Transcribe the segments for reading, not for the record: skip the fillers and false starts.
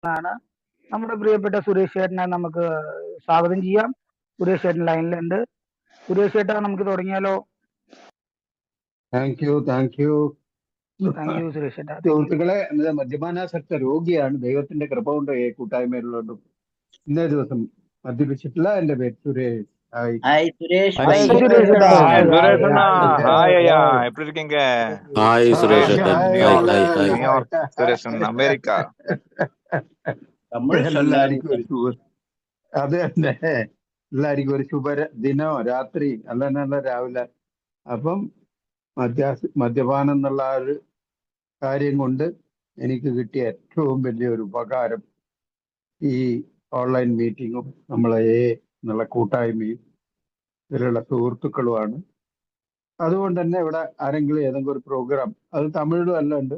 ആണ്. നമ്മുടെ പ്രിയപ്പെട്ട സുരേഷ് ചേട്ടനെ നമുക്ക് സ്വാഗതം ചെയ്യാം. സുരേഷ് ചേട്ടൻ ലൈനിലുണ്ട്. സുരേഷ് ചേട്ടാ, നമുക്ക് തുടങ്ങിയാലോ? Thank you. Thank you Suresh ചേട്ടാ. സുഹൃത്തുക്കളെ, മദ്യപാനാസക്ത രോഗിയാണ്. ദൈവത്തിന്റെ കൃപ കൊണ്ട് ഈ കൂട്ടായ്മയിലുള്ളതും ഇന്നേ ദിവസം മദ്യപിച്ചിട്ടില്ല. എന്റെ പേര് Suresh. Hi. Hi Suresh Hi, bhai. Suresh ചേട്ടാ. Hi, ഹായ് Suresh ഹായ് அண்ணா. ഹായ്. Hi ஐயா, எப்படி இருக்கீங்க? Hi Suresh hi Attan. Hi Hi, hello hi, hi. New York Suresh America. നമ്മൾ എല്ലാവർക്കും ഒരു ശുഭ അത് തന്നെ. എല്ലാവർക്കും ഒരു ശുഭ ദിനോ രാത്രി അല്ല നല്ല രാവിലെ. അപ്പം മദ്യപാനം എന്നുള്ള ആ ഒരു കാര്യം കൊണ്ട് എനിക്ക് കിട്ടിയ ഏറ്റവും വലിയൊരു ഉപകാരം ഈ ഓൺലൈൻ മീറ്റിങ്ങും നമ്മളെ എന്നുള്ള കൂട്ടായ്മയും ഇതിലുള്ള സുഹൃത്തുക്കളുമാണ്. അതുകൊണ്ട് തന്നെ ഇവിടെ ആരെങ്കിലും ഏതെങ്കിലും ഒരു പ്രോഗ്രാം, അത് തമിഴിലും എല്ലാം ഉണ്ട്,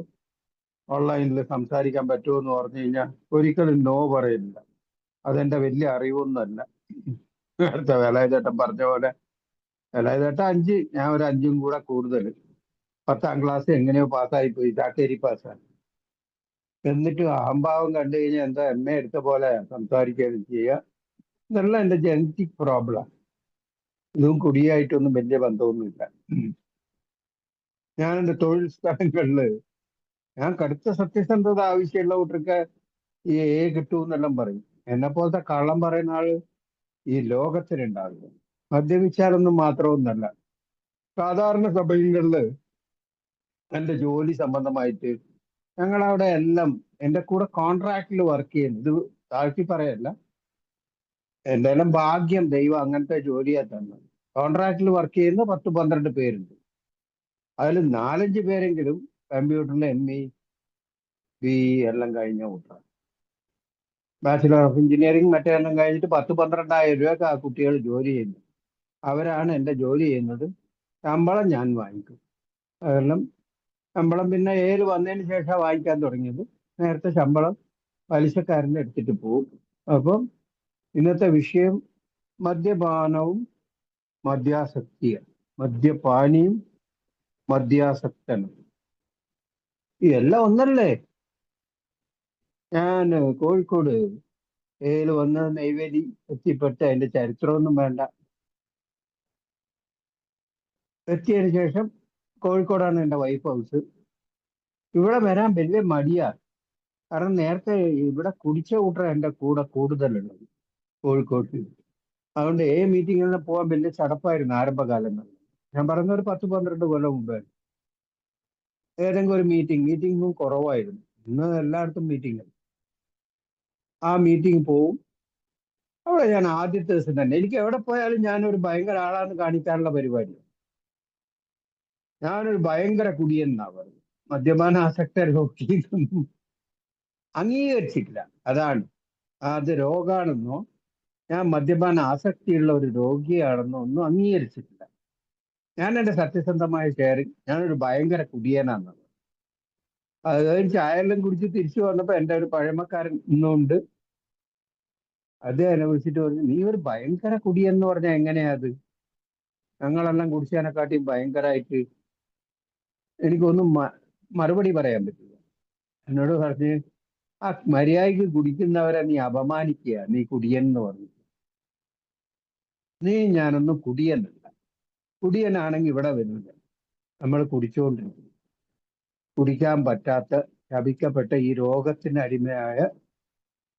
ഓൺലൈനിൽ സംസാരിക്കാൻ പറ്റുമോ എന്ന് പറഞ്ഞു കഴിഞ്ഞാൽ ഒരിക്കലും നോ പറയില്ല. അതെന്റെ വലിയ അറിവൊന്നുമല്ല. നേരത്തെ വേലായുധേട്ടൻ പറഞ്ഞ പോലെ, വേലായുധേട്ടൻ 5, ഞാൻ ഒരു 5 കൂടെ കൂടുതൽ. 10ാം ക്ലാസ് എങ്ങനെയോ പാസ്സായി പോയി, ചാക്കേരി പാസ്സായി. എന്നിട്ട് അഹംഭാവം കണ്ടു കഴിഞ്ഞാൽ എന്താ എന്നെ എടുത്ത പോലെ സംസാരിക്കുകയും ചെയ്യുക. ഇതെല്ലാം എന്റെ ജനറ്റിക് പ്രോബ്ലം. ഇതും കുടിയായിട്ടൊന്നും വലിയ ബന്ധമൊന്നുമില്ല. ഞാൻ എൻ്റെ തൊഴിൽ സ്ഥലങ്ങളില് ഞാൻ കടുത്ത സത്യസന്ധത ആവശ്യമുള്ള കൂട്ടർക്ക് ഈ കിട്ടൂന്നെല്ലാം പറയും. എന്നെ പോലത്തെ കള്ളം പറയുന്ന ആള് ഈ ലോകത്തിലുണ്ടാവില്ല. മദ്യപിച്ചാലൊന്നും മാത്രമൊന്നല്ല, സാധാരണ സഭകളില് എൻ്റെ ജോലി സംബന്ധമായിട്ട് ഞങ്ങളവിടെ എല്ലാം എൻ്റെ കൂടെ കോൺട്രാക്റ്റിൽ വർക്ക് ചെയ്യുന്നു. ഇത് താഴ്ത്തി പറയല്ല, എൻ്റെ എല്ലാം ഭാഗ്യം, ദൈവം അങ്ങനത്തെ ജോലിയാ തന്നത്. കോൺട്രാക്റ്റിൽ വർക്ക് ചെയ്യുന്ന 10-12 പേരുണ്ട്. അതിൽ 4-5 പേരെങ്കിലും കമ്പ്യൂട്ടറിൽ ME BE എല്ലാം കഴിഞ്ഞ കൂട്ടാണ്. ബാച്ചിലർ ഓഫ് എഞ്ചിനീയറിംഗ് മറ്റെല്ലാം കഴിഞ്ഞിട്ട് 10-12,000 രൂപ ആ കുട്ടികൾ ജോലി ചെയ്യുന്നു. അവരാണ് എൻ്റെ ജോലി ചെയ്യുന്നത്. ശമ്പളം ഞാൻ വാങ്ങിക്കും. അതെല്ലാം ശമ്പളം പിന്നെ വന്നതിന് ശേഷം വാങ്ങിക്കാൻ തുടങ്ങിയത്. നേരത്തെ ശമ്പളം പലിശക്കാരൻ്റെ എടുത്തിട്ട് പോകും. അപ്പം ഇന്നത്തെ വിഷയം മദ്യപാനവും മദ്യാസക്തിയാണ്. മദ്യപാനിയും മദ്യാസക്തനും എല്ലാം ഒന്നല്ലേ? ഞാൻ കോഴിക്കോട് വന്ന് നെയ്വേലി എത്തിപ്പെട്ട് അതിന്റെ ചരിത്രമൊന്നും വേണ്ട. എത്തിയതിനു ശേഷം കോഴിക്കോടാണ് എൻ്റെ വൈഫ് ഹൗസ്. ഇവിടെ വരാൻ വലിയ മടിയാണ്. കാരണം നേരത്തെ ഇവിടെ കുടിച്ച കൂട്ടർ എൻ്റെ കൂടെ കൂടുതലുള്ളത് കോഴിക്കോട്ട്. അതുകൊണ്ട് മീറ്റിങ്ങിൽ പോകാൻ വലിയ ചടപ്പായിരുന്നു ആരംഭകാലങ്ങളിൽ. ഞാൻ പറയുന്ന ഒരു 10-12 കൊല്ലം മുമ്പേ. ഏതെങ്കിലും ഒരു മീറ്റിങ്ങും കുറവായിരുന്നു. ഇന്ന് എല്ലായിടത്തും മീറ്റിംഗ്. ആ മീറ്റിംഗ് പോവും. അവിടെ ഞാൻ ആദ്യത്തെ ദിവസം തന്നെ, എനിക്ക് എവിടെ പോയാലും ഞാനൊരു ഭയങ്കര ആളാന്ന് കാണിക്കാനുള്ള പരിപാടി. ഞാനൊരു ഭയങ്കര കുടിയെന്നാ പറയും. മദ്യപാന ആസക്ത രോഗിയൊന്നും അംഗീകരിച്ചിട്ടില്ല. അതാണ്, അത് രോഗാണെന്നോ ഞാൻ മദ്യപാന ആസക്തിയുള്ള ഒരു രോഗിയാണെന്നോ ഒന്നും അംഗീകരിച്ചിട്ടില്ല. ഞാൻ എൻ്റെ സത്യസന്ധമായ ഷെയറിങ്, ഞാനൊരു ഭയങ്കര കുടിയനാണെന്നത്. അത് കഴിഞ്ഞ് ചായയെല്ലാം കുടിച്ച് തിരിച്ചു വന്നപ്പോൾ എൻ്റെ ഒരു പഴമക്കാരൻ ഇന്നുണ്ട്. അദ്ദേഹം വിളിച്ചിട്ട് പറഞ്ഞു, നീ ഒരു ഭയങ്കര കുടിയെന്ന് പറഞ്ഞാൽ എങ്ങനെയാ അത്? ഞങ്ങളെല്ലാം കുടിച്ചതിനെക്കാട്ടിയും ഭയങ്കരമായിട്ട്. എനിക്കൊന്നും മറുപടി പറയാൻ പറ്റില്ല. എന്നോട് പറഞ്ഞ്, ആ മര്യാദയ്ക്ക് കുടിക്കുന്നവരെ നീ അപമാനിക്കുക, നീ കുടിയൻ എന്ന് പറഞ്ഞു. നീ ഞാനൊന്നും കുടിയനല്ല. കുടിയനാണെങ്കിൽ ഇവിടെ വരുന്നില്ല. നമ്മൾ കുടിച്ചുകൊണ്ടിരിക്കുന്നു. കുടിക്കാൻ പറ്റാത്ത ശപിക്കപ്പെട്ട ഈ രോഗത്തിന് അടിമയായ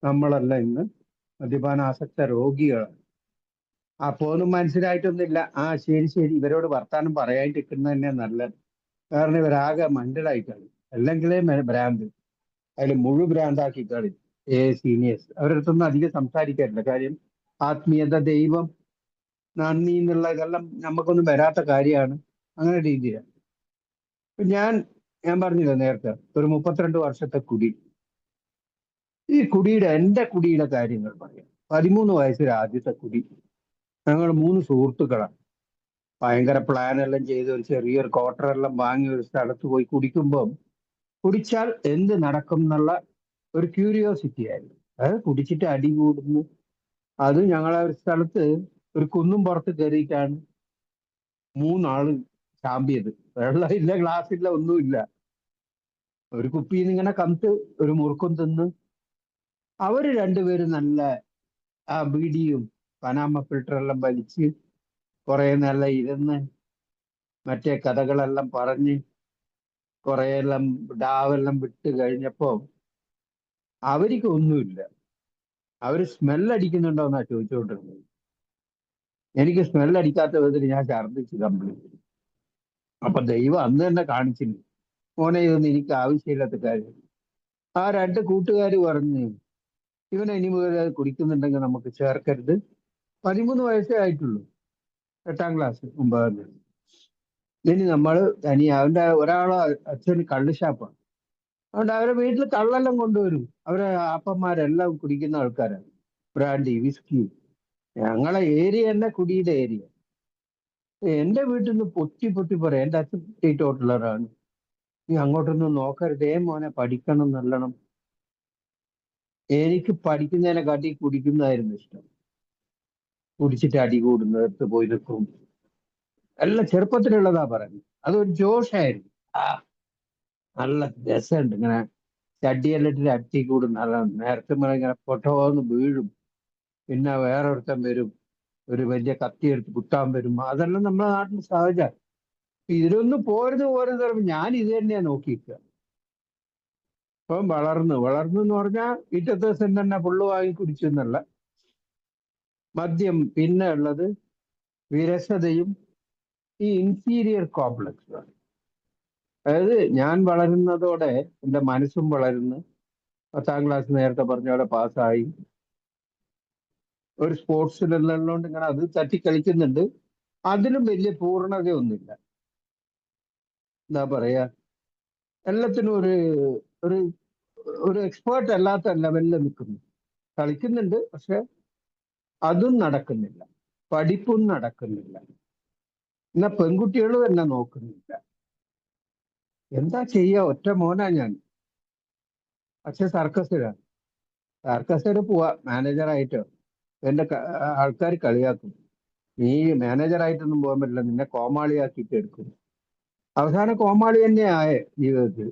നമ്മളെല്ലാം ഇന്ന് മദ്യപാനാസക്ത രോഗികളാണ്. അപ്പോ ഒന്നും മനസ്സിലായിട്ടൊന്നുമില്ല. ശരി ശരി, ഇവരോട് വർത്താനം പറയാണ്ടിരിക്കുന്നത് തന്നെ നല്ലത്. കാരണം ഇവരാകെ മണ്ടലായി കളി, അല്ലെങ്കിലേ ഭ്രാന്ത്, അതിൽ ഭ്രാന്താക്കി കളി. സീനിയേഴ്സ് അവരുടെ അടുത്തൊന്നും അധികം സംസാരിക്കാറില്ല. കാര്യം ആത്മീയത, ദൈവം, നന്ദി എന്നുള്ള ഇതെല്ലാം നമുക്കൊന്നും വരാത്ത കാര്യമാണ്. അങ്ങനെ രീതിയാണ്. ഞാൻ പറഞ്ഞില്ല നേരത്തെ, ഒരു 32 വർഷത്തെ കുടി. ഈ എൻ്റെ കുടിയുടെ കാര്യങ്ങൾ പറയാം. 13 വയസ്സിൽ ആദ്യത്തെ കുടി. ഞങ്ങൾ 3 സുഹൃത്തുക്കളാണ്. ഭയങ്കര പ്ലാൻ എല്ലാം ചെയ്ത് ഒരു ചെറിയൊരു ക്വാർട്ടറെല്ലാം വാങ്ങി ഒരു സ്ഥലത്ത് പോയി കുടിച്ചാൽ എന്ത് നടക്കും എന്നുള്ള ഒരു ക്യൂരിയോസിറ്റി ആയിരുന്നു. അത് കുടിച്ചിട്ട് അടി കൂടുന്നു. അത് ഞങ്ങളെ ഒരു സ്ഥലത്ത് ഒരു കുന്നും പുറത്ത് കയറിയിട്ടാണ് 3 ആള് ചാമ്പിയത്. വെള്ളമില്ല, ഗ്ലാസ്സില്ല, ഒന്നുമില്ല. ഒരു കുപ്പിയിൽ നിന്ന് ഇങ്ങനെ കമിട്ട് ഒരു മുറുക്കും തിന്ന് അവര് രണ്ടുപേരും നല്ല ആ ബീഡിയും പനാമ ഫിൽറ്ററെല്ലാം വലിച്ച് കുറെ നല്ല ഇരുന്ന് മറ്റേ കഥകളെല്ലാം പറഞ്ഞ് കുറെയെല്ലാം ഡാവെല്ലാം വിട്ട് കഴിഞ്ഞപ്പോ അവർക്ക് ഒന്നുമില്ല. അവര് സ്മെല്ലടിക്കുന്നുണ്ടോന്നാ ചോദിച്ചുകൊണ്ടിരുന്നത്. എനിക്ക് സ്മെല്ലടിക്കാത്ത വിധത്തിൽ ഞാൻ ഛർദ്ദിച്ച് കംപ്ലീറ്റ്. അപ്പൊ ദൈവം അന്ന് തന്നെ കാണിച്ചില്ല, മോനെ ഇതൊന്നും എനിക്ക് ആവശ്യമില്ലാത്ത കാര്യം. ആ രണ്ട് കൂട്ടുകാര് പറഞ്ഞു, ഇവനെ ഇനി മുതൽ അത് കുടിക്കുന്നുണ്ടെങ്കിൽ നമുക്ക് ചേർക്കരുത്. 13 വയസ്സേ ആയിട്ടുള്ളൂ, 8ാം ക്ലാസ് 9ാം ക്ലാസ്. ഇനി നമ്മൾ തനി അവന്റെ ഒരാളോ അച്ഛന് കള്ള് ഷാപ്പാണ്, അതുകൊണ്ട് അവരെ വീട്ടിൽ കള്ളെല്ലാം കൊണ്ടുവരും. അവരെ അപ്പന്മാരെല്ലാം കുടിക്കുന്ന ആൾക്കാരാണ്, ബ്രാൻഡി വിസ്കി. ഞങ്ങളെ ഏരിയ തന്നെ കുടിയുടെ ഏരിയ. എന്റെ വീട്ടിൽ നിന്ന് പൊട്ടി പൊട്ടി പറയാം, എന്റെ അച്ഛൻ സ്റ്റേറ്റ് ഹോട്ടലറാണ്, നീ അങ്ങോട്ടൊന്നും നോക്കരുതേ മോനെ, പഠിക്കണം നല്ലോണം. എനിക്ക് പഠിക്കുന്നതിനെ കാട്ടി കുടിക്കുന്നതായിരുന്നു ഇഷ്ടം. കുടിച്ചിട്ട് അടി കൂടുന്നിടത്ത് പോയി നിൽക്കും. എല്ലാം ചെറുപ്പത്തിലുള്ളതാ പറയുന്നത്. അതൊരു ജോഷായിരുന്നു. ആ നല്ല രസമുണ്ട്. ഇങ്ങനെ ചട്ടിയെല്ലാം ഇട്ടിട്ട് അടി കൂടും. നല്ല നേരത്തെ ഇങ്ങനെ പൊട്ടോന്ന് വീഴും. പിന്നെ വേറൊരുത്തൻ വരും, ഒരു വലിയ കത്തി എടുത്ത് കുത്താൻ വരും. അതെല്ലാം നമ്മുടെ നാട്ടിൽ സഹജ. ഇതിലൊന്നും പോരുന്നു പറയുമ്പോൾ ഞാൻ ഇത് തന്നെയാ നോക്കിയിരിക്കുക. ഇപ്പം വളർന്നു എന്ന് പറഞ്ഞാൽ പിറ്റത്തെ ദിവസം തന്നെ ഫുള്ള് വാങ്ങി കുടിച്ചു എന്നുള്ള മദ്യം. പിന്നെ ഉള്ളത് വിരസതയും ഈ ഇൻഫീരിയർ കോംപ്ലക്സ്. അതായത് ഞാൻ വളരുന്നതോടെ എൻ്റെ മനസ്സും വളരുന്നു. 10ാം ക്ലാസ് നേരത്തെ പറഞ്ഞ പോലെ പാസ്സായി. ഒരു സ്പോർട്സിലുള്ളതുകൊണ്ട് ഇങ്ങനെ അത് തട്ടി കളിക്കുന്നുണ്ട്. അതിലും വലിയ പൂർണ്ണതയൊന്നുമില്ല. എന്താ പറയാ, എല്ലാത്തിനും ഒരു ഒരു ഒരു എക്സ്പേർട്ട് അല്ലാത്ത ലെവലിൽ നിൽക്കുന്നു. കളിക്കുന്നുണ്ട്, പക്ഷെ അതും നടക്കുന്നില്ല, പഠിപ്പും നടക്കുന്നില്ല. എന്നാ പെൺകുട്ടികളും എന്നെ നോക്കുന്നില്ല. എന്താ ചെയ്യാ? ഒറ്റ മോനാ ഞാൻ. പക്ഷെ സർക്കസിൽ പോവാ മാനേജറായിട്ടോ. എന്റെ ആൾക്കാർ കളിയാക്കും, നീ മാനേജറായിട്ടൊന്നും പോകാൻ പറ്റില്ല, നിന്നെ കോമാളിയാക്കിയിട്ട് എടുക്കും. അവസാനം കോമാളി തന്നെ ആയേ ജീവിതത്തിൽ.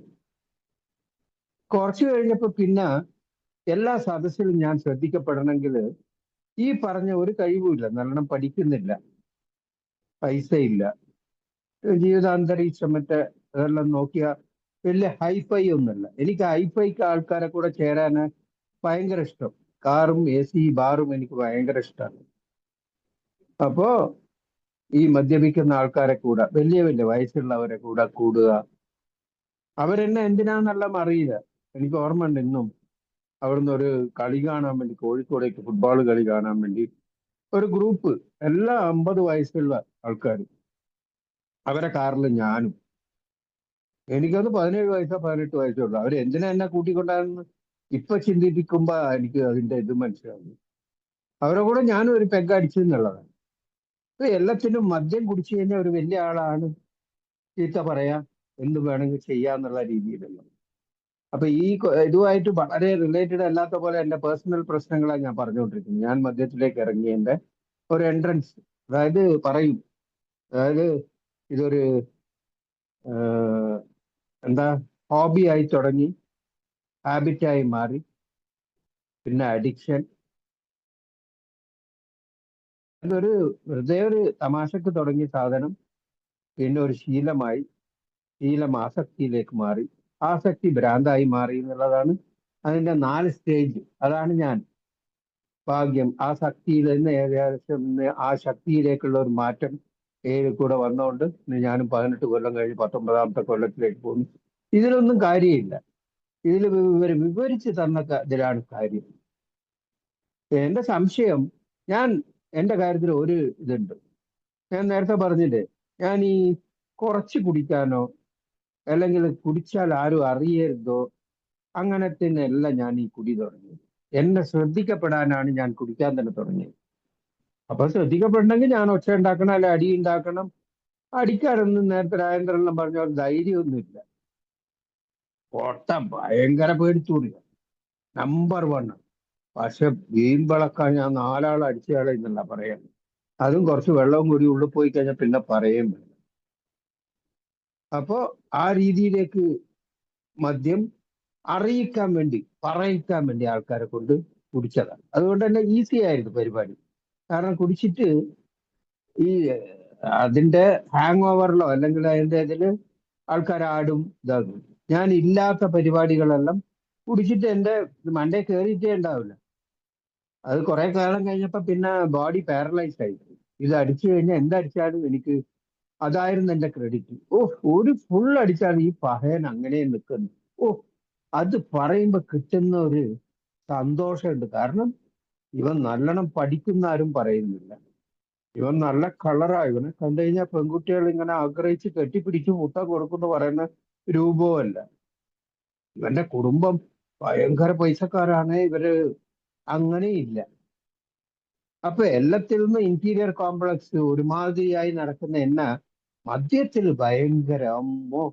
കുറച്ചു കഴിഞ്ഞപ്പോ പിന്നെ എല്ലാ സദസ്സിലും ഞാൻ ശ്രദ്ധിക്കപ്പെടണമെങ്കിൽ ഈ പറഞ്ഞ ഒരു കഴിവുമില്ല. നല്ലോണം പഠിക്കുന്നില്ല, പൈസ ഇല്ല, ജീവിതാന്തരീക്ഷം മറ്റേ അതെല്ലാം നോക്കിയ വലിയ ഹൈഫൈ ഒന്നുമല്ല. എനിക്ക് ഹൈഫൈക്ക് ആൾക്കാരെ കൂടെ ചേരാൻ ഭയങ്കര ഇഷ്ടം. കാറും AC ബാറും എനിക്ക് ഭയങ്കര ഇഷ്ടമാണ്. അപ്പോ ഈ മദ്യപിക്കുന്ന ആൾക്കാരെ കൂടെ, വലിയ വലിയ വയസ്സുള്ളവരെ കൂടെ കൂടുക. അവരെന്നെ എന്തിനാന്നെല്ലാം അറിയില്ല. എനിക്ക് ഓർമ്മ ഉണ്ട്, ഇന്നും അവിടുന്ന് ഒരു കളി കാണാൻ വേണ്ടി, കോഴിക്കോടേക്ക് ഫുട്ബോൾ കളി കാണാൻ വേണ്ടി ഒരു ഗ്രൂപ്പ്, എല്ലാ 50 വയസ്സുള്ള ആൾക്കാർ, അവരെ കാറിൽ ഞാനും. എനിക്കത് 17 വയസ്സോ 18 വയസ്സോ ഉള്ളു. അവർ എന്തിനാ എന്നെ കൂട്ടിക്കൊണ്ടാന്ന് ഇപ്പൊ ചിന്തിപ്പിക്കുമ്പോ എനിക്ക് അതിന്റെ ഇത് മനസ്സിലാവുന്നു. അവരെ കൂടെ ഞാനും ഒരു പെഗ് അടിച്ചു എന്നുള്ളതാണ്. ഇപ്പൊ എല്ലാത്തിനും മദ്യം കുടിച്ചു കഴിഞ്ഞാൽ ഒരു വലിയ ആളാണ്, ചീത്ത പറയാ, എന്ത് വേണമെങ്കിൽ ചെയ്യാന്നുള്ള രീതിയിലുള്ള. അപ്പൊ ഈ ഇതുമായിട്ട് വളരെ റിലേറ്റഡ് അല്ലാത്ത പോലെ എന്റെ പേഴ്സണൽ പ്രശ്നങ്ങളാണ് ഞാൻ പറഞ്ഞുകൊണ്ടിരിക്കുന്നത്. ഞാൻ മദ്യത്തിലേക്ക് ഇറങ്ങിയതിന്റെ ഒരു എൻട്രൻസ്, അതായത് പറയും, അതായത് ഇതൊരു എന്താ ഹോബി ആയി തുടങ്ങി, ഹാബിറ്റായി മാറി, പിന്നെ അഡിക്ഷൻ. അതൊരു വെറുതെ ഒരു തമാശക്ക് തുടങ്ങിയ സാധനം പിന്നെ ഒരു ശീലമായി, ശീലം ആസക്തിയിലേക്ക് മാറി, ആസക്തി ഭ്രാന്തായി മാറി എന്നുള്ളതാണ് അതിന്റെ 4 സ്റ്റേജ്. അതാണ് ഞാൻ. ഭാഗ്യം ആ ശക്തിയിൽ നിന്ന് ഏകദേശം ആ ശക്തിയിലേക്കുള്ള ഒരു മാറ്റം കൂടെ വന്നുകൊണ്ട് ഞാനും 18 കൊല്ലം കഴിഞ്ഞ് 19ാമത്തെ കൊല്ലത്തിലേക്ക് പോകുന്നു. ഇതിലൊന്നും കാര്യമില്ല. ഇതിൽ വിവരിച്ച് തന്ന ഇതിലാണ് കാര്യം. എന്റെ സംശയം, ഞാൻ എന്റെ കാര്യത്തിൽ ഒരു ഇതുണ്ട്. ഞാൻ നേരത്തെ പറഞ്ഞില്ലേ, ഞാൻ ഈ കുറച്ച് കുടിക്കാനോ അല്ലെങ്കിൽ കുടിച്ചാൽ ആരും അറിയരുതോ അങ്ങനത്തിനല്ല ഞാൻ ഈ കുടി തുടങ്ങിയത്. എന്നെ ശ്രദ്ധിക്കപ്പെടാനാണ് ഞാൻ കുടിക്കാൻ തന്നെ തുടങ്ങിയത്. അപ്പൊ ശ്രദ്ധിക്കപ്പെടണമെങ്കിൽ ഞാൻ ഒച്ച ഉണ്ടാക്കണം, അല്ലെ അടി ഉണ്ടാക്കണം. അടിക്കാനൊന്നും നേരത്തെ രാജേന്ദ്രനെല്ലാം പറഞ്ഞ പോലെ ധൈര്യമൊന്നുമില്ല. പൊട്ട ഭയങ്കര പേടിച്ചൂടില്ല, നമ്പർ 1. പക്ഷെ വീമ്പിളക്കാൻ ഞാൻ 4 ആൾ അടിച്ചയാളെ എന്നല്ല പറയാൻ. അതും കുറച്ച് വെള്ളവും കൂടി ഉള്ളിൽ പോയി കഴിഞ്ഞാൽ പിന്നെ പറയേം വേണ്ട. അപ്പോ ആ രീതിയിലേക്ക് മദ്യം അറിയിക്കാൻ വേണ്ടി പറയിക്കാൻ വേണ്ടി ആൾക്കാരെ കൊണ്ട് കുടിച്ചതാണ്. അതുകൊണ്ട് തന്നെ ഈസി ആയിരുന്നു പരിപാടി. കാരണം കുടിച്ചിട്ട് ഈ അതിന്റെ ഹാങ് ഓവറിലോ അല്ലെങ്കിൽ അതിന്റെ ഇതില് ആൾക്കാർ ആടും ഇതാകും. ഞാൻ ഇല്ലാത്ത പരിപാടികളെല്ലാം കുടിച്ചിട്ട് എന്റെ മണ്ടേ കയറിയിട്ടേ ഉണ്ടാവില്ല. അത് കുറെ കാലം കഴിഞ്ഞപ്പോ പിന്നെ ബോഡി പാരലൈസ് ആയി. ഇത് അടിച്ചു കഴിഞ്ഞാൽ എന്തടിച്ചാലും എനിക്ക് അതായിരുന്നു എന്റെ ക്രെഡിറ്റ്. ഒരു ഫുൾ അടിച്ചാണ് ഈ പഹയൻ അങ്ങനെ നിൽക്കുന്നത്. അത് പറയുമ്പോ കിട്ടുന്ന ഒരു സന്തോഷമുണ്ട്. കാരണം ഇവൻ നല്ലോണം പഠിക്കുന്ന ആരും പറയുന്നില്ല. ഇവൻ നല്ല കളറാ. ഇവനെ കണ്ടു കഴിഞ്ഞാൽ പെൺകുട്ടികൾ ഇങ്ങനെ ആഗ്രഹിച്ച് കെട്ടിപ്പിടിച്ച് മുട്ട കൊടുക്കുന്നു പറയുന്ന രൂപവുമല്ല. ഇവന്റെ കുടുംബം ഭയങ്കര പൈസക്കാരാണ്. ഇവര് അങ്ങനെയില്ല. അപ്പൊ എല്ലാത്തിൽ നിന്നും ഇന്റീരിയർ കോംപ്ലക്സ് ഒരുമാതിരിയായി നടക്കുന്ന എന്നെ മദ്യത്തിൽ ഭയങ്കര അമ്മോ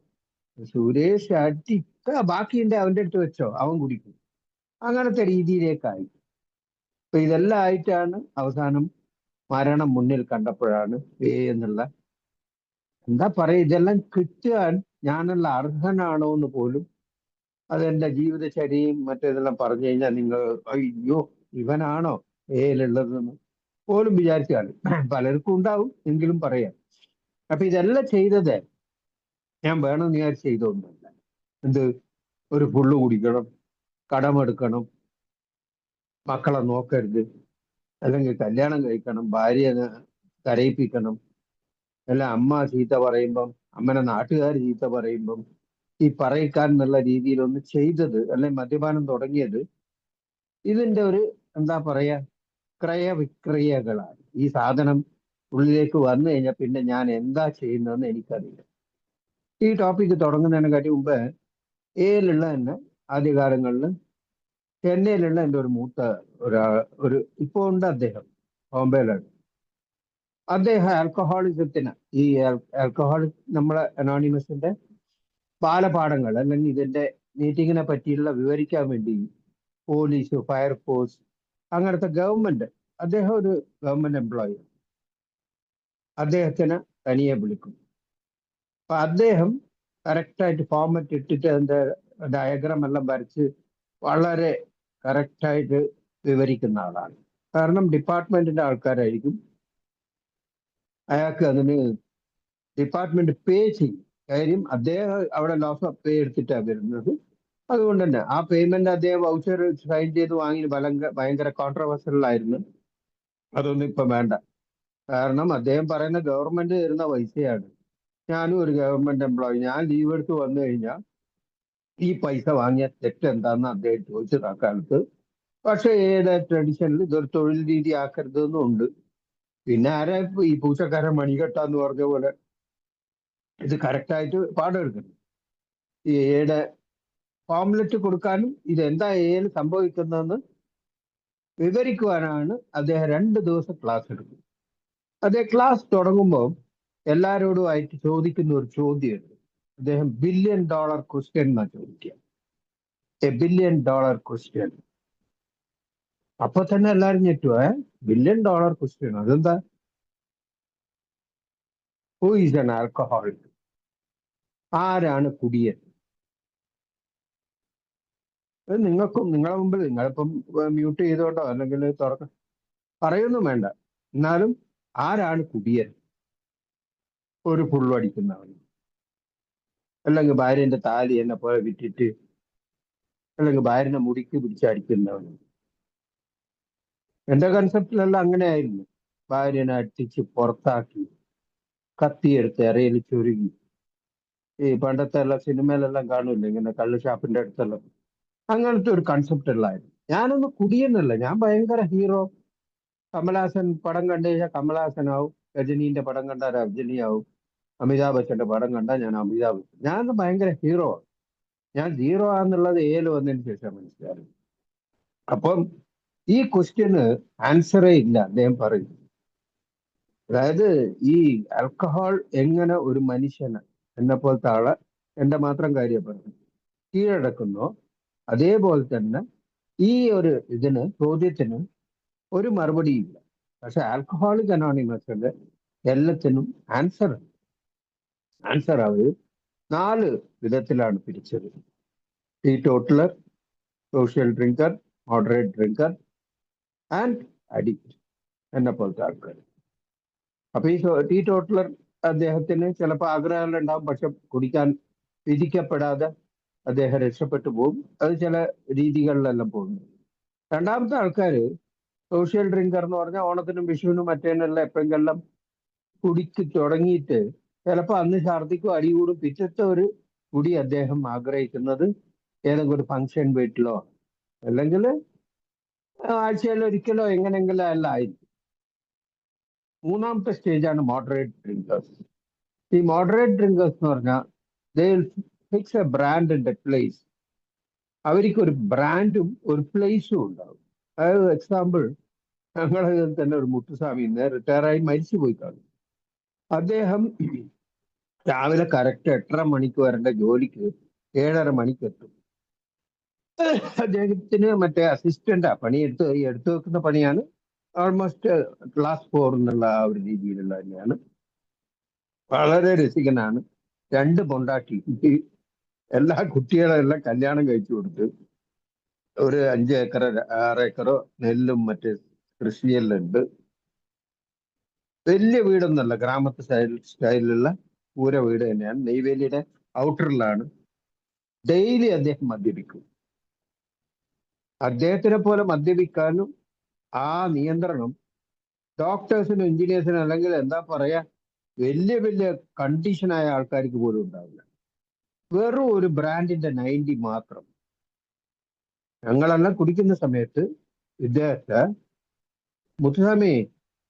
സുരേഷ് അടിക്ക ബാക്കിയുണ്ട് അവന്റെ അടുത്ത് വെച്ചോ അവൻ കുടിക്കും, അങ്ങനത്തെ രീതിയിലേക്കായി. അപ്പൊ ഇതെല്ലാം ആയിട്ടാണ് അവസാനം മരണം മുന്നിൽ കണ്ടപ്പോഴാണ് എന്നുള്ള എന്താ പറയാ ഇതെല്ലാം കിട്ടാൻ ഞാനുള്ള അർഹനാണോ എന്ന് പോലും അതെന്റെ ജീവിതചര്യയും മറ്റേതെല്ലാം പറഞ്ഞു കഴിഞ്ഞാൽ നിങ്ങൾ അയ്യോ ഇവനാണോ ഏലുള്ളതെന്ന് പോലും വിചാരിച്ചാണ്. പലർക്കും ഉണ്ടാവും, എങ്കിലും പറയാം. അപ്പൊ ഇതെല്ലാം ചെയ്തത് ഞാൻ വേണമെന്ന് വിചാരിച്ച് ചെയ്തൊന്നുമല്ല. എന്ത് ഒരു ഫുള്ള് കുടിക്കണം, കടമെടുക്കണം, മക്കളെ നോക്കരുത്, അല്ലെങ്കിൽ കല്യാണം കഴിക്കണം, ഭാര്യയെ കരയിപ്പിക്കണം, അല്ല അമ്മ ചീത്ത പറയുമ്പം അമ്മനെ നാട്ടുകാർ ചീത്ത പറയുമ്പം ഈ പറയിക്കാൻ എന്നുള്ള രീതിയിലൊന്ന് ചെയ്തത് അല്ലെങ്കിൽ മദ്യപാനം തുടങ്ങിയത് ഇതിന്റെ ഒരു എന്താ പറയാ ക്രയവിക്രയകളാണ്. ഈ സാധനം ഉള്ളിലേക്ക് വന്നു കഴിഞ്ഞാൽ പിന്നെ ഞാൻ എന്താ ചെയ്യുന്നതെന്ന് എനിക്കറിയില്ല. ഈ ടോപ്പിക്ക് തുടങ്ങുന്നതിനെക്കാട്ടി മുമ്പ് ഏലുള്ള തന്നെ ആദ്യകാലങ്ങളിൽ ചെന്നൈയിലുള്ള എൻ്റെ ഒരു മൂത്ത ഒരു ഇപ്പോൾ ഉണ്ട്, അദ്ദേഹം ബോംബെയിലാണ്. അദ്ദേഹം ആൽക്കഹോളിസത്തിന് ഈ ആൽക്കഹോളിക് നമ്മളെ അനോണിമസിന്റെ ബാലപാഠങ്ങൾ അല്ലെങ്കിൽ ഇതിന്റെ മീറ്റിങ്ങിനെ പറ്റിയുള്ള വിവരിക്കാൻ വേണ്ടി പോലീസ്, ഫയർഫോഴ്സ്, അങ്ങനത്തെ ഗവൺമെന്റ്, അദ്ദേഹം ഒരു ഗവൺമെന്റ് എംപ്ലോയി, അദ്ദേഹത്തിന് തനിയെ വിളിക്കും. അപ്പൊ അദ്ദേഹം കറക്റ്റായിട്ട് ഫോർമാറ്റ് ഇട്ടിട്ട് അതിന്റെ ഡയഗ്രാം എല്ലാം വരച്ച് വളരെ കറക്റ്റായിട്ട് വിവരിക്കുന്ന ആളാണ്. കാരണം ഡിപ്പാർട്ട്മെന്റിന്റെ ആൾക്കാരായിരിക്കും, അയാൾക്ക് അതിന് ഡിപ്പാർട്ട്മെന്റ് പേ ചെയ്യും. കാര്യം അദ്ദേഹം അവിടെ ലോസ് ഓഫ് പേ എടുത്തിട്ടാണ് വരുന്നത്. അതുകൊണ്ട് തന്നെ ആ പേയ്മെന്റ് അദ്ദേഹം വൗച്ചർ സൈൻ ചെയ്ത് വാങ്ങി ഭയങ്കര കോൺട്രവേഴ്സൽ ആയിരുന്നു. അതൊന്നും ഇപ്പൊ വേണ്ട. കാരണം അദ്ദേഹം പറയുന്ന ഗവൺമെന്റ് തരുന്ന പൈസയാണ്. ഞാനും ഒരു ഗവൺമെന്റ് എംപ്ലോയി, ഞാൻ ലീവ് എടുത്ത് വന്നു കഴിഞ്ഞാൽ ഈ പൈസ വാങ്ങിയ തെറ്റ് എന്താന്ന് അദ്ദേഹം ചോദിച്ചത് ആ കാലത്ത്. പക്ഷെ ഏത് ട്രഡീഷനിൽ ഇതൊരു തൊഴിൽ രീതി ആക്കരുതെന്നും ഉണ്ട്. പിന്നെ ആരാ ഈ പൂച്ചക്കാരൻ മണികെട്ടാന്ന് പറഞ്ഞ പോലെ ഇത് കറക്റ്റായിട്ട് പാടെടുക്കണം. ഈ എയുടെ ഫോംലെറ്റ് കൊടുക്കാനും ഇതെന്താ എയിൽ സംഭവിക്കുന്നതെന്ന് വിവരിക്കുവാനാണ് അദ്ദേഹം 2 ദിവസം ക്ലാസ് എടുക്കുന്നത്. അദ്ദേഹം ക്ലാസ് തുടങ്ങുമ്പോൾ എല്ലാവരോടുമായിട്ട് ചോദിക്കുന്ന ഒരു ചോദ്യമുണ്ട്. അദ്ദേഹം $1 ബില്യൺ ക്വസ്റ്റ്യൻ എന്നാ ചോദിക്കുക. $1 ബില്യൺ ക്വസ്റ്റ്യൻ. അപ്പൊ തന്നെ എല്ലാവരും ഞെട്ടുവേ, $1 ബില്യൺ ക്വസ്റ്റ്യൻ, അതെന്താ? Who is an alcoholic? ആരാണ് കുടിയൻ? നിങ്ങൾക്കും നിങ്ങളെ മുമ്പിൽ നിങ്ങളിപ്പം മ്യൂട്ട് ചെയ്തോണ്ടോ അല്ലെങ്കിൽ പറയൊന്നും വേണ്ട, എന്നാലും ആരാണ് കുടിയൻ? ഒരു പുള്ളടിക്കുന്നവൻ, അല്ലെങ്കിൽ ഭാര്യന്റെ താലി എന്നെ പോലെ വിറ്റിട്ട്, അല്ലെങ്കിൽ ഭാര്യനെ മുടിക്ക് പിടിച്ചടിക്കുന്നവൻ. എന്റെ കൺസെപ്റ്റിലെല്ലാം അങ്ങനെയായിരുന്നു. ഭാര്യനെ അടിച്ച് പുറത്താക്കി, കത്തിയെടുത്ത് ഇറയിൽ ചുരുങ്ങി. ഈ പണ്ടത്തെ എല്ലാം സിനിമയിലെല്ലാം കാണൂല്ലേ, ഇങ്ങനെ കള്ള് ഷാപ്പിന്റെ അടുത്തെല്ലാം അങ്ങനത്തെ ഒരു കൺസെപ്റ്റ് ഉള്ളായിരുന്നു. ഞാനൊന്ന് കുടിയെന്നല്ല, ഞാൻ ഭയങ്കര ഹീറോ. കമലഹാസൻ പടം കണ്ടു കഴിഞ്ഞാൽ കമലഹാസനാവും, രജനീന്റെ പടം കണ്ടാൽ രജനിയാവും, അമിതാഭ് ബച്ചന്റെ പടം കണ്ടാൽ ഞാൻ അമിതാഭ് ബച്ചൻ. ഞാൻ ഭയങ്കര ഹീറോ. ഞാൻ സീറോ ആണെന്നുള്ളത് ഏല് വന്നതിന് ശേഷം മനസ്സിലായി. അപ്പം ഈ ക്വസ്റ്റ്യന് ആൻസറേ ഇല്ല. അദ്ദേഹം പറയും, അതായത് ഈ ആൽക്കഹോൾ എങ്ങനെ ഒരു മനുഷ്യന് എന്നെ പോലത്തെ ആളെ, എന്റെ മാത്രം കാര്യം പറഞ്ഞു, കീഴടക്കുന്നോ അതേപോലെ തന്നെ ഈ ഒരു ചോദ്യത്തിന് ഒരു മറുപടിയില്ല. പക്ഷെ ആൽക്കഹോളിക് അനോണിമസിന്റെ എല്ലാത്തിനും ആൻസർ അവർ 4 വിധത്തിലാണ് പിരിച്ചത്. teetotaler, social drinker, moderate drinker, and addict എന്നെ പോലത്തെ ആൾക്കാർ. അപ്പൊ ഈ ടീറ്റോട്ടലർ അദ്ദേഹത്തിന് ചിലപ്പോൾ ആഗ്രഹങ്ങളുണ്ടാവും, പക്ഷെ കുടിക്കാൻ വിധിക്കപ്പെടാതെ അദ്ദേഹം രക്ഷപ്പെട്ടു പോകും. അത് ചില രീതികളിലെല്ലാം പോകുന്നു. രണ്ടാമത്തെ ആൾക്കാര് സോഷ്യൽ ഡ്രിങ്കർ എന്ന് പറഞ്ഞാൽ ഓണത്തിനും വിഷുവിനും മറ്റേനെല്ലാം എപ്പോഴെല്ലാം കുടിക്ക് തുടങ്ങിയിട്ട് ചിലപ്പോൾ അന്ന് ഛർദിക്കും, അടികൂടും. പിറ്റത്തെ ഒരു കുടി അദ്ദേഹം ആഗ്രഹിക്കുന്നത് ഏതെങ്കിലും ഒരു ഫംഗ്ഷൻ വീട്ടിലോ അല്ലെങ്കിൽ ആഴ്ചയിൽ ഒരിക്കലോ എങ്ങനെയെങ്കിലും അല്ല ആയിരിക്കും. മൂന്നാമത്തെ സ്റ്റേജാണ് മോഡറേറ്റ് ഡ്രിങ്കേഴ്സ്. ഈ മോഡറേറ്റ് ഡ്രിങ്കേഴ്സ് എന്ന് പറഞ്ഞാൽ they fix a brand and a place. അവർക്ക് ഒരു ബ്രാൻഡും ഒരു പ്ലേസും ഉണ്ടാവും. അതായത് എക്സാമ്പിൾ, ഞങ്ങളെ തന്നെ ഒരു മുത്തുസ്വാമി ഇന്ന് റിട്ടയറായി മരിച്ചു പോയി കാണും. അദ്ദേഹം രാവിലെ കറക്റ്റ് 8:30 മണിക്ക് വരേണ്ട ജോലിക്ക് 7:30 മണിക്ക് എത്തും. അദ്ദേഹത്തിന് മറ്റേ അസിസ്റ്റന്റാ പണി എടുത്തു വെക്കുന്ന പണിയാണ്. ഓൾമോസ്റ്റ് ക്ലാസ് 4 എന്നുള്ള ആ ഒരു രീതിയിലുള്ള തന്നെയാണ്. വളരെ രസികനാണ്. 2 പൊണ്ടാട്ടി, എല്ലാ കുട്ടികളെല്ലാം കല്യാണം കഴിച്ചു കൊടുത്ത് ഒരു 5 ഏക്കറോ 6 ഏക്കറോ നെല്ലും മറ്റേ കൃഷിയെല്ലാം ഉണ്ട്. വലിയ വീടൊന്നുമല്ല, ഗ്രാമത്തെ സ്റ്റൈലിലുള്ള പൂര വീട് തന്നെയാണ്. നെയ്വേലിയുടെ ഔട്ടറിലാണ്. ഡെയിലി അദ്ദേഹം മദ്യപിക്കും. അദ്ദേഹത്തിനെ പോലെ മദ്യപിക്കാനും ആ നിയന്ത്രണം ഡോക്ടേഴ്സിനും എഞ്ചിനീയേഴ്സിനും അല്ലെങ്കിൽ എന്താ പറയാ വലിയ വലിയ കണ്ടീഷനായ ആൾക്കാർക്ക് പോലും ഉണ്ടാവില്ല. വെറും ഒരു ബ്രാൻഡിന്റെ 90 മാത്രം. ഞങ്ങളെല്ലാം കുടിക്കുന്ന സമയത്ത് ഇദ്ദേഹത്തെ മുത്തുസ്വാമി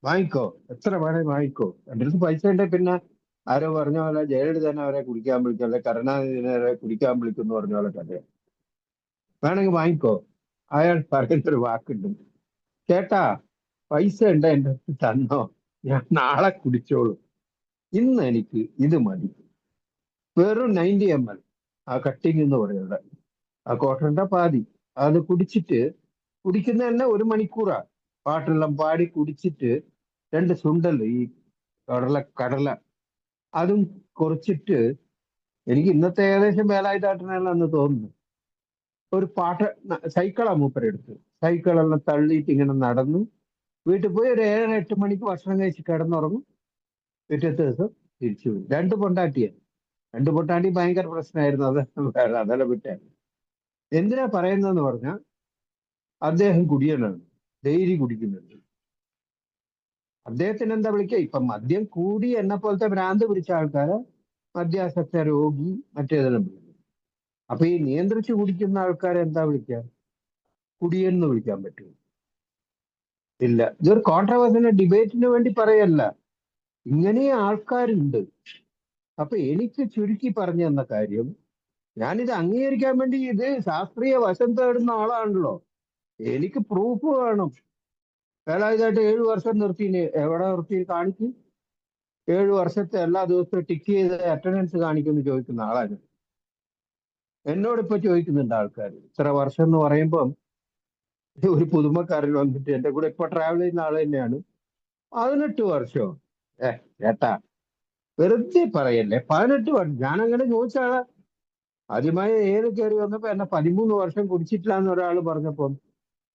വാങ്ങിക്കോ, എത്ര വേണേ വാങ്ങിക്കോ, എൻ്റെ അടുത്ത് പൈസ ഉണ്ടെ പിന്നെ ആരോ പറഞ്ഞ പോലെ ജയലളിതനെ അവരെ കുടിക്കാൻ വിളിക്കും, അല്ലെ കരുണാനിധിനെ അവരെ കുടിക്കാൻ വിളിക്കും പറഞ്ഞ പോലെ കഥ. വേണമെങ്കിൽ വാങ്ങിക്കോ. അയാൾ പറയുന്നൊരു വാക്കുണ്ട്, ചേട്ടാ പൈസ ഉണ്ട് എൻ്റെ അടുത്ത് തന്നോ, ഞാൻ നാളെ കുടിച്ചോളൂ, ഇന്ന് എനിക്ക് ഇത് മതി. വെറും 90 ml ആ കട്ടിങ് എന്ന് പറയുന്നത്, ആ ക്വാർട്ടറിന്റെ പാതി അത് കുടിക്കുന്ന തന്നെ 1 മണിക്കൂറാ. പാട്ടെല്ലാം പാടി കുടിച്ചിട്ട് 2 സുണ്ടൽ ഈ കടല അതും കുറച്ചിട്ട്, എനിക്ക് ഇന്നത്തെ ഏകദേശം വേലായുധാട്ടനെന്ന് തോന്നുന്നു, ഒരു സൈക്കിളാ മൂപ്പരെടുത്ത് സൈക്കിളെല്ലാം തള്ളിയിട്ട് ഇങ്ങനെ നടന്നു വീട്ടിൽ പോയി ഒരു 7-8 മണിക്ക് ഭക്ഷണം കഴിച്ച് കിടന്നുറങ്ങും. പിറ്റത്തെ ദിവസം തിരിച്ചു വരും. 2 പൊണ്ടാട്ടിയാണ്. 2 പൊണ്ടാട്ടി ഭയങ്കര പ്രശ്നമായിരുന്നു. അതെല്ലാം വിട്ടേ. എന്തിനാ പറയുന്നതെന്ന് പറഞ്ഞാൽ അദ്ദേഹം കുടിയനാണ്, ഡെയിലി കുടിക്കുന്നുണ്ട്. അദ്ദേഹത്തിന് എന്താ വിളിക്കുക, ഇപ്പൊ മദ്യം കൂടി എന്നെ പോലത്തെ ഭ്രാന്ത് പിടിച്ച ആൾക്കാരെ മദ്യാസക്ത രോഗി മറ്റേതെല്ലാം വിളിക്കും. അപ്പൊ ഈ നിയന്ത്രിച്ച് കുടിക്കുന്ന ആൾക്കാരെ എന്താ വിളിക്കുക, കുടിയെന്ന് വിളിക്കാൻ പറ്റുമോ? ഇല്ല. ഇതൊരു കോൺട്രവേഴ്സിന്റെ ഡിബേറ്റിന് വേണ്ടി പറയല്ല, ഇങ്ങനെ ആൾക്കാരുണ്ട്. അപ്പൊ എനിക്ക് ചുരുക്കി പറഞ്ഞു തന്ന കാര്യം, ഞാനിത് അംഗീകരിക്കാൻ വേണ്ടി ഇത് ശാസ്ത്രീയ വശം തേടുന്ന ആളാണല്ലോ, എനിക്ക് പ്രൂഫ് വേണം. വേലായുധായിട്ട് 7 വർഷം നിർത്തിന്, എവിടെ നിർത്തി കാണിക്കും? 7 വർഷത്തെ എല്ലാ ദിവസവും ടിക്ക് ചെയ്ത് അറ്റൻഡൻസ് കാണിക്കുമെന്ന് ചോദിക്കുന്ന ആളാണ്. എന്നോടിപ്പോ ചോദിക്കുന്നുണ്ട് ആൾക്കാർ, ഇത്ര വർഷം എന്ന് പറയുമ്പം ഒരു പുതുമക്കാരൻ വന്നിട്ട് എന്റെ കൂടെ ഇപ്പൊ ട്രാവൽ ചെയ്യുന്ന ആൾ തന്നെയാണ്, 18 വർഷമോ? ചേട്ടാ വെറുതെ പറയല്ലേ, 18 വർഷം. ഞാൻ അങ്ങനെ ചോദിച്ച ആളെ ആദ്യമായി കയറി വന്നപ്പോ എന്നെ 13 വർഷം കുടിച്ചിട്ടില്ല എന്ന് ഒരാൾ പറഞ്ഞപ്പോ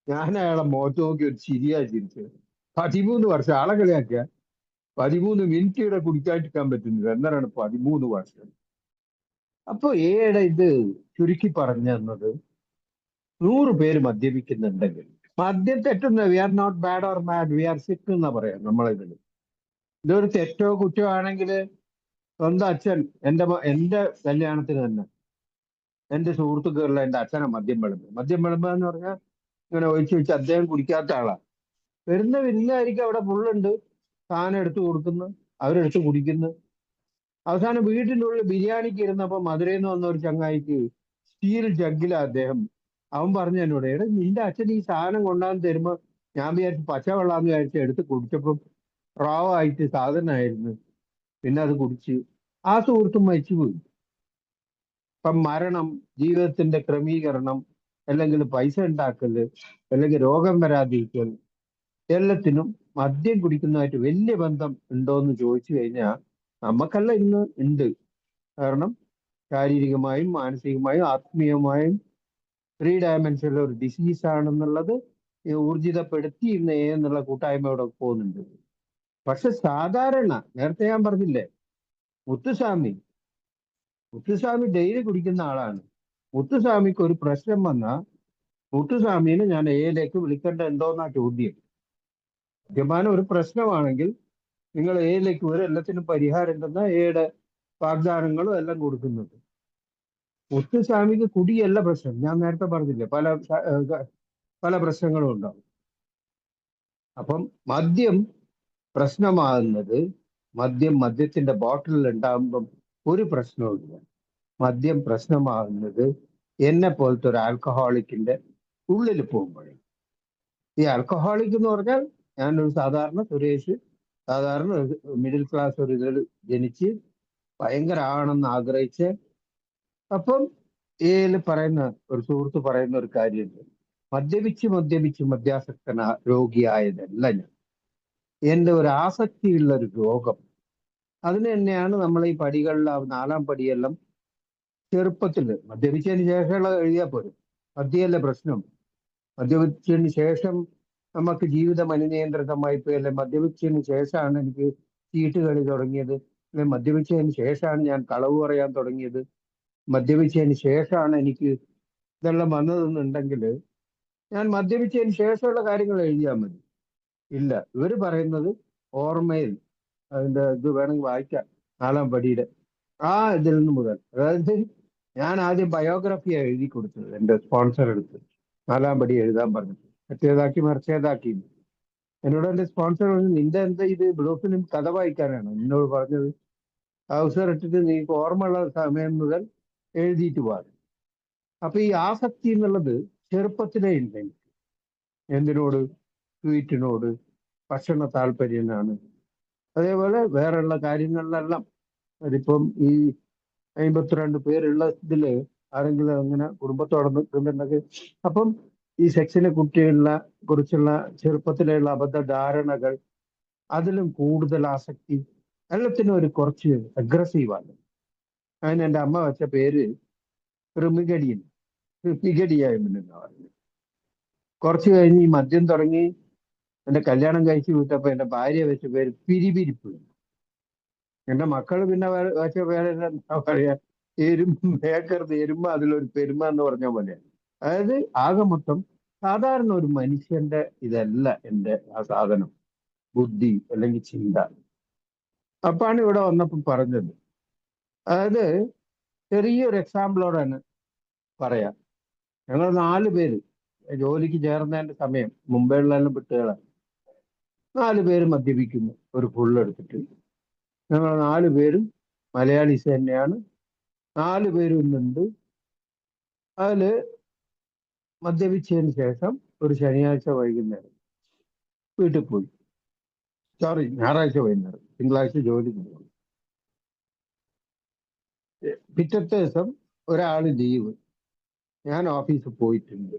ഞാൻ അയാളെ മുഖത്ത് നോക്കി ഒരു ചിരിയാ ചിരിച്ചത്. 13 വർഷം ആളെ കളിയാക്കുക, 13 മിനിറ്റ് ഇവിടെ കുടിക്കാണ്ടിരിക്കാൻ പറ്റുന്നില്ല, എന്നാണ് 13 വർഷം. അപ്പൊ ഇത് ചുരുക്കി പറഞ്ഞു തന്നത്, 100 പേര് മദ്യപിക്കുന്നുണ്ടെങ്കിൽ മദ്യം തെറ്റുന്ന, we are not bad or mad, we are sick എന്നാ പറയാം നമ്മളിതിൽ. ഇതൊരു തെറ്റോ കുറ്റോ ആണെങ്കിൽ സ്വന്തം അച്ഛൻ എന്റെ കല്യാണത്തിന് തന്നെ എന്റെ സുഹൃത്തുക്കളിലെ എന്റെ അച്ഛനെ മദ്യം വിളമ്പുക എന്ന് പറഞ്ഞാൽ ഇങ്ങനെ ഒഴിച്ച് അദ്ദേഹം കുടിക്കാത്ത ആളാ. വരുന്ന വില്ലായിരിക്കും, അവിടെ പുള്ളുണ്ട്, സാധനം എടുത്തു കൊടുക്കുന്നു, അവരെടുത്ത് കുടിക്കുന്നു. അവസാനം വീട്ടിൻ്റെ ഉള്ളിൽ ബിരിയാണിക്ക് ഇരുന്നപ്പോ മധുരയിൽ നിന്ന് വന്ന ഒരു ചങ്ങായിക്ക് സ്റ്റീൽ ജഗ്ഗിലാ അദ്ദേഹം. അവൻ പറഞ്ഞു എന്നോട്, നിന്റെ അച്ഛൻ ഈ സാധനം കൊണ്ടാന്ന് തരുമ്പോ ഞാൻ വിചാരിച്ചു പച്ചവെള്ളാന്ന് വിചാരിച്ച് എടുത്ത് കുടിച്ചപ്പം റാവായിട്ട് സാധനമായിരുന്നു, പിന്നെ അത് കുടിച്ച് ആ സുഹൃത്തും മരിച്ചുപോയി. ഇപ്പം മരണം, ജീവിതത്തിന്റെ ക്രമീകരണം, അല്ലെങ്കിൽ പൈസ ഉണ്ടാക്കല്, അല്ലെങ്കിൽ രോഗം വരാതിരിക്കൽ, എല്ലാത്തിനും മദ്യം കുടിക്കുന്നതായിട്ട് വലിയ ബന്ധം ഉണ്ടോ എന്ന് ചോദിച്ചു കഴിഞ്ഞാൽ നമുക്കല്ല ഇന്ന് ഉണ്ട്. കാരണം ശാരീരികമായും മാനസികമായും ആത്മീയമായും 3 ഡയമെൻഷനിൽ ഒരു ഡിസീസ് ആണെന്നുള്ളത് ഊർജിതപ്പെടുത്തി ഇന്ന് എന്നുള്ള കൂട്ടായ്മയോടെ പോകുന്നുണ്ട്. പക്ഷെ സാധാരണ നേരത്തെ ഞാൻ പറഞ്ഞില്ലേ, മുത്തുസ്വാമി ഡെയിലി കുടിക്കുന്ന ആളാണ്. മുത്തുസ്വാമിക്ക് ഒരു പ്രശ്നം വന്നാൽ മുത്തുസ്വാമിനെ ഞാൻ എയിലേക്ക് വിളിക്കേണ്ട എന്തോന്നാ ചോദ്യം. മദ്യപാനം ഒരു പ്രശ്നമാണെങ്കിൽ നിങ്ങൾ എയിലേക്ക് വരും, എല്ലാത്തിനും പരിഹാരം തന്ന എയുടെ വാഗ്ദാനങ്ങളും എല്ലാം കൊടുക്കുന്നുണ്ട്. മുത്തുസ്വാമിക്ക് കുടിയല്ല പ്രശ്നം. ഞാൻ നേരത്തെ പറഞ്ഞില്ലേ, പല പ്രശ്നങ്ങളും ഉണ്ടാവും. അപ്പം മദ്യം പ്രശ്നമാകുന്നത് മദ്യത്തിന്റെ ബോട്ടിലിൽ ഉണ്ടാകുമ്പം ഒരു പ്രശ്നവുമില്ല. മദ്യം പ്രശ്നമാകുന്നത് എന്നെ പോലത്തെ ഒരു ആൽക്കഹോളിക്കിന്റെ ഉള്ളിൽ പോകുമ്പോഴേ. ഈ ആൽക്കഹോളിക് എന്ന് പറഞ്ഞാൽ ഞാനൊരു സാധാരണ മിഡിൽ ക്ലാസ് ഒരു ഇതിൽ ജനിച്ച് ഭയങ്കര ആണെന്ന് ആഗ്രഹിച്ച്, അപ്പം പറയുന്ന ഒരു സുഹൃത്ത് പറയുന്ന ഒരു കാര്യമുണ്ട്, മദ്യപിച്ച് മദ്യാസക്തന രോഗിയായതല്ല ഞാൻ, എൻ്റെ ഒരു ആസക്തിയുള്ള ഒരു രോഗം. അതിന് തന്നെയാണ് നമ്മൾ ഈ പടികളിൽ 4-ാം പടിയെല്ലാം ചെറുപ്പത്തിൽ മദ്യപിച്ചതിന് ശേഷമുള്ള എഴുതിയാൽ പോലും മദ്യമല്ല പ്രശ്നം. മദ്യപിച്ചതിന് ശേഷം നമുക്ക് ജീവിതം അനിയന്ത്രിതമായി പോയി, അല്ലെ മദ്യപിച്ചതിന് ശേഷമാണ് എനിക്ക് ചീട്ട് കളി തുടങ്ങിയത്, അല്ലെ മദ്യപിച്ചതിന് ശേഷമാണ് ഞാൻ കളവ് പറയാൻ തുടങ്ങിയത്, മദ്യപിച്ചതിന് ശേഷമാണ് എനിക്ക് ഇതെല്ലാം വന്നതെന്നുണ്ടെങ്കിൽ ഞാൻ മദ്യപിച്ചതിന് ശേഷമുള്ള കാര്യങ്ങൾ എഴുതിയാൽ മതി. ഇല്ല, ഇവര് പറയുന്നത് ഓർമ്മയിൽ അതിന്റെ ഇത് വേണമെങ്കിൽ വായിക്കാം, 4-ാം പടിയുടെ ഇതിൽ നിന്ന് മുതൽ. അതായത് ഞാൻ ആദ്യം ബയോഗ്രഫിയാണ് എഴുതി കൊടുത്തത്, എൻ്റെ സ്പോൺസർ എടുത്ത് 4-ാം പടി എഴുതാൻ പറഞ്ഞിട്ട് മറ്റേതാക്കി മറിച്ചേതാക്കി. എന്നോട് എൻ്റെ സ്പോൺസർ പറഞ്ഞു, നിന്റെ എന്താ ഇത് ബ്ലൂ കഥ വായിക്കാനാണ് എന്നോട് പറഞ്ഞത്, അവസരം ഇട്ടിട്ട് നീക്ക് ഓർമ്മയുള്ള സമയം മുതൽ എഴുതിയിട്ട് പോകാം. അപ്പൊ ഈ ആസക്തി എന്നുള്ളത് ചെറുപ്പത്തിലേ ഉണ്ട് എനിക്ക്. എന്തിനോട്? സ്വീറ്റിനോട്, ഭക്ഷണ താല്പര്യനാണ്. അതേപോലെ വേറെയുള്ള കാര്യങ്ങളിലെല്ലാം. അതിപ്പം ഈ 52 പേരുള്ള ഇതില് ആരെങ്കിലും അങ്ങനെ കുടുംബത്തോടെ നിൽക്കുന്നുണ്ടെങ്കിൽ, അപ്പം ഈ സെക്സിനെ കുറിച്ചുള്ള ചെറുപ്പത്തിലുള്ള അബദ്ധ ധാരണകൾ, അതിലും കൂടുതൽ ആസക്തി, എല്ലാത്തിനും ഒരു കുറച്ച് അഗ്രസീവാണ്. അതിന് എൻ്റെ അമ്മ വെച്ച പേര് റിമിഗഡിയായെന്നാ പറഞ്ഞു. കുറച്ച് കഴിഞ്ഞ് ഈ മദ്യം തുടങ്ങി എൻ്റെ കല്യാണം കഴിച്ചു വിട്ടപ്പോ എൻ്റെ ഭാര്യ വെച്ച പേര് പിരിപിരിപ്പ്. എൻ്റെ മക്കൾ പിന്നെ വെച്ച പേര് എന്താ പറയാ, എരുമ്പ അതിലൊരു പെരുമ എന്ന് പറഞ്ഞ പോലെ. അതായത് ആകെ മൊത്തം സാധാരണ ഒരു മനുഷ്യന്റെ ഇതല്ല എൻ്റെ ആ സാധനം, ബുദ്ധി അല്ലെങ്കിൽ ചിന്ത. അപ്പാണ് ഇവിടെ വന്നപ്പോൾ പറഞ്ഞത്. അതായത് ചെറിയൊരു എക്സാമ്പിളോടാണ് പറയാം. ഞങ്ങൾ 4 പേര് ജോലിക്ക് ചേർന്നതിന്റെ സമയം, മുംബൈയിലെല്ലാം വിട്ടുകളാണ്, 4 പേര് മദ്യപിക്കുന്നു ഒരു ഫുള്ളെടുത്തിട്ട്. ഞങ്ങൾ 4 പേരും മലയാളീസ് തന്നെയാണ്, 4 പേരും ഇന്നുണ്ട്. അതില് മദ്യപിച്ചതിന് ശേഷം ഒരു ശനിയാഴ്ച വൈകുന്നേരം വീട്ടിൽ പോയി, ഞായറാഴ്ച വൈകുന്നേരം, തിങ്കളാഴ്ച ജോലിക്ക് പോയി. പിറ്റത്തെ ദിവസം ഒരാള് ലീവ്, ഞാൻ ഓഫീസിൽ പോയിട്ടുണ്ട്,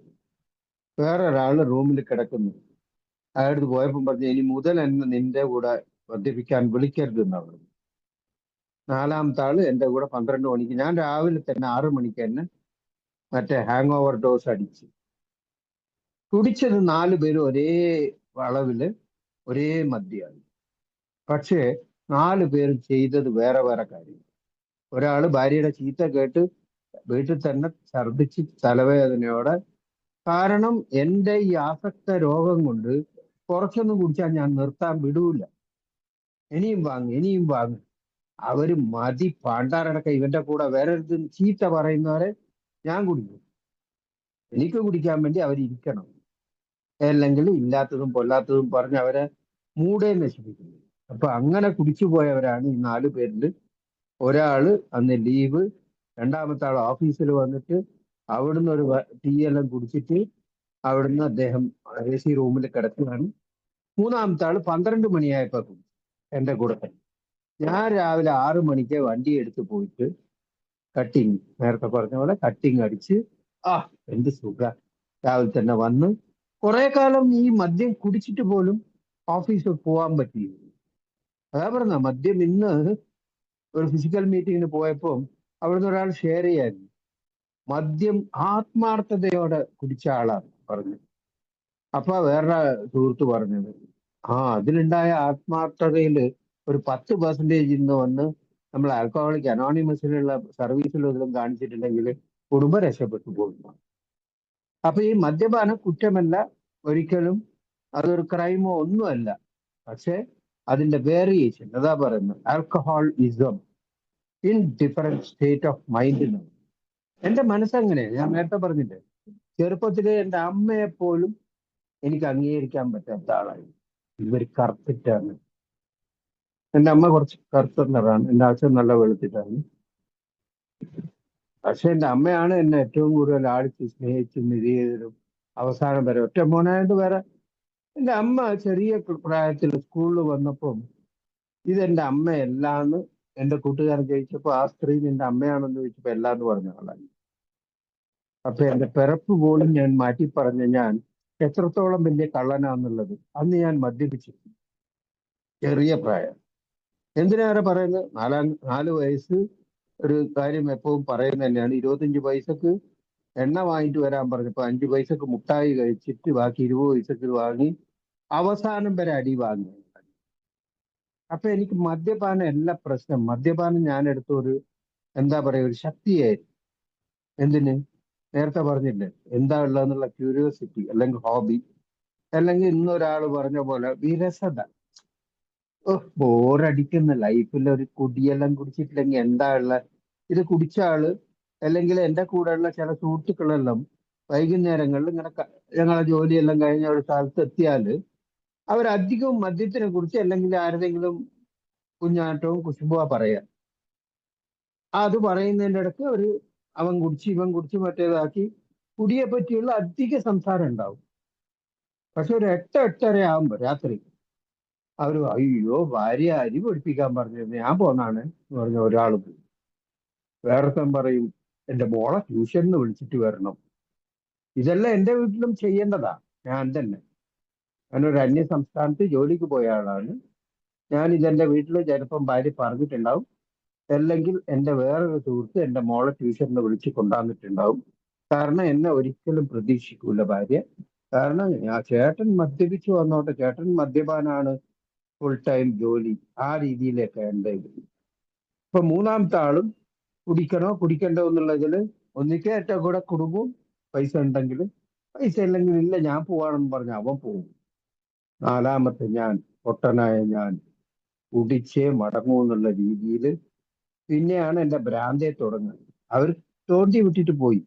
വേറൊരാള് റൂമിൽ കിടക്കുന്നു. അയാളടുത്ത് പോയപ്പോൾ പറഞ്ഞു, ഇനി മുതൽ എന്നെ നിന്റെ കൂടെ മദ്യപിക്കാൻ വിളിക്കരുത് എന്നാണ്. 4-ാമത്തെ ആള് എൻ്റെ കൂടെ 12 മണിക്ക്, ഞാൻ രാവിലെ തന്നെ 6 മണിക്ക് തന്നെ മറ്റേ ഹാങ് ഓവർ ഡോസ് അടിച്ച് കുടിച്ചത് 4 പേരും ഒരേ അളവില് ഒരേ മദ്യമാണ്. പക്ഷേ 4 പേരും ചെയ്തത് വേറെ വേറെ കാര്യം. ഒരാള് ഭാര്യയുടെ ചീത്ത കേട്ട് വീട്ടിൽ തന്നെ ഛർദിച്ച് തലവേദനയോടെ, കാരണം എൻ്റെ ഈ ആസക്ത രോഗം കൊണ്ട് കുറച്ചൊന്നും കുടിച്ചാൽ ഞാൻ നിർത്താൻ വിടൂല, ഇനിയും വാങ്ങും. അവര് മതി പാണ്ടാറടക്ക ഇവന്റെ കൂടെ വരരുത് ചീത്ത പറയുന്നവരെ ഞാൻ കുടിക്കും. എനിക്ക് കുടിക്കാൻ വേണ്ടി അവരിയ്ക്കണം, അല്ലെങ്കിൽ ഇല്ലാത്തതും പൊല്ലാത്തതും പറഞ്ഞ് അവരെ മൂടേ നശിപ്പിക്കുന്നു. അപ്പൊ അങ്ങനെ കുടിച്ചു പോയവരാണ് ഈ 4 പേരിൽ. ഒരാള് അന്ന് ലീവ്, 2-ാമത്തെ ആൾ ഓഫീസിൽ വന്നിട്ട് അവിടുന്ന് ഒരു ടീ എല്ലാം കുടിച്ചിട്ട് അവിടുന്ന് അദ്ദേഹം AC റൂമിൽ കിടക്കുകയാണ്. 3-ാമത്തെ ആള് 12 മണിയായപ്പോ എൻ്റെ കൂടെ തന്നെ. ഞാൻ രാവിലെ 6 മണിക്ക് വണ്ടി എടുത്ത് പോയിട്ട് കട്ടിങ്, നേരത്തെ പറഞ്ഞ പോലെ കട്ടിങ് അടിച്ച് എന്ത് സുഖ, രാവിലെ തന്നെ വന്ന് കുറെ കാലം ഈ മദ്യം കുടിച്ചിട്ട് പോലും ഓഫീസിൽ പോകാൻ പറ്റിയിരുന്നു. അതാ പറഞ്ഞ മദ്യം. ഇന്ന് ഒരു ഫിസിക്കൽ മീറ്റിങ്ങിന് പോയപ്പോൾ അവിടുന്ന് ഒരാൾ ഷെയർ ചെയ്യായിരുന്നു, മദ്യം ആത്മാർത്ഥതയോടെ കുടിച്ച ആളാണ് പറഞ്ഞത്. അപ്പൊ വേറെ സുഹൃത്ത് പറഞ്ഞത്, അതിലുണ്ടായ ആത്മാർത്ഥതയിൽ ഒരു 10% ഇന്ന് വന്ന് നമ്മൾ ആൽക്കഹോളിക് അനോണിമസിലുള്ള സർവീസിലും കാണിച്ചിട്ടുണ്ടെങ്കിൽ കുടുംബം രക്ഷപ്പെട്ടു പോകുന്നു. അപ്പൊ ഈ മദ്യപാനം കുറ്റമല്ല, ഒരിക്കലും അതൊരു ക്രൈമോ ഒന്നുമല്ല. പക്ഷെ അതിന്റെ വേരിയേഷൻ, അതാ പറയുന്നത് alcoholism in different state of mind. എന്റെ മനസ്സങ്ങനെ, ഞാൻ നേരത്തെ പറഞ്ഞില്ലേ, ചെറുപ്പത്തിലെ എൻ്റെ അമ്മയെ പോലും എനിക്ക് അംഗീകരിക്കാൻ പറ്റാത്ത ആളായി. ഇവർ കറുത്തിട്ടാണ്. എൻ്റെ അമ്മ കുറച്ച് കറുത്ത നിറാണ്, എൻ്റെ അച്ഛൻ നല്ല വെളുത്തിട്ടാണ്. പക്ഷെ എൻ്റെ അമ്മയാണ് എന്നെ ഏറ്റവും കൂടുതൽ ആടിച്ച് സ്നേഹിച്ച് നിരീതരും അവസാനം വരെ. ഒറ്റ മോനായിട്ട് വേറെ. എൻ്റെ അമ്മ ചെറിയ പ്രായത്തിൽ സ്കൂളിൽ വന്നപ്പം ഇതെന്റെ അമ്മയല്ലാന്ന് എൻ്റെ കൂട്ടുകാരൻ ചോദിച്ചപ്പോൾ ആ സ്ത്രീ നിന്റെ അമ്മയാണെന്ന് ചോദിച്ചപ്പോൾ എല്ലാന്ന് പറഞ്ഞ ആളാണ്. അപ്പൊ എൻ്റെ പിറപ്പ് പോലും ഞാൻ മാറ്റി പറഞ്ഞ ഞാൻ എത്രത്തോളം വലിയ കള്ളനാന്നുള്ളത് അന്ന് ഞാൻ മദ്യപിച്ചു, ചെറിയ പ്രായം. എന്തിനേറെ പറയുന്നത്, 4 വയസ്സ് ഒരു കാര്യം എപ്പോഴും പറയുന്നത് തന്നെയാണ്. 25 പൈസക്ക് എണ്ണ വാങ്ങിട്ട് വരാൻ പറഞ്ഞപ്പോ 5 പൈസക്ക് മുട്ടായി കഴിച്ചിട്ട് ബാക്കി 20 പൈസക്ക് വാങ്ങി അവസാനം വരെ അടി വാങ്ങി. അപ്പൊ എനിക്ക് മദ്യപാനം എല്ലാ പ്രശ്നം. മദ്യപാനം ഞാൻ എടുത്ത ഒരു എന്താ പറയുക, ഒരു ശക്തിയായിരുന്നു. എന്തിന്? നേരത്തെ പറഞ്ഞില്ലേ, എന്താ ഉള്ളതെന്നുള്ള ക്യൂരിയോസിറ്റി, അല്ലെങ്കിൽ ഹോബി, അല്ലെങ്കിൽ ഇന്നൊരാൾ പറഞ്ഞ പോലെ വിരസത. ബോറടിക്കുന്ന ലൈഫിൽ ഒരു കുടിയെല്ലാം കുടിച്ചിട്ടില്ലെങ്കിൽ എന്താ ഉള്ള. ഇത് കുടിച്ച ആള് അല്ലെങ്കിൽ എൻ്റെ കൂടെയുള്ള ചില സുഹൃത്തുക്കളെല്ലാം വൈകുന്നേരങ്ങളിൽ ഇങ്ങനെ ഞങ്ങളെ ജോലിയെല്ലാം കഴിഞ്ഞ ഒരു സ്ഥലത്ത് എത്തിയാല് അവരധികവും മദ്യത്തിനെ കുറിച്ച് അല്ലെങ്കിൽ ആരുടെങ്കിലും കുഞ്ഞാട്ടവും കുശുമ്പുവാ പറയാ. അത് പറയുന്നതിൻ്റെ ഇടയ്ക്ക് അവൻ കുടിച്ച് ഇവൻ കുടിച്ച് മറ്റേതാക്കി കുടിയെ പറ്റിയുള്ള അധിക സംസാരം ഉണ്ടാവും. പക്ഷെ ഒരു 8-8:30 ആകുമ്പോ രാത്രി അവര് അയ്യോ ഭാര്യ അരി പൊടിപ്പിക്കാൻ പറഞ്ഞിരുന്നു, ഞാൻ പോന്നാണ് എന്ന് പറഞ്ഞ ഒരാൾ പോയി. വേറൊരുത്തൻ പറയും എൻ്റെ മോളെ ട്യൂഷന് വിളിച്ചിട്ട് വരണം. ഇതെല്ലാം എൻ്റെ വീട്ടിലും ചെയ്യേണ്ടതാ. ഞാൻ തന്നെ, ഞാനൊരു അന്യ സംസ്ഥാനത്ത് ജോലിക്ക് പോയ ആളാണ്. ഞാൻ ഇതെന്റെ വീട്ടിൽ ചിലപ്പം ഭാര്യ പറഞ്ഞിട്ടുണ്ടാവും, അല്ലെങ്കിൽ എൻ്റെ വേറൊരു സുഹൃത്ത് എൻ്റെ മോളെ ട്യൂഷന് വിളിച്ച് കൊണ്ടുവന്നിട്ടുണ്ടാവും. കാരണം എന്നെ ഒരിക്കലും പ്രതീക്ഷിക്കൂല ഭാര്യ. കാരണം ചേട്ടൻ മദ്യപിച്ചു വന്നോട്ടെ, ചേട്ടൻ മദ്യപാനാണ്, ഫുൾ ടൈം ജോലി, ആ രീതിയിലേക്ക് എൻ്റെ ഇത്. ഇപ്പൊ മൂന്നാമത്തെ ആളും കുടിക്കണോ കുടിക്കണ്ടോ എന്നുള്ളതിൽ ഒന്നിക്കെ ഏറ്റവും കൂടെ കുടുംബവും പൈസ ഉണ്ടെങ്കിൽ, പൈസ ഇല്ലെങ്കിൽ ഇല്ല ഞാൻ പോവാണെന്ന് പറഞ്ഞ അവൻ പോകും. നാലാമത്തെ ഞാൻ, പൊട്ടനായ ഞാൻ, കുടിച്ചേ മടങ്ങൂ എന്നുള്ള രീതിയിൽ പിന്നെയാണ് എൻ്റെ ഭ്രാന്തെ തുടങ്ങുന്നത്. അവർ തോണ്ടി വിട്ടിട്ട് പോയി,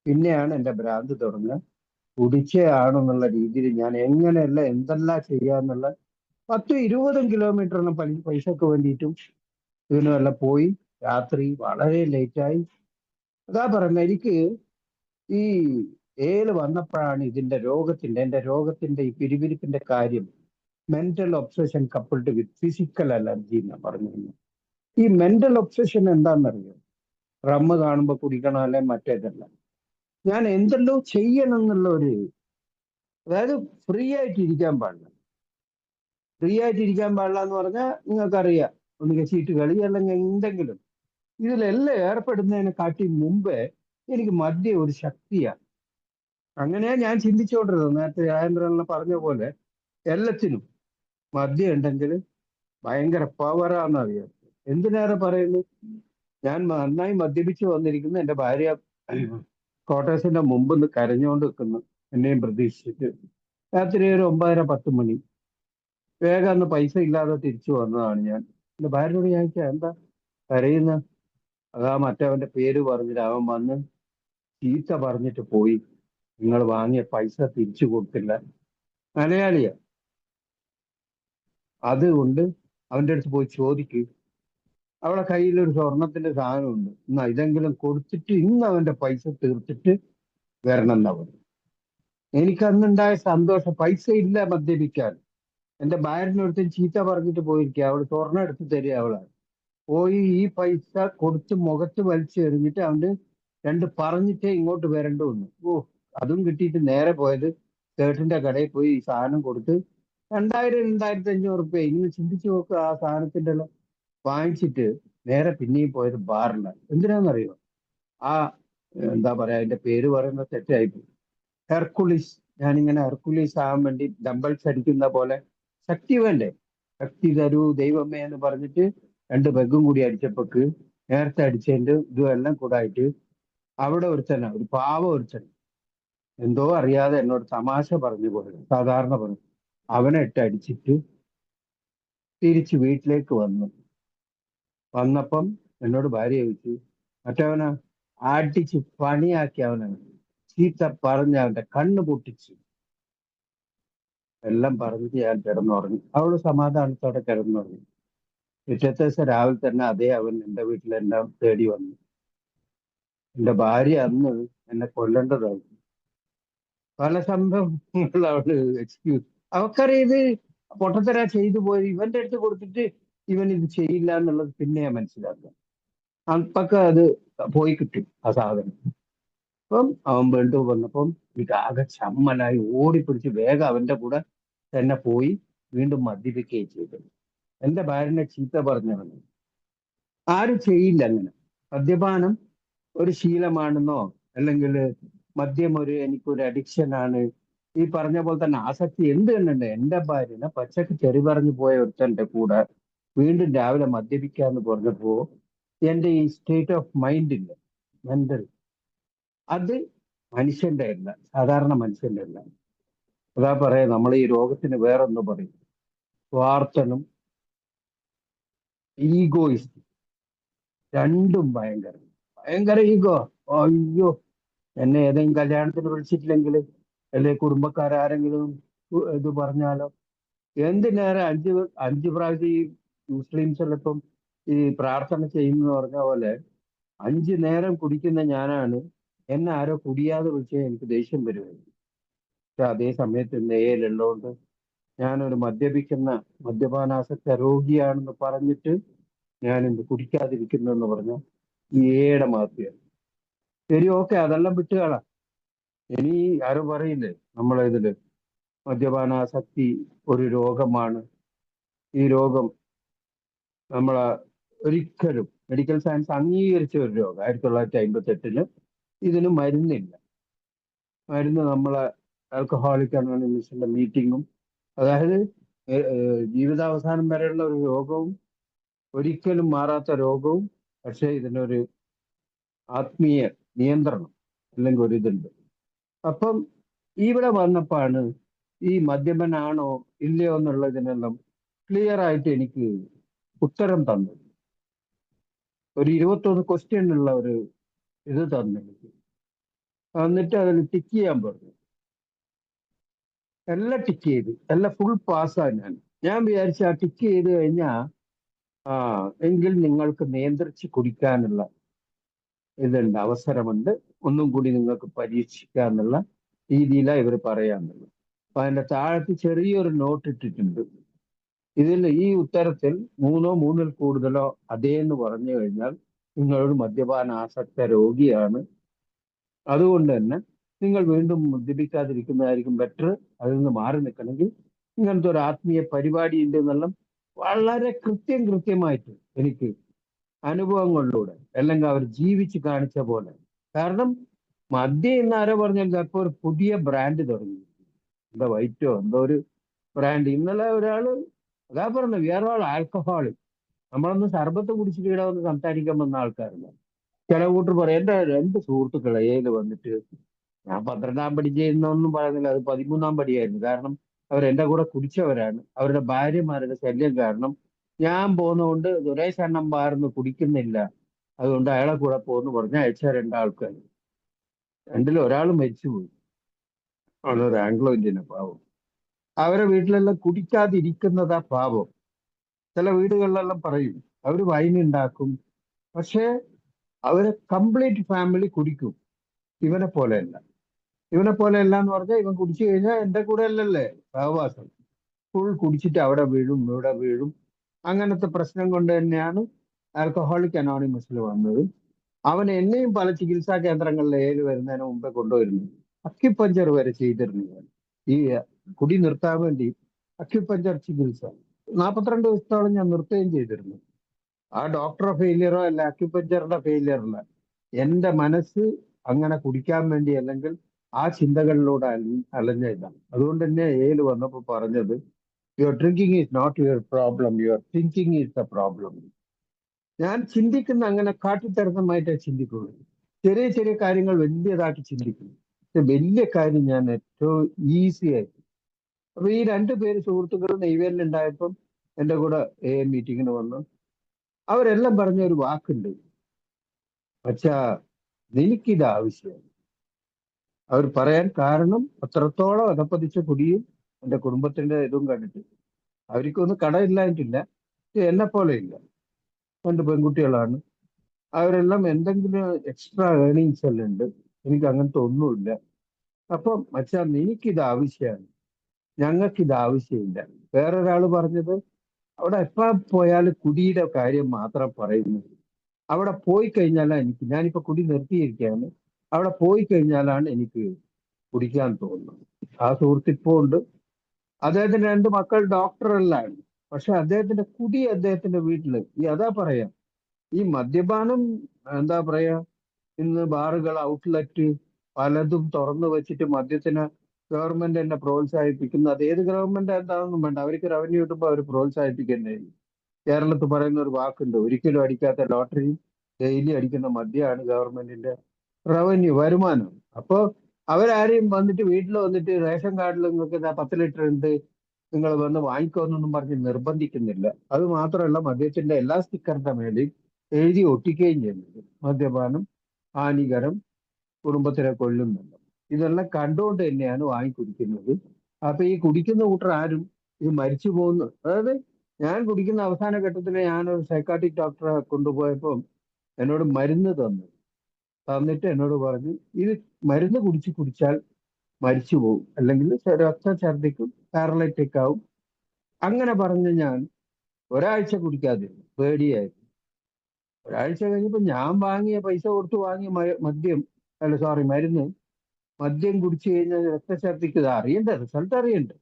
പിന്നെയാണ് എൻ്റെ ഭ്രാന്ത് തുടങ്ങുക. കുടിച്ചേ ആണെന്നുള്ള രീതിയിൽ ഞാൻ എങ്ങനെയല്ല എന്തെല്ലാം ചെയ്യാന്നുള്ള 10-20 കിലോമീറ്ററിന് പൈസക്ക് വേണ്ടിയിട്ടും ഇതിനെല്ലാം പോയി. രാത്രി വളരെ ലേറ്റായി. അതാ പറയുന്നത്, എനിക്ക് ഈ വന്നപ്പോഴാണ് ഇതിന്റെ എൻ്റെ രോഗത്തിന്റെ ഈ പിരിപിരിപ്പിന്റെ കാര്യം മെന്റൽ ഒബ്സഷൻ കപ്പിൾഡ് വിത്ത് ഫിസിക്കൽ അലർജി എന്ന് പറഞ്ഞു. ഈ മെന്റൽ ഒബ്സഷൻ എന്താണെന്നറിയോ? റമ്മ് കാണുമ്പോൾ കുടിക്കണം, അല്ലെ മറ്റേതല്ല. ഞാൻ എന്തെല്ലോ ചെയ്യണം എന്നുള്ള അതായത് ഫ്രീ ആയിട്ട് ഇരിക്കാൻ പാടില്ല. ഫ്രീ ആയിട്ട് ഇരിക്കാൻ പാടില്ല എന്ന് പറഞ്ഞാൽ നിങ്ങൾക്കറിയാം, ഒന്നുകിൽ ചീട്ട് കളി അല്ലെങ്കിൽ എന്തെങ്കിലും ഇതിലെല്ലാം ഏർപ്പെടുന്നതിനെ കാട്ടി മുമ്പേ എനിക്ക് മദ്യം ഒരു ശക്തിയാണ്. അങ്ങനെയാ ഞാൻ ചിന്തിച്ചുകൊണ്ടിരുന്നത്. നേരത്തെ രാജേന്ദ്രൻ പറഞ്ഞ പോലെ എല്ലാത്തിനും മദ്യം ഉണ്ടെങ്കിൽ ഭയങ്കര പവറാന്നറിയാം. എന്തിനേറെ പറയുന്നു, ഞാൻ നന്നായി മദ്യപിച്ച് വന്നിരിക്കുന്നു. എൻ്റെ ഭാര്യ ക്വാർട്ടേഴ്സിന്റെ മുമ്പ് നിന്ന് കരഞ്ഞുകൊണ്ട് നിൽക്കുന്നു, എന്നെയും പ്രതീക്ഷിച്ചിട്ട്. രാത്രി ഒരു 9:30-10 മണി. വേഗം അന്ന് പൈസ ഇല്ലാതെ തിരിച്ചു വന്നതാണ് ഞാൻ. എൻ്റെ ഭാര്യയോട് ചോദിച്ചാൽ എന്താ കരയുന്ന? അതാ മറ്റവന്റെ പേര് പറഞ്ഞിട്ട് അവൻ വന്ന് ചീത്ത പറഞ്ഞിട്ട് പോയി, നിങ്ങൾ വാങ്ങിയ പൈസ തിരിച്ചു കൊടുത്തില്ല. മലയാളിയാ. അതുകൊണ്ട് അവന്റെ അടുത്ത് പോയി ചോദിക്കും. അവളെ കയ്യിൽ ഒരു സ്വർണത്തിന്റെ സാധനമുണ്ട്, എന്നാ ഇതെങ്കിലും കൊടുത്തിട്ട് ഇന്ന് അവന്റെ പൈസ തീർത്തിട്ട് വരണം എന്നാ പറഞ്ഞു. എനിക്കന്നുണ്ടായ സന്തോഷം. പൈസ ഇല്ല മദ്യപിക്കാൻ. എൻ്റെ ഭാര്യനടുത്ത് ചീത്ത പറഞ്ഞിട്ട് പോയിരിക്കുക. അവൾ സ്വർണം എടുത്ത് തരിക. അവളാണ് പോയി ഈ പൈസ കൊടുത്ത് മുഖത്ത് വലിച്ചെറിഞ്ഞിട്ട് അവന്റെ 2 പറഞ്ഞിട്ടേ ഇങ്ങോട്ട് വരണ്ടു വന്നു. അതും കിട്ടിയിട്ട് നേരെ പോയത് ചേട്ടന്റെ കടയിൽ പോയി ഈ സാധനം കൊടുത്ത് 2000-2500 റുപ്യ. ഇങ്ങനെ ചിന്തിച്ചു നോക്കുക, ആ സാധനത്തിന്റെ വാങ്ങിച്ചിട്ട് നേരെ പിന്നെയും പോയത് ബാറിലാണ്. എന്തിനാണെന്നറിയോ? ആ എന്താ പറയാ, അതിന്റെ പേര് പറയുന്ന തെറ്റായിപ്പോയി. ഹെർക്കുലിസ്. ഞാനിങ്ങനെ ഹെർക്കുലിസ് ആകാൻ വേണ്ടി ഡംബിൾസ് അടിക്കുന്ന പോലെ ശക്തി വേണ്ടേ? ശക്തി തരൂ ദൈവമേ എന്ന് പറഞ്ഞിട്ട് 2 പെഗും കൂടി അടിച്ചപ്പോക്ക് നേരത്തെ അടിച്ചതിന്റെ ഇതും എല്ലാം കൂടായിട്ട് അവിടെ ഒരുത്തന, ഒരു പാവ ഒരുത്തൻ എന്തോ അറിയാതെ എന്നോട് തമാശ പറഞ്ഞു പോയത്, സാധാരണ പറഞ്ഞു. അവനെ ഇട്ട് അടിച്ചിട്ട് തിരിച്ച് വീട്ടിലേക്ക് വന്നപ്പം എന്നോട് ഭാര്യ ചോദിച്ചു, മറ്റവനെ അടിച്ച് പണിയാക്കി, അവനെ ചീത്ത പറഞ്ഞ് അവന്റെ കണ്ണ് പൊട്ടിച്ചു എല്ലാം പറഞ്ഞിട്ട് ഞാൻ കിടന്നുറങ്ങി. അവള് സമാധാനത്തോടെ കിടന്നുറങ്ങി. പിറ്റത്തെ ദിവസം രാവിലെ തന്നെ അതേ അവൻ എന്റെ വീട്ടിലെല്ലാം തേടി വന്നു. എന്റെ ഭാര്യ അന്ന് എന്നെ കൊല്ലേണ്ടതായിരുന്നു. പല സംഭവങ്ങൾ അവള് എക്സ്ക്യൂസ്, അവക്കറിയാം ഇത് പൊട്ടത്തരാ ചെയ്തു പോയി, ഇവന്റെ അടുത്ത് കൊടുത്തിട്ട് ഇവൻ ഇത് ചെയ്യില്ല എന്നുള്ളത് പിന്നെ മനസ്സിലാക്കുക. അപ്പൊക്കെ അത് പോയി കിട്ടും ആ സാധനം. അപ്പം അവൻ വീണ്ടും വന്നപ്പം എനിക്ക് ആകെ ചമ്മലായി, ഓടിപ്പിടിച്ച് വേഗം അവന്റെ കൂടെ തന്നെ പോയി വീണ്ടും മദ്യപിക്കുകയും ചെയ്തു. എന്റെ ഭാര്യനെ ചീത്ത പറഞ്ഞവന് ആരും ചെയ്യില്ല അങ്ങനെ. മദ്യപാനം ഒരു ശീലമാണെന്നോ അല്ലെങ്കിൽ മദ്യം എനിക്കൊരു അഡിക്ഷൻ ആണ്, ഈ പറഞ്ഞ പോലെ തന്നെ ആസക്തി എന്ത് തന്നെ. എന്റെ ഭാര്യനെ പച്ചക്ക് ചെറി പറഞ്ഞു പോയ ഒരുത്തന്റെ കൂടെ വീണ്ടും രാവിലെ മദ്യപിക്കാന്ന് പറഞ്ഞപ്പോ എന്റെ ഈ സ്റ്റേറ്റ് ഓഫ് മൈൻഡ് ഇല്ല, മെന്റൽ, അത് മനുഷ്യന്റെ അല്ല, സാധാരണ മനുഷ്യന്റെ അല്ല. അതാ പറയാ, നമ്മൾ ഈ രോഗത്തിന് വേറൊന്ന് പറയും, സ്വാർത്ഥനും ഈഗോയിസ്റ്റ്. രണ്ടും ഭയങ്കര ഭയങ്കര ഈഗോ. അയ്യോ, എന്നെ ഏതെങ്കിലും കല്യാണത്തിന് വിളിച്ചിട്ടില്ലെങ്കിൽ അല്ലെങ്കിൽ കുടുംബക്കാരെങ്കിലും ഇത് പറഞ്ഞാലോ, എന്തിനേറെ അഞ്ച് പ്രാവശ്യം ഈ മുസ്ലിംസ് ഇപ്പം ഈ പ്രാർത്ഥന ചെയ്യുന്ന പറഞ്ഞ പോലെ 5 നേരം കുടിക്കുന്ന ഞാനാണ്, എന്നെ ആരോ കുടിയാതെ വിളിച്ചാൽ എനിക്ക് ദേഷ്യം വരുമായിരുന്നു. പക്ഷെ അതേ സമയത്ത് നേരിലുള്ളതുകൊണ്ട് ഞാനൊരു മദ്യപാനാസക്ത രോഗിയാണെന്ന് പറഞ്ഞിട്ട് ഞാൻ എന്ത് കുടിക്കാതിരിക്കുന്നു എന്ന് പറഞ്ഞാൽ ഏടെ മാഫിയാണ്. ശരി, ഓക്കെ, അതെല്ലാം വിട്ടുകളാം. ഇനി ആരും പറയില്ലേ നമ്മളെ ഇതില് മദ്യപാനാസക്തി ഒരു രോഗമാണ്, ഈ രോഗം നമ്മളെ ഒരിക്കലും മെഡിക്കൽ സയൻസ് അംഗീകരിച്ച ഒരു രോഗം. 1958 ഇതിന് മരുന്നില്ല. മരുന്ന് നമ്മളെ ആൽക്കഹോളിക് അനോണിമസിന്റെ മീറ്റിങ്ങും, അതായത് ജീവിതാവസാനം വരെയുള്ള ഒരു രോഗവും, ഒരിക്കലും മാറാത്ത രോഗവും, പക്ഷെ ഇതിനൊരു ആത്മീയ നിയന്ത്രണം അല്ലെങ്കിൽ ഒരു ഇതുണ്ട്. അപ്പം ഇവിടെ വന്നപ്പോഴാണ് ഈ മദ്യപനാണോ ഇല്ലയോ എന്നുള്ളതിനെല്ലാം ക്ലിയർ ആയിട്ട് എനിക്ക് ഉത്തരം തന്നു. ഒരു 21 ക്വസ്റ്റ്യൻ ഉള്ള ഒരു ഇത് തന്നു എനിക്ക്. എന്നിട്ട് അതിൽ ടിക്ക് ചെയ്യാൻ പറഞ്ഞു. എല്ലാം ടിക്ക് ചെയ്ത് എല്ലാം ഫുൾ പാസ്സാണ്. ഞാൻ വിചാരിച്ച ആ ടിക്ക് ചെയ്ത് കഴിഞ്ഞാൽ എങ്കിൽ നിങ്ങൾക്ക് നിയന്ത്രിച്ച് കുടിക്കാനുള്ള ഇതുണ്ട്, അവസരമുണ്ട്, ഒന്നും കൂടി നിങ്ങൾക്ക് പരീക്ഷിക്കാന്നുള്ള രീതിയിലാണ് ഇവർ പറയാന്നുള്ളത്. അപ്പൊ അതിന്റെ താഴത്ത് ചെറിയൊരു നോട്ട് ഇട്ടിട്ടുണ്ട്. ഇതിൽ ഈ ഉത്തരത്തിൽ 3ൽ കൂടുതലോ അതേന്ന് പറഞ്ഞു കഴിഞ്ഞാൽ നിങ്ങളൊരു മദ്യപാനാസക്ത രോഗിയാണ്, അതുകൊണ്ട് തന്നെ നിങ്ങൾ വീണ്ടും മദ്യപിക്കാതിരിക്കുന്നതായിരിക്കും ബെറ്റർ. അതിൽ നിന്ന് മാറി നിൽക്കണമെങ്കിൽ ഇങ്ങനത്തെ ഒരു ആത്മീയ പരിപാടി ഉണ്ട് എന്നെല്ലാം വളരെ കൃത്യമായിട്ട് എനിക്ക് അനുഭവങ്ങളിലൂടെ അല്ലെങ്കിൽ അവർ ജീവിച്ച് കാണിച്ച പോലെ. കാരണം മദ്യം ഇന്ന് ആരോ പറഞ്ഞാൽ ഇപ്പൊ ഒരു പുതിയ ബ്രാൻഡ് തുടങ്ങി, എന്താ വൈറ്റോ എന്തോ ഒരു ബ്രാൻഡ്. ഇന്നലെ ഒരാള് അതാ പറഞ്ഞു, വി ആർ ഓൾ ആൽക്കഹോളിക്. നമ്മളൊന്ന് സർബത്ത് കുടിച്ചിട്ട് ഇവിടെ വന്ന് സംസാരിക്കാൻ വന്ന ആൾക്കാരല്ല. ചില കൂട്ടർ പറയും, എന്റെ 2 സുഹൃത്തുക്കൾ ഏല് വന്നിട്ട്, ഞാൻ 12ാം പടി ചെയ്യുന്നൊന്നും പറയുന്നില്ല, അത് 13ാം പടിയായിരുന്നു. കാരണം അവർ എന്റെ കൂടെ കുടിച്ചവരാണ്. അവരുടെ ഭാര്യമാരുടെ ശല്യം കാരണം ഞാൻ പോകുന്നതുകൊണ്ട് സുരേഷ് എണ്ണം പാർന്ന് കുടിക്കുന്നില്ല, അതുകൊണ്ട് അയാളെ കൂടെ പോകുന്നു പറഞ്ഞ അയച്ച 2 ആൾക്കാർ. 2ൽ ഒരാൾ മരിച്ചുപോയി, അവളൊരു ആംഗ്ലോ ഇന്ത്യനെ, പാവം. അവരെ വീട്ടിലെല്ലാം കുടിക്കാതിരിക്കുന്നതാ പാവം. ചില വീടുകളിലെല്ലാം പറയും അവര് വൈൻ ഉണ്ടാക്കും, പക്ഷേ അവരെ കംപ്ലീറ്റ് ഫാമിലി കുടിക്കും. ഇവനെ പോലെയല്ല. ഇവനെ പോലെയല്ല എന്ന് പറഞ്ഞാൽ ഇവൻ കുടിച്ചു കഴിഞ്ഞാൽ എന്റെ കൂടെ അല്ലല്ലേ സഹവാസം, ഫുൾ കുടിച്ചിട്ട് അവിടെ വീഴും ഇവിടെ വീഴും. അങ്ങനത്തെ പ്രശ്നം കൊണ്ട് തന്നെയാണ് ആൽക്കഹോളിക് അനോണിമസിൽ വന്നത്. അവൻ എന്നെയും പല ചികിത്സാ കേന്ദ്രങ്ങളിൽ വരുന്നതിന് മുമ്പേ കൊണ്ടുവരുന്നു. അക്യുപഞ്ചർ വരെ ചെയ്തിരുന്നു ഞാൻ. ഈ കുടി നിർത്താൻ വേണ്ടി അക്യുപഞ്ചർ ചികിത്സ 42 ദിവസത്തോളം ഞാൻ നിർത്തുകയും ചെയ്തിരുന്നു. ആ ഡോക്ടറെ ഫെയിലിയറോ അല്ല അക്യുപഞ്ചറിന്റെ ഫെയിലിയറല്ല, എന്റെ മനസ്സ് അങ്ങനെ കുടിക്കാൻ വേണ്ടി അല്ലെങ്കിൽ ആ ചിന്തകളിലൂടെ അലഞ്ഞില്ല. അതുകൊണ്ട് തന്നെ ഏല് വന്നപ്പോ പറഞ്ഞത്, your drinking is not your problem, your thinking is the problem. ഞാൻ ചിന്തിക്കുന്ന അങ്ങനെ കാട്ടിത്തരമായിട്ടേ ചിന്തിക്കുള്ളൂ. ചെറിയ ചെറിയ കാര്യങ്ങൾ വലിയതായിട്ട് ചിന്തിക്കും. പക്ഷെ വലിയ കാര്യം ഞാൻ ഏറ്റവും ഈസി ആയിട്ട്. അപ്പൊ ഈ രണ്ടുപേര് സുഹൃത്തുക്കൾ നെയ്വേലിലുണ്ടായപ്പം എൻ്റെ കൂടെ മീറ്റിങ്ങിന് വന്നു. അവരെല്ലാം പറഞ്ഞ ഒരു വാക്കുണ്ട്, പക്ഷാ നിനക്കിത് ആവശ്യം. അവർ പറയാൻ കാരണം അത്രത്തോളം അധപ്പതിച്ച കുടിയും എൻ്റെ കുടുംബത്തിന്റെ ഇതും കണ്ടിട്ട്. അവർക്കൊന്നും കടയില്ലായിട്ടില്ല, എന്നെ പോലെ ഇല്ല. 2 പെൺകുട്ടികളാണ്. അവരെല്ലാം എന്തെങ്കിലും എക്സ്ട്രാ ഏർണിങ്സ് എല്ലാം ഉണ്ട്. എനിക്ക് അങ്ങനത്തെ ഒന്നുമില്ല. അപ്പം മച്ചാ നിനക്കിത് ആവശ്യമാണ്, ഞങ്ങൾക്കിത് ആവശ്യമില്ല. വേറൊരാൾ പറഞ്ഞത്, അവിടെ എപ്പോ പോയാൽ കുടിയുടെ കാര്യം മാത്രം പറയുന്നു. അവിടെ പോയി കഴിഞ്ഞാലാണ് ഞാനിപ്പോ കുടി നിർത്തിയിരിക്കുകയാണ്, അവിടെ പോയി കഴിഞ്ഞാലാണ് എനിക്ക് കുടിക്കാൻ തോന്നുന്നത്. ആ സുഹൃത്തിപ്പോ ഉണ്ട്. അദ്ദേഹത്തിന്റെ 2 മക്കൾ ഡോക്ടറെല്ലാം. പക്ഷെ അദ്ദേഹത്തിന്റെ കുടി അദ്ദേഹത്തിന്റെ വീട്ടില് അതാ പറയാ, ഈ മദ്യപാനം എന്താ പറയാ, ഇന്ന് ബാറുകൾ, ഔട്ട്ലെറ്റ് പലതും തുറന്നു വെച്ചിട്ട് മദ്യത്തിന് ഗവൺമെന്റ് തന്നെ പ്രോത്സാഹിപ്പിക്കുന്നു. അത് ഏത് ഗവൺമെന്റ് എന്താണെന്നും വേണ്ട, അവർക്ക് റവന്യൂ കിട്ടുമ്പോൾ അവർ പ്രോത്സാഹിപ്പിക്കുന്നേ. കേരളത്തിൽ പറയുന്ന ഒരു വാക്കുണ്ട്, ഒരിക്കലും അടിക്കാത്ത ലോട്ടറി ഡെയിലി അടിക്കുന്ന മദ്യമാണ് ഗവൺമെന്റിന്റെ റവന്യൂ വരുമാനം. അപ്പോ അവരാരെയും വന്നിട്ട് വീട്ടിൽ വന്നിട്ട് റേഷൻ കാർഡിൽ നിങ്ങൾക്ക് 10 ലിറ്റർ ഉണ്ട്, നിങ്ങൾ വന്ന് വാങ്ങിക്കോന്നൊന്നും പറഞ്ഞ് നിർബന്ധിക്കുന്നില്ല. അത് മാത്രമല്ല, മദ്യത്തിന്റെ എല്ലാ സ്റ്റിക്കറിന്റെ മേലെയും എഴുതി ഒട്ടിക്കുകയും ചെയ്യുന്നത് മദ്യപാനം ഹാനികരം, കുടുംബത്തിനെ കൊല്ലുന്നുണ്ട്. ഇതെല്ലാം കണ്ടുകൊണ്ട് തന്നെയാണ് വാങ്ങിക്കുടിക്കുന്നത്. അപ്പൊ ഈ കുടിക്കുന്ന കൂട്ടർ ആരും ഇത് മരിച്ചു പോകുന്നു. അതായത് ഞാൻ കുടിക്കുന്ന അവസാന ഘട്ടത്തിൽ ഞാനൊരു സൈക്കാട്രിക് ഡോക്ടറെ കൊണ്ടുപോയപ്പോൾ എന്നോട് മരുന്ന് തന്നിട്ട് എന്നോട് പറഞ്ഞു, ഇത് മരുന്ന് കുടിച്ചാൽ മരിച്ചു പോകും, അല്ലെങ്കിൽ രക്തം ഛർദ്ദിക്കും, പാരലൈറ്റിക് ആവും. അങ്ങനെ പറഞ്ഞ് ഞാൻ ഒരാഴ്ച കുടിക്കാതിരുന്നു, പേടിയായിരുന്നു. ഒരാഴ്ച കഴിഞ്ഞപ്പോ ഞാൻ വാങ്ങിയ പൈസ കൊടുത്ത് വാങ്ങിയ മദ്യം കുടിച്ചു കഴിഞ്ഞാൽ രക്തഛർദ്ദിക്കുക അറിയണ്ടേ, റിസൾട്ട് അറിയണ്ടേ.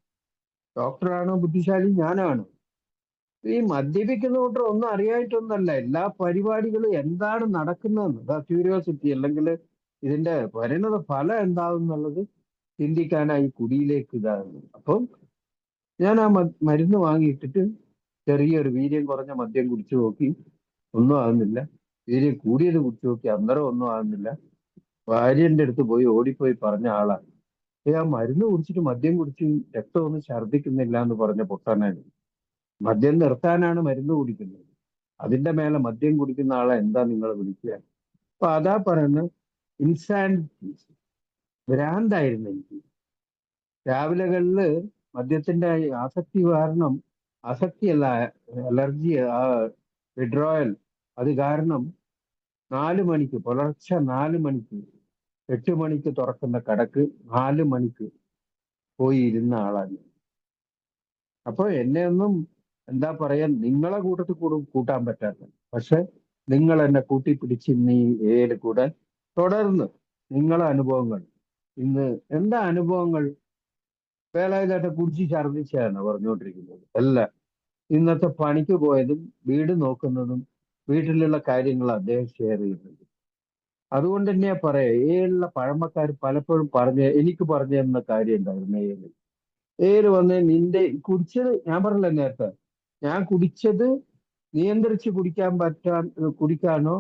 ഡോക്ടറാണോ ബുദ്ധിശാലി, ഞാനാണോ? ഈ മദ്യപിക്കുന്ന കൂട്ടർ ഒന്നും അറിയായിട്ടൊന്നല്ല, എല്ലാ പരിപാടികളും എന്താണ് നടക്കുന്നതെന്ന് ക്യൂരിയോസിറ്റി, അല്ലെങ്കിൽ ഇതിന്റെ പരിണത ഫലം എന്താവും എന്നുള്ളത് ചിന്തിക്കാനായി കുടിയിലേക്ക് ഇതാകുന്നു. അപ്പം ഞാൻ ആ മരുന്ന് വാങ്ങിയിട്ടിട്ട് ചെറിയൊരു വീര്യം കുറഞ്ഞ മദ്യം കുടിച്ചു നോക്കി, ഒന്നും ആകുന്നില്ല. വീര്യം കൂടിയത് കുടിച്ചു നോക്കി, അന്നേരം ഒന്നും ആകുന്നില്ല. ഭാര്യന്റെ അടുത്ത് പോയി ഓടിപ്പോയി പറഞ്ഞ ആളാണ്, ആ മരുന്ന് കുടിച്ചിട്ട് മദ്യം കുടിച്ച് രക്തമൊന്നും ഛർദ്ദിക്കുന്നില്ല എന്ന് പറഞ്ഞ പൊട്ടാനാണ്. മദ്യം നിർത്താനാണ് മരുന്ന് കുടിക്കുന്നത്, അതിന്റെ മേലെ മദ്യം കുടിക്കുന്ന ആളെ എന്താ നിങ്ങൾ വിളിക്കുക? അപ്പൊ അതാ പറയുന്നത്, ഇൻസാനിറ്റി, ഭ്രാന്തായിരുന്നു എനിക്ക്. രാവിലെകളില് മദ്യത്തിന്റെ ആസക്തി കാരണം, ആസക്തിയല്ല, അലർജി, ആ വിഡ്രോയൽ, അത് കാരണം 4 മണിക്ക്, പുലർച്ചെ 4 മണിക്ക്, 8 മണിക്ക് തുറക്കുന്ന കടക്ക് 4 മണിക്ക് പോയി ഇരുന്ന ആളാണ്. അപ്പൊ എന്നെ ഒന്നും എന്താ പറയാ, നിങ്ങളെ കൂട്ടത്തിൽ കൂട്ടാൻ പറ്റാത്ത, പക്ഷെ നിങ്ങൾ എന്നെ കൂട്ടിപ്പിടിച്ച് നീ ഏല് കൂടെ തുടർന്ന് നിങ്ങളെ അനുഭവങ്ങൾ, ഇന്ന് എന്താ അനുഭവങ്ങൾ? വേലായുധേട്ട കുടിച്ച് ഛർദ്ദിച്ചാണ് പറഞ്ഞുകൊണ്ടിരിക്കുന്നത്. അല്ല, ഇന്നത്തെ പണിക്ക് പോയതും വീട് നോക്കുന്നതും വീട്ടിലുള്ള കാര്യങ്ങൾ അദ്ദേഹം ഷെയർ ചെയ്യുന്നുണ്ട്. അതുകൊണ്ട് തന്നെയാ പറയാ, ഏലുള്ള പഴമക്കാർ പലപ്പോഴും എനിക്ക് പറഞ്ഞു തന്ന കാര്യം ഉണ്ടായിരുന്നു. ഏല് വന്ന് നിന്റെ കുടിച്ചത്, ഞാൻ പറഞ്ഞില്ല നേരത്തെ, ഞാൻ കുടിച്ചത് നിയന്ത്രിച്ച് കുടിക്കാനോ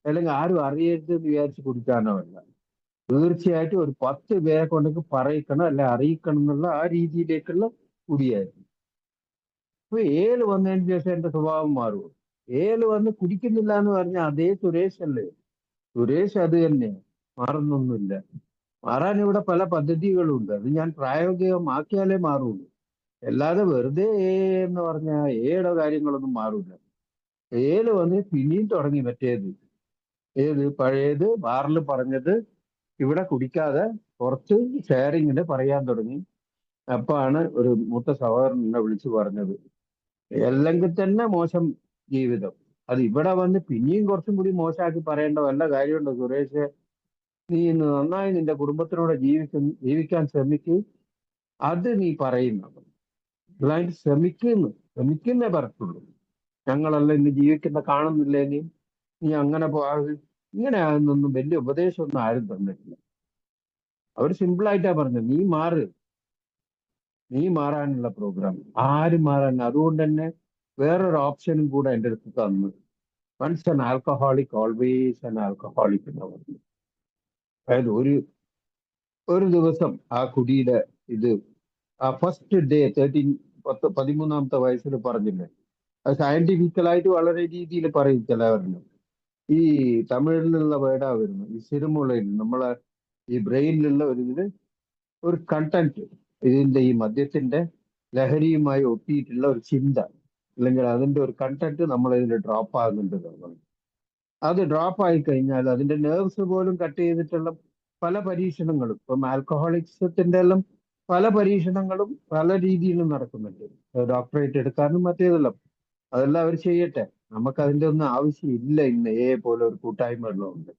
അല്ലെങ്കിൽ ആരും അറിയരുത് എന്ന് വിചാരിച്ച് കുടിക്കാനോ അല്ല. തീർച്ചയായിട്ടും ഒരു 10 പേരെ കൊണ്ടൊക്കെ പറയിക്കണം, അല്ലെ അറിയിക്കണം എന്നുള്ള ആ രീതിയിലേക്കുള്ള കുടിയായിരുന്നു. അപ്പൊ ഏല് വന്നതിന് ശേഷം എന്റെ സ്വഭാവം മാറുമോ? ഏല് വന്ന് കുടിക്കുന്നില്ല എന്ന് പറഞ്ഞ അതേ സുരേഷ് അല്ലേ? സുരേഷ് അത് തന്നെ, മാറുന്നൊന്നുമില്ല. മാറാൻ ഇവിടെ പല പദ്ധതികളുണ്ട്, അത് ഞാൻ പ്രായോഗികമാക്കിയാലേ മാറുള്ളൂ. അല്ലാതെ വെറുതെ എന്ന് പറഞ്ഞാൽ ഏയുടെ കാര്യങ്ങളൊന്നും മാറൂല. ഏല് വന്ന് പിന്നെയും തുടങ്ങി മറ്റേത്, പഴയത് ബാറിൽ പറഞ്ഞത് ഇവിടെ കുടിക്കാതെ പുറത്ത് ഷെയറിങ്ങിന് പറയാൻ തുടങ്ങി. അപ്പാണ് ഒരു മൂത്ത സഹോദരൻ എന്നെ വിളിച്ചു പറഞ്ഞത്, അല്ലെങ്കിൽ തന്നെ മോശം ജീവിതം, അത് ഇവിടെ വന്ന് പിന്നെയും കുറച്ചും കൂടി മോശമാക്കി പറയേണ്ട വല്ല കാര്യമുണ്ടോ സുരേഷ്? നീ നന്നായി നിന്റെ കുടുംബത്തിലൂടെ ജീവിക്കാൻ ശ്രമിക്ക്, അത് നീ പറയുന്നത്. അല്ലാണ്ട് ശ്രമിക്കുന്നേ പറത്തുള്ളൂ. ഞങ്ങളെല്ലാം ഇന്ന് ജീവിക്കുന്ന കാണുന്നില്ലേ, നീ അങ്ങനെ ഇങ്ങനെ ആകുന്നൊന്നും വലിയ ഉപദേശമൊന്നും ആരും തന്നിട്ടില്ല. അവർ സിമ്പിളായിട്ടാ പറഞ്ഞത്, നീ മാറാനുള്ള പ്രോഗ്രാം. ആരും മാറാൻ. അതുകൊണ്ട് തന്നെ വേറൊരു ഓപ്ഷനും കൂടെ എൻ്റെ അടുത്ത് തന്നു. Once an alcoholic always an alcoholic എന്ന് പറഞ്ഞു. അതായത് ഒരു ദിവസം ആ കുടിയുടെ ഇത് ആ ഫസ്റ്റ് ഡേ 13ാമത്തെ വയസ്സിൽ പറഞ്ഞില്ലേ, അത് സയന്റിഫിക്കലായിട്ട് വളരെ രീതിയിൽ പറയും ചിലവരിലും. ഈ തമിഴിലുള്ള വേർഡാ വരുന്നത്, ഈ സിരുമുളയിൽ നമ്മളെ ഈ ബ്രെയിനിലുള്ള ഒരു കണ്ടന്റ്, ഇതിന്റെ ഈ മദ്യത്തിന്റെ ലഹരിയുമായി ഒട്ടിയിട്ടുള്ള ഒരു ചിന്ത, അല്ലെങ്കിൽ അതിന്റെ ഒരു കണ്ടന്റ് നമ്മൾ ഇതിൽ ഡ്രോപ്പ് ആകുന്നുണ്ട് എന്നുള്ളത്. അത് ഡ്രോപ്പ് ആയി കഴിഞ്ഞാൽ അതിന്റെ നെർവ്സ് പോലും കട്ട് ചെയ്തിട്ടുള്ള പല പരീക്ഷണങ്ങളും, ഇപ്പം ആൽക്കഹോളിക്സത്തിന്റെ എല്ലാം പല പരീക്ഷണങ്ങളും പല രീതിയിലും നടക്കുന്നുണ്ട്. ഡോക്ടറേറ്റ് എടുക്കാനും മറ്റേതെല്ലാം, അതെല്ലാം അവർ ചെയ്യട്ടെ. നമുക്ക് അതിന്റെ ഒന്നും ആവശ്യമില്ല. ഇന്ന് പോലെ ഒരു കൂട്ടായ്മകളുണ്ട്,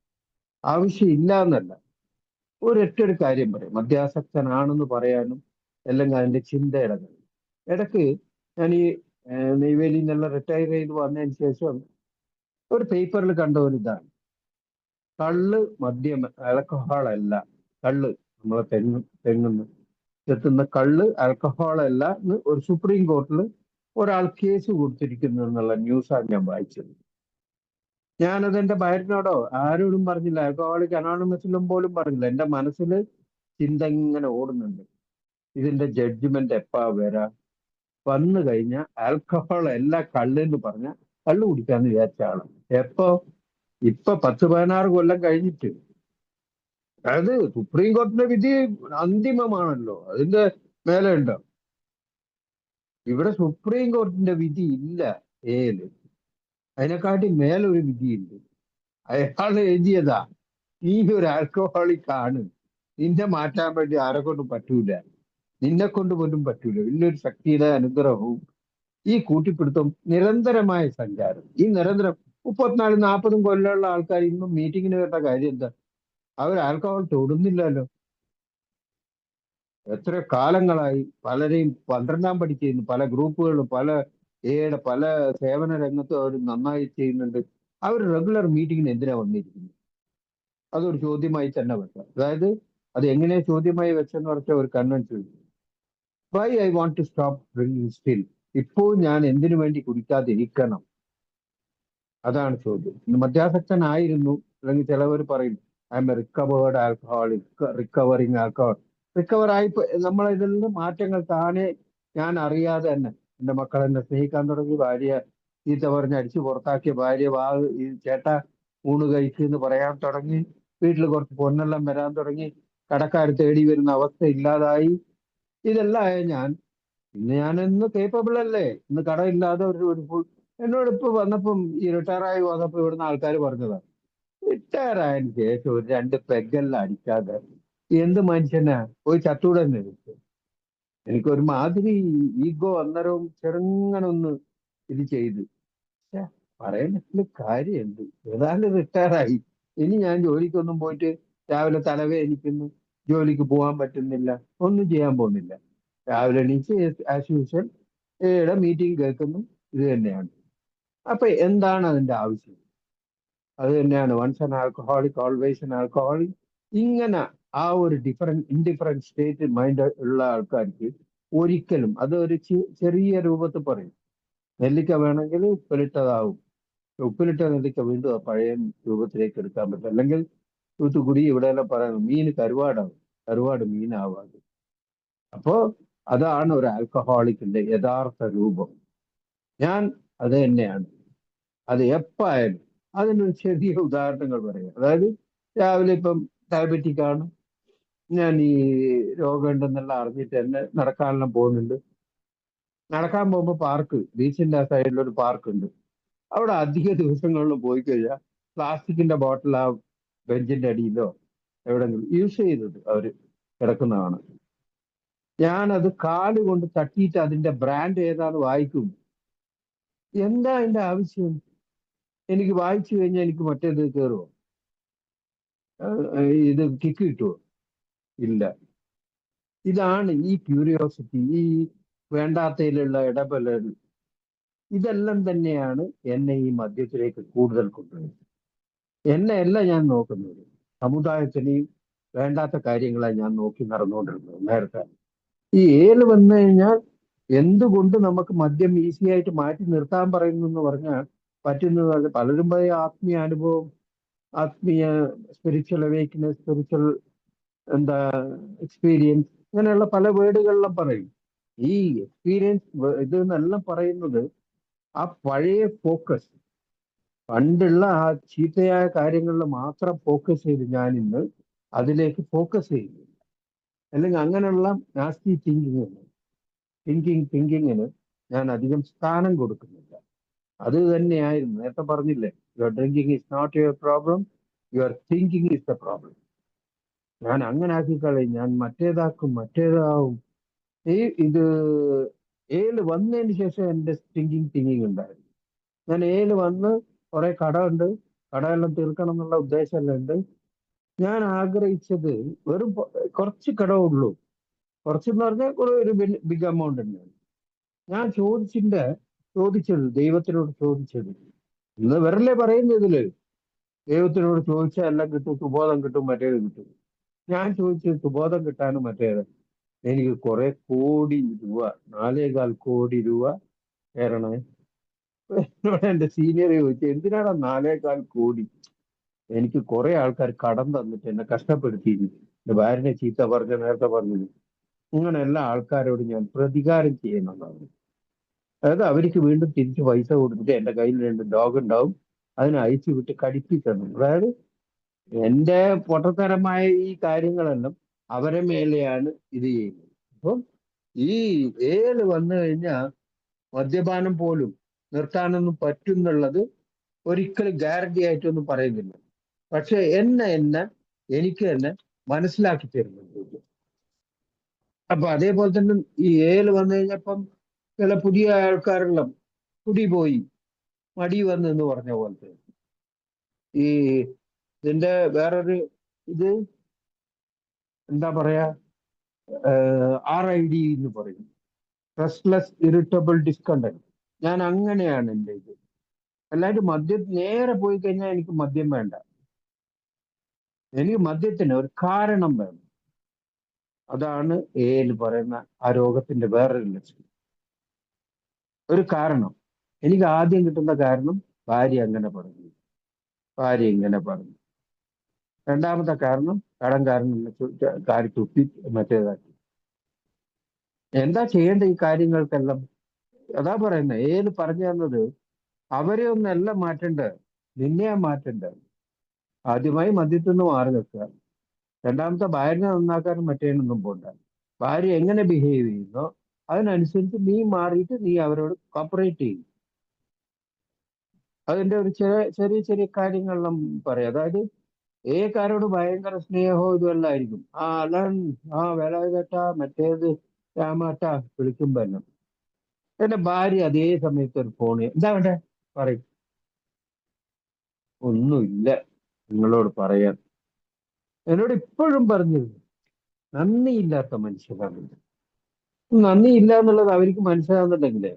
ആവശ്യമില്ല എന്നല്ല. ഒരൊറ്റൊരു കാര്യം പറയും, മദ്യാസക്തനാണെന്ന് പറയാനും അല്ലെങ്കിൽ അതിന്റെ ചിന്തയുടെ കാര്യം. ഇടയ്ക്ക് ഞാൻ ഈ നെയ്വേലിയിൽ നിന്നെല്ലാം റിട്ടയർ ചെയ്ത് വന്നതിന് ശേഷം ഒരു പേപ്പറിൽ കണ്ട ഒരു ഇതാണ്, കള്ള് മദ്യം ആൽക്കഹോൾ അല്ല. കള്ള് നമ്മളെ തെങ്ങുന്ന് എത്തുന്ന കള്ള് ആൽക്കഹോൾ അല്ല എന്ന് ഒരു സുപ്രീം കോർട്ടിൽ ഒരാൾ കേസ് കൊടുത്തിരിക്കുന്നു എന്നുള്ള ന്യൂസാണ് ഞാൻ വായിച്ചത്. ഞാനതെന്റെ ഭാര്യനോടോ ആരോടും പറഞ്ഞില്ല, ആൽക്കഹോളിക് അനോണിമസിലും പോലും പറഞ്ഞില്ല. എന്റെ മനസ്സിൽ ചിന്ത ഇങ്ങനെ ഓടുന്നുണ്ട്, ഇതിന്റെ ജഡ്ജ്മെന്റ് എപ്പാ വരാ. വന്നു കഴിഞ്ഞാൽ ആൽക്കഹോൾ അല്ല കള്ള് എന്ന് പറഞ്ഞ കള്ള് കുടിക്കാന്ന് വിചാരിച്ച ആളാണ്. ഇപ്പൊ 10-16 കൊല്ലം കഴിഞ്ഞിട്ട്, അതായത് സുപ്രീം കോടതിയുടെ വിധി അന്തിമമാണല്ലോ, അതിന്റെ മേലെ ഉണ്ടോ? ഇവിടെ സുപ്രീം കോടതിന്റെ വിധി ഇല്ല ഏല്, അതിനെക്കാട്ടി മേലൊരു വിധിയുണ്ട്. അയാൾ എഴുതിയതാ, നീ ഒരു ആൽക്കഹോളിക് ആണ്, നിന്നെ മാറ്റാൻ വേണ്ടി ആരെ കൊണ്ടും പറ്റൂല, നിന്നെ കൊണ്ട് പോലും പറ്റൂല. വലിയൊരു ശക്തിയുടെ അനുഗ്രഹവും ഈ കൂട്ടിപ്പിടുത്തം, നിരന്തരമായ സഞ്ചാരം, ഈ നിരന്തരം 34-40 കൊല്ലമുള്ള ആൾക്കാർ ഇന്നും മീറ്റിങ്ങിന് വരുന്ന കാര്യം എന്താ? അവർ ആൽക്കഹോൾ തൊടുന്നില്ലല്ലോ. എത്ര കാലങ്ങളായി പലരെയും 12ാം പടി ചെയ്യുന്നു, പല ഗ്രൂപ്പുകളും പല സേവന രംഗത്തും അവർ നന്നായി ചെയ്യുന്നുണ്ട്. അവർ റെഗുലർ മീറ്റിങ്ങിന് എന്തിനാ വന്നിരിക്കുന്നത്? അതൊരു ചോദ്യമായി തന്നെ വെക്കാം. അതായത് അത് എങ്ങനെ ചോദ്യമായി വെച്ചെന്ന് പറഞ്ഞാൽ ഒരു convention, why I want to stop drinking still, ഇപ്പോൾ ഞാൻ എന്തിനു വേണ്ടി കുടിക്കാതിരിക്കണം? അതാണ് ചോദ്യം. മദ്യാസക്തനായിരുന്നു, അല്ലെങ്കിൽ ചിലവർ പറയും I am a recovered alcoholic, recovering alcohol. റിക്കവറായി നമ്മളിതിൽ നിന്ന് മാറ്റങ്ങൾ താനെ ഞാൻ അറിയാതെ തന്നെ. എൻ്റെ മക്കൾ എന്നെ സ്നേഹിക്കാൻ തുടങ്ങി, ഭാര്യ ചീത്ത പറഞ്ഞ് അടിച്ചു പുറത്താക്കിയ ഭാര്യ ഈ ചേട്ടാ ഊണ് കഴിക്കുമെന്ന് പറയാൻ തുടങ്ങി, വീട്ടിൽ കുറച്ച് പൊന്നെല്ലാം വരാൻ തുടങ്ങി, കടക്കാർ തേടി വരുന്ന അവസ്ഥ ഇല്ലാതായി. ഇതെല്ലാം ഞാനിന്ന് കേപ്പബിൾ അല്ലേ? ഇന്ന് കടയില്ലാതെ എന്നോട് ഇപ്പൊ വന്നപ്പം, ഈ റിട്ടയറായി വന്നപ്പോ ഇവിടുന്ന് ആൾക്കാർ പറഞ്ഞതാണ്, റിട്ടയർ ആയതിനു ശേഷം ഒരു 2 പെഗ്ഗെല്ലാം അടിക്കാതെ എന്ത് മനുഷ്യനാ, പോയി ചത്തൂടെ എന്ന് ചോദിച്ചു. എനിക്കൊരു മാതിരി ഈഗോ അന്നേരവും ചെറുങ്ങനെ ഒന്ന് ഇത് ചെയ്തു. പറയുന്ന കാര്യമുണ്ട്, ഏതായാലും റിട്ടയറായി, ഇനി ഞാൻ ജോലിക്കൊന്നും പോയിട്ട് രാവിലെ തലവേദനിക്കുന്നു, ജോലിക്ക് പോകാൻ പറ്റുന്നില്ല, ഒന്നും ചെയ്യാൻ പോകുന്നില്ല. രാവിലെ എണീച്ച് ആസ് യൂഷ്വൽ മീറ്റിംഗ് കേൾക്കുന്നു, ഇത് തന്നെയാണ്. അപ്പൊ എന്താണ് അതിന്റെ ആവശ്യം? അത് തന്നെയാണ് once an alcoholic always an alcoholic. ഇങ്ങനെ ആ ഒരു ഇൻഡിഫറൻറ്റ് സ്റ്റേറ്റ് മൈൻഡ് ഉള്ള ആൾക്കാർക്ക് ഒരിക്കലും അത് ഒരു ചെറിയ രൂപത്തിൽ പറയും. നെല്ലിക്ക വേണമെങ്കിൽ ഉപ്പിലിട്ടതാവും, ഉപ്പിലിട്ട നെല്ലിക്ക വീണ്ടും ആ പഴയ രൂപത്തിലേക്ക് എടുക്കാൻ പറ്റും. അല്ലെങ്കിൽ തൂത്തുക്കുടി ഇവിടെയെല്ലാം പറയുന്നത് മീൻ കരുവാട് മീനാവാതെ. അപ്പോ അതാണ് ഒരു ആൽക്കഹോളിക്കിന്റെ യഥാർത്ഥ രൂപം. ഞാൻ അത് തന്നെയാണ്. അത് എപ്പായാലും അതിനൊരു ചെറിയ ഉദാഹരണങ്ങൾ പറയാം. അതായത് രാവിലെ ഇപ്പം ഡയബറ്റിക് ആണ്, ഞാൻ ഈ രോഗമുണ്ടെന്നുള്ള അറിഞ്ഞിട്ട് തന്നെ നടക്കാനെല്ലാം പോകുന്നുണ്ട്. നടക്കാൻ പോകുമ്പോൾ ബീച്ചിന്റെ ആ സൈഡിലൊരു പാർക്ക് ഉണ്ട്. അവിടെ അധിക ദിവസങ്ങളിൽ പോയി കഴിഞ്ഞാൽ പ്ലാസ്റ്റിക്കിന്റെ ബോട്ടിൽ ആ ബെഞ്ചിന്റെ അടിയിലോ എവിടെങ്കിലും യൂസ് ചെയ്തത് അവർ കിടക്കുന്നതാണ്. ഞാനത് കാല് കൊണ്ട് തട്ടിയിട്ട് അതിന്റെ ബ്രാൻഡ് ഏതാന്ന് വായിക്കും. എന്താ അതിന്റെ ആവശ്യം? എനിക്ക് വായിച്ചു കഴിഞ്ഞാൽ എനിക്ക് മറ്റേത് കയറുമോ? ഇത് കിക്ക് കിട്ടുമോ? ഇല്ല. ഇതാണ് ഈ ക്യൂരിയോസിറ്റി, ഈ വേണ്ടാത്തതിലുള്ള ഇടപെടൽ. ഇതെല്ലാം തന്നെയാണ് എന്നെ ഈ മദ്യത്തിലേക്ക് കൂടുതൽ കൊണ്ടുവരുന്നത്. എന്നെയല്ല ഞാൻ നോക്കുന്നത്, സമുദായത്തിനെയും വേണ്ടാത്ത കാര്യങ്ങളാണ് ഞാൻ നോക്കി നടന്നുകൊണ്ടിരുന്നത് നേരത്തെ. ഈ ഏല് വന്നു കഴിഞ്ഞാൽ എന്തുകൊണ്ട് നമുക്ക് മദ്യം ഈസി ആയിട്ട് മാറ്റി നിർത്താൻ പറയുന്നു എന്ന് പറഞ്ഞാൽ പറ്റുന്നത് പലരും പറയും ആത്മീയ അനുഭവം, ആത്മീയ സ്പിരിച്വൽ അവേക്ക്നെസ്, സ്പിരിച്വൽ എന്താ എക്സ്പീരിയൻസ്, അങ്ങനെയുള്ള പല വേർഡുകളിലും പറയും. ഈ എക്സ്പീരിയൻസ് ഇത് എന്നെല്ലാം പറയുന്നത് ആ പഴയ ഫോക്കസ്, പണ്ടുള്ള ആ ചീത്തയായ കാര്യങ്ങളിൽ മാത്രം ഫോക്കസ് ചെയ്ത് ഞാൻ ഇന്ന് അതിലേക്ക് ഫോക്കസ് ചെയ്യുന്നു. അല്ലെങ്കിൽ അങ്ങനെയുള്ള നാസ്തി തിങ്കിങ്ങിന് ഞാൻ അധികം സ്ഥാനം കൊടുക്കുന്നില്ല. അത് തന്നെയായിരുന്നു നേരത്തെ പറഞ്ഞില്ലേ, your drinking is not your problem, your thinking is the problem. ഞാൻ അങ്ങനെ ആക്കി കളയും, ഞാൻ മറ്റേതാവും. ഇത് ഏല് വന്നതിന് ശേഷം എൻ്റെ തിങ്കിങ് ഉണ്ടായിരുന്നു. ഞാൻ ഏല് വന്ന് കുറെ കടമുണ്ട്, കടമെല്ലാം തീർക്കണം എന്നുള്ള ഉദ്ദേശമെല്ലാം ഉണ്ട്. ഞാൻ ആഗ്രഹിച്ചത് വെറും കുറച്ച് കടമുള്ളൂ. കുറച്ചെന്ന് പറഞ്ഞാൽ ഒരു ബിഗ് എമൗണ്ട് തന്നെയാണ്. ഞാൻ ചോദിച്ചത് ദൈവത്തിനോട് ചോദിച്ചത്, ഇന്ന് വരല്ലേ പറയുന്നത് ഇതില്, ദൈവത്തിനോട് ചോദിച്ചാൽ എല്ലാം കിട്ടും, സുബോധം കിട്ടും, മറ്റേത് കിട്ടും. ഞാൻ ചോദിച്ചത് സുബോധം കിട്ടാനും മറ്റേത്, എനിക്ക് കുറെ കോടി രൂപ, 4.25 കോടി രൂപ തരണേ. എന്നോട് എന്റെ സീനിയർ ചോദിച്ചു, എന്തിനാണ് 4.25 കോടി? എനിക്ക് കുറെ ആൾക്കാർ കടം തന്നിട്ട് എന്നെ കഷ്ടപ്പെടുത്തിയിരുന്നു, എന്റെ ഭാര്യനെ ചീത്ത പറഞ്ഞ നേരത്തെ പറഞ്ഞത്, ഇങ്ങനെ എല്ലാ ആൾക്കാരോട് ഞാൻ പ്രതികാരം ചെയ്യുന്നതാണ്. അതായത് അവർക്ക് വീണ്ടും തിരിച്ച് പൈസ കൊടുത്തിട്ട് എന്റെ കയ്യിൽ 2 ഡോഗ് ഉണ്ടാവും, അതിനെ അയച്ചു വിട്ട് കടിപ്പിക്കണം. അതായത് എന്റെ പൊട്ടത്തരമായ ഈ കാര്യങ്ങളെല്ലാം അവരെ മേലെയാണ് ഇത് ചെയ്യുന്നത്. അപ്പം ഈ ഏല് വന്നു കഴിഞ്ഞാൽ മദ്യപാനം പോലും നിർത്താനൊന്നും പറ്റുന്നുള്ളത് ഒരിക്കലും ഗ്യാരണ്ടി ആയിട്ടൊന്നും പറയുന്നില്ല. പക്ഷെ എനിക്ക് തന്നെ മനസ്സിലാക്കി തരുന്നുണ്ട്. അപ്പൊ അതേപോലെ തന്നെ ഈ ഏല് വന്നു കഴിഞ്ഞപ്പം ചില പുതിയ ആൾക്കാരെല്ലാം കുടി പോയി മടി വന്നു എന്ന് പറഞ്ഞ പോലത്തെ ഈ ഇതിന്റെ വേറൊരു ഇത് എന്താ പറയാ, RID എന്ന് പറയും, റെസ്റ്റ്ലെസ് ഇറിറ്റബിൾ ഡിസ്കണ്ടന്റ്. ഞാൻ അങ്ങനെയാണ് എൻ്റെ ഇത്. അല്ലാണ്ട് മദ്യം നേരെ പോയി കഴിഞ്ഞാൽ എനിക്ക് മദ്യം വേണ്ട. എനിക്ക് മദ്യത്തിന് ഒരു കാരണം വേണം. അതാണ് ഏല് പറയുന്ന ആ രോഗത്തിന്റെ വേറൊരു ലക്ഷണം. ഒരു കാരണം. എനിക്ക് ആദ്യം കിട്ടുന്ന കാരണം ഭാര്യ അങ്ങനെ പറഞ്ഞു, ഭാര്യ ഇങ്ങനെ പറഞ്ഞു. രണ്ടാമത്തെ കാരണം കടം കാരി തുപ്പി മറ്റേതാക്കി. എന്താ ചെയ്യേണ്ട ഈ കാര്യങ്ങൾക്കെല്ലാം? അതാ പറയുന്നത്, ഏല് പറഞ്ഞു തന്നത് അവരെ ഒന്നല്ല മാറ്റേണ്ടത്, നിന്നെയാ മാറ്റേണ്ടത്. ആദ്യമായി മദ്യത്തിൽ നിന്ന് മാറി നിൽക്കുക. രണ്ടാമത്തെ ഭാര്യനെ നന്നാക്കാനും മറ്റേനൊന്നും പോണ്ട. ഭാര്യ എങ്ങനെ ബിഹേവ് ചെയ്യുന്നോ അതിനനുസരിച്ച് നീ മാറിയിട്ട് നീ അവരോട് കോപ്പറേറ്റ് ചെയ്യും. അതിന്റെ ഒരു ചെറിയ ചെറിയ കാര്യങ്ങളെല്ലാം പറയാം. അതായത് ഏക്കാരോട് ഭയങ്കര സ്നേഹവും ഇതുമെല്ലാം ആയിരിക്കും. അലൻ, വേലായുധേട്ടാ, മറ്റേത് രാമേട്ടാ വിളിക്കുമ്പോ എല്ലാം. എന്റെ ഭാര്യ അതേ സമയത്ത് ഒരു ഫോണ്, എന്താ വേണ്ടേ പറയും, ഒന്നുമില്ല നിങ്ങളോട് പറയാൻ. എന്നോട് ഇപ്പോഴും പറഞ്ഞിരുന്നു, നന്ദിയില്ലാത്ത മനുഷ്യരാണ്. നന്ദിയില്ല എന്നുള്ളത് അവർക്ക് മനസ്സിലാകുന്നുണ്ടെങ്കിലേ